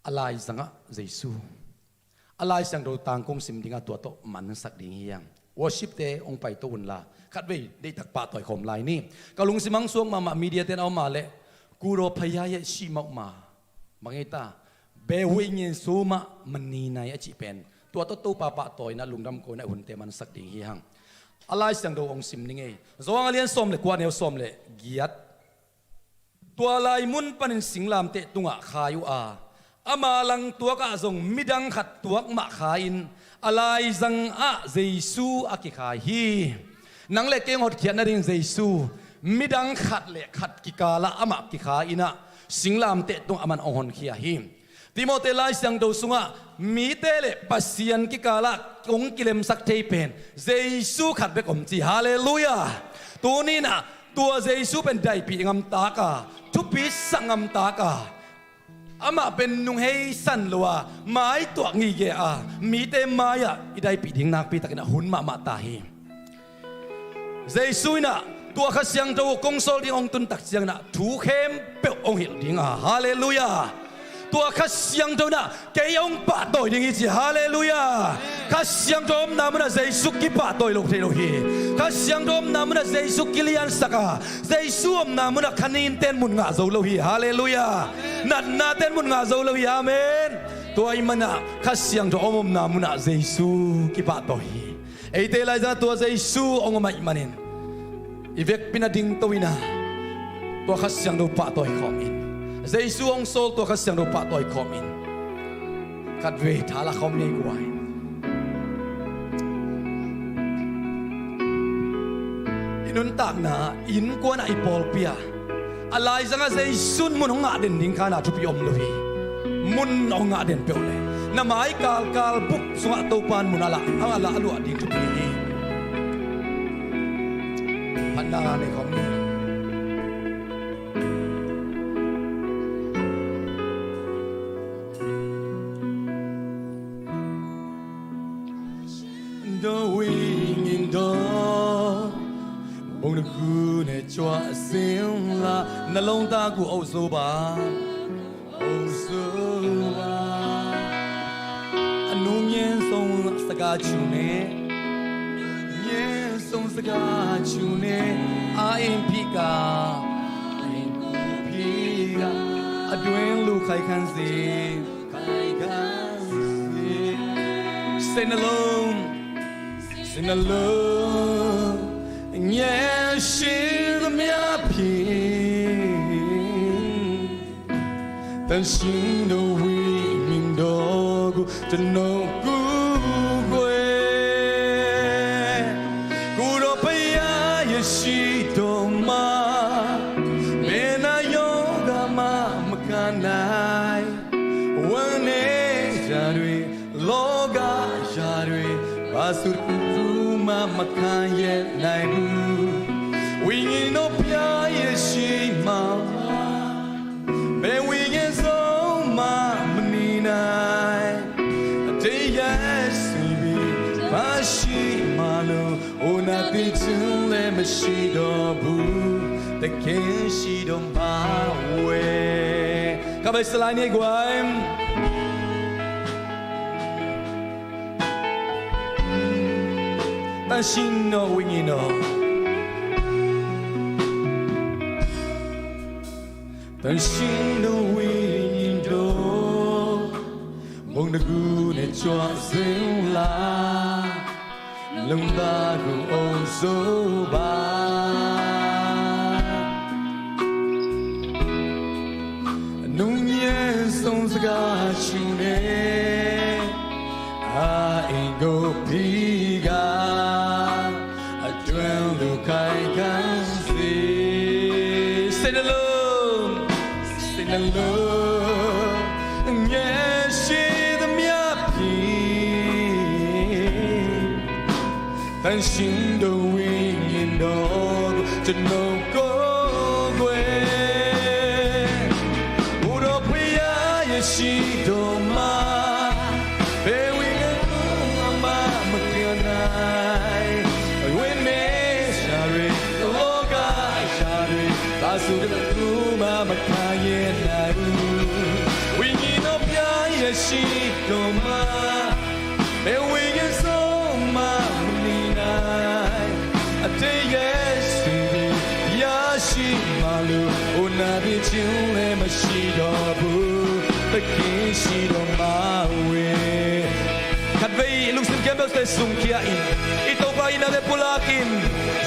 alai sanga jesu alai sang do tang kong sim dinga to to man sak ding hiang worship te ong pai to un la khat ve dei tak pa toy khom lai ni kalung simang suang ma media ten au ma le kuro phaya ye shi mau ma mangeta be wing yin su ma mani nai a chi pen to pa pa toy na lungdam ko na hun te man sak ding hiang alai sang do ong sim ninge zong alian som le kwa neu som le giatตัวลายมุนปันสิงลามเตะตุงะขายุอาอามาลังตัวกะจงมิดังขัดตัวมะขาอินอะไรจังอะเจซูอากิขาฮีนังเล็กเก่งหดเขียนนั่นเองเจซูมิดังขัดเละขัดกิกาละอามากิขาอินะสิงลามเตะตุงอามันองหอนเขียฮีติโมเตลายสังดูสุงะมีเตเลปัสยันกิกาละกงกิเลมสักเทเป็นเจซูขัดเบกอมจีฮาเลลูยาตัวนี้นะตัวเจซูเป็นได้ปีงำตากาทุบปีสังมตากาอามาเป็นนุ่งเฮสันลัวไม้ตัวงี้เกอามีเต็มไม้อะอีได้ปีดิ้งนักปีตะกินะหุ่นมาตาฮีเจสุยนะตัวข้าเสียงตัวกงโซลดิ้งองตุนตักเสียงนะถูเข้มเปียวองหิลดิ้งฮาเลลูยาตัวข้าเสียงตัวน่ะเกยองปะตัวดิ้งอีจีฮาเลลูยาข้าเสียงตัวน้ำน่ะเจสุกิปะตัวโลกเทโลฮีข้าเสียงตัวน้ำน่ะเจสุกิลิยันสักาเจสุมน้ำน่ะคันินเต้นมุนงาโซโลฮีฮาเลลูยานัดนาเต้นมุนงาโซโลฮีอาเมนตัวไอ้มันน่ะข้าเสียงตัวอมน้ำน่ะเจสุกิปะตัวฮีไอ้เตลัยจะตัวเจสุองมาอิมันเองอีเวกปินาดิ้งตัวน่ะตัวข้าเสียงตัวปะตัวอีกคอมินเจสุองโซลตัวข้าเสียงตัวปะตัวอีกคอมินกัดเวทาละคอมเนกวายนุนตักนาอินกวนไอปอลเปียอะไรจังอะเจสุนมุนหงาเด่นดิ้งขานาทุบยอมเลยมุนหงาเด่นเปียวเลย na mai kal buk sunga topan munala ang ala alu ading tu ni pandangan ni kami the wing in door bông được khu này cho xinh là na lông ta của âu số ba anh nuông nhiên sông saka chu ne nhiên sông saka chu ne ai pika aduen lu khai khan gì sing alone nhẹ xin mía pin但心都为民多过真能顾归古罗贝呀也是多嘛没那有个嘛么看来我呢家里老家家里把所有嘛么看也来不为你那边也是嘛被为你走嘛么你来这也是为把西马路我那地真来么西多不แต่แค่西多马喂各位สไลด์นี้ก่อน但心no为你 no但心都为你多，梦的姑娘抓紧啦，冷大姑欧走吧，农业送这个秋年，啊，一个皮嘎，啊，转路开干谁谁的路。也是的面皮，但心都为你多，真能够归。不多不呀也是多嘛，别为我妈妈可爱，为没下瑞，我该下瑞，把所有的路妈妈看也来不。也是多嘛，没为人走嘛你来，这也是你也是马路，我那边就来嘛是多不，不给是多马喂。看为路线根本在送起来，一头发一那在布拉金，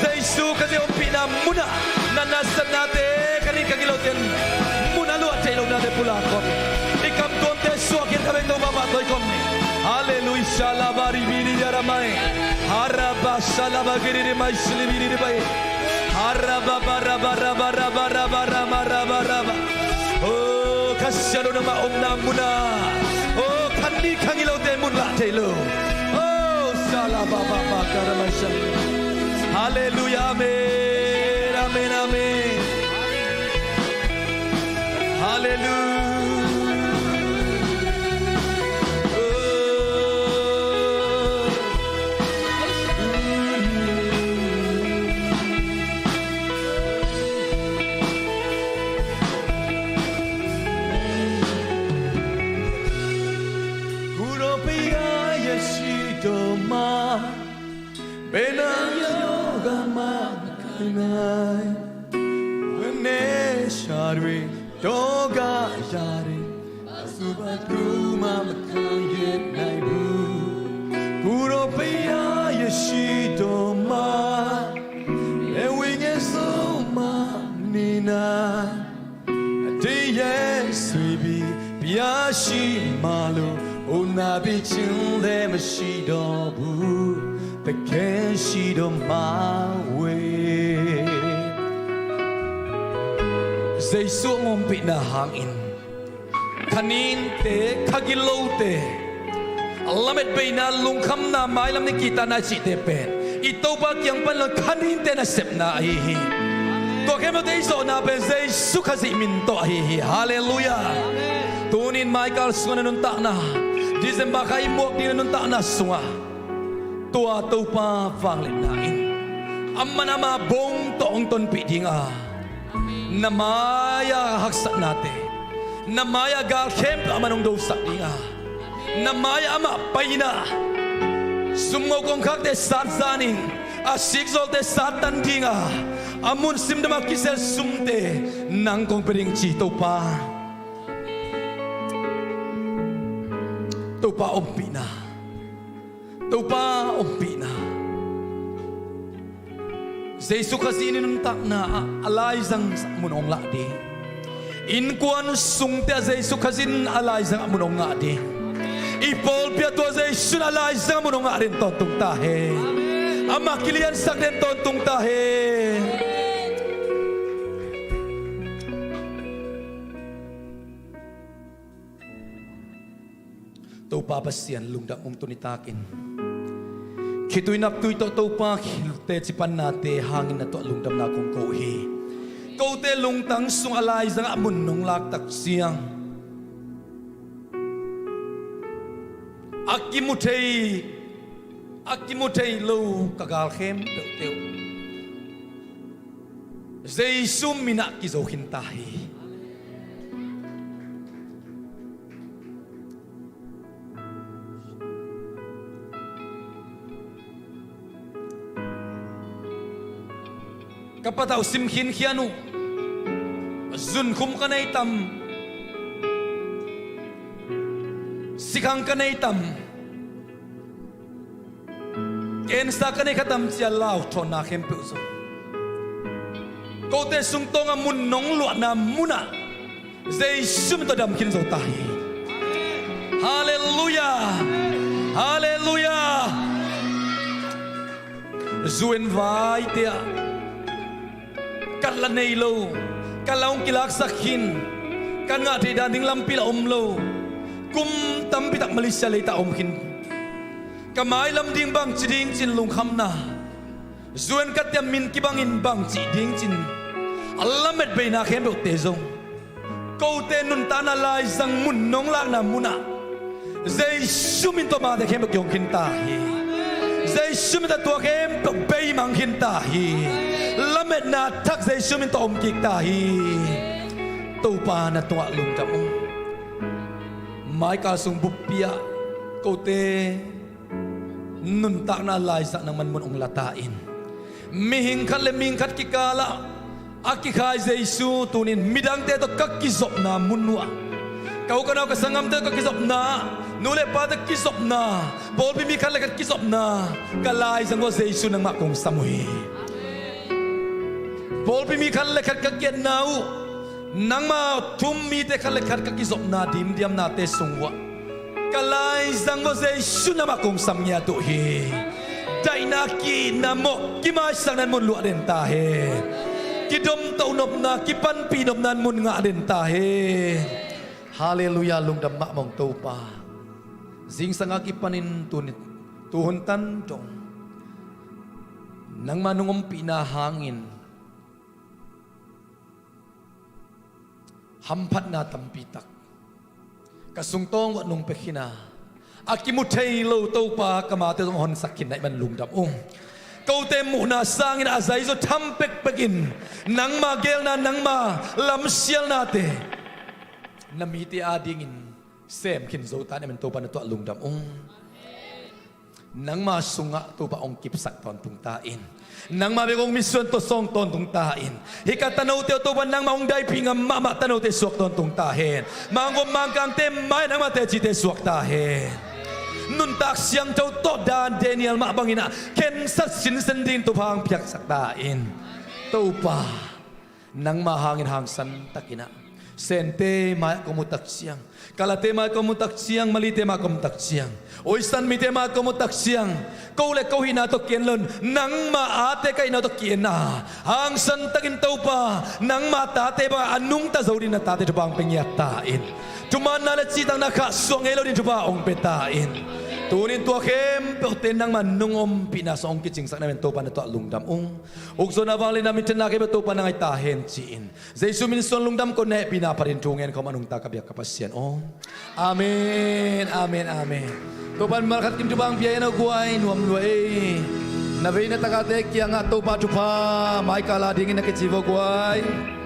在苏看见我比那木那，那那是那的，看你看见老天，木那路在路那在布拉金。Ikam konte suakin kami to mapatoy kami. Hallelujah labari biri jaramai. Haraba salaba giri mai silibiri bai. Haraba baraba raba raba raba raba raba raba. Oh kasyado nama omnamuna. Oh kandi kangilo temunla telo. Oh salaba baba karamai sal. Hallelujah amen amen amen. Hallelujah. Doga jari asubat rumah makayen naibu Kuro paya yeshito ma Ewinge soma nina Ate yesuibi biyashi malu Unabi chile mashido bu Teken shido mawe Say so ngompi na hangin kanin te kagilaw te Allah met beina lung kham na mai lam ni kita na chi te pen ito ba kyang pan lo khanin te na sep na hi to ke mo te zo na ben zai su khazi min to hi hallelujah tunin Michael sunga nun ta na December kai mok ni nun ta na sunga tua to pa wang le na in amma na ma bong to ong ton pi dinga namaya haksa nate namaya gal khem amanong do sak dinga namaya ama paina sumo kong khak te sat zaning asik zol te satan dinga amun sim dama kisel sumte nang kong pering chi to pa ompina to pa ompina Jesu kasinin nun tak na alay sang munong la di in kuan sung te Jesu kasin alay sang munong nga di ipol pia to Jesu alay sang munong nga rin tontong tahe ama kilian sak den tontong tahe to papasian lungdang tunitakin Kituin nap tu ito pa te cipan nate hangin na to lungdam na kong kauhi. Kau te lungtang sung alay sang amun nung laktak siyang. Akimutay lo kagal khem teu. Jesu minak kizo hintahi. Kapataw simkin kianu zun kum kanay tam sikang kanay tam kensa kanay katam siya lao to na kempuso kote sungtong amun nong luat na muna zay sumito dam kinzo tahi hallelujah hallelujah zuen vai tia kan lanay lo kalaung kilak sakhin kan nga di daning lampil omlo kum tampitak Malaysia leita omkin kamay lam ding bang chiding chin lung kham na zuen katyam min kibangin bang chiding chin alamet be na khem te zong ko te nun tana lai sang mun nong lak na muna zai sumin to ma de khem kyong kin ta hi zai sumin ta to khem to be mang kin ta hi lamet na thak zai sumin to om kik ta hi to pa na to lung tam mai ka sung bupia ko te nun tak na lai sak nang man mun ong latain mihing khat le ming khat kikala aki khai Jesu tunin midang te to kak kisop na munwa kau kanau ka sangam te kak kisop na nule pa te kisop na bol bi mi khat le kak kisop na kalai sang go Jesu nang ma kong samui bol bi mi khat le khat kak ket nau nang ma thum mi te khat le khat kak kisop na dim diam na te sungwa kalai sang go Jesu nang ma kong samnya tu hi dai na ki na mo ki ma sang nan mun lu den ta he kidom tau nop na kipan pinop nan mun nga den ta he haleluya lungdam ma mong tau pa zing sanga kipanin tunit tuhun tan dong nang manungom pinahangin hampat na tampitak kasungtong wa nung pekhina akimutay lo tau pa kamate tong hon sakin na iman lungdam kau temu na sangin azai zo tampek pegin nang magel na nang ma lam sial nate namiti adingin sem kin zo ta men to pa na to lungdam nang ma sunga to pa ong kipsak ton tung tain nang ma begong mission to song ton tung tain hikatanaw te to ban nang maong dai pingam mama tanaw te suak ton tung tahen mangom mangkang te mai nang ma te chi te suak tahen nun tak siang tau to dan Daniel ma bangina ken sat sin sending to phang piak sak tain to pa nang ma hangin hang san takina sente ma komutak siang kalate ma komutak siang malite ma komutak siang oisan mite ma komutak siang kole ko hina to kienlon nang ma ate kai na to kiena hang san takin to pa nang ma tate ba anung ta zori na tate bang pengyat tain Tuman na letsi tang naka suang elo din tuba ong petain tunin tua kem pe tenang manung pina song kicing sak namen to pan to lungdam ukso na wali na mitena ke to pan ngai ta hen chin jesu min son lungdam ko ne pina parin tungen ko manung ta kabyak kapasien amen amen amen to pan malkat kim jubang biaya na guai nuam luai na veina takate kianga to pa chupa mai kala dingin na ke chivo guai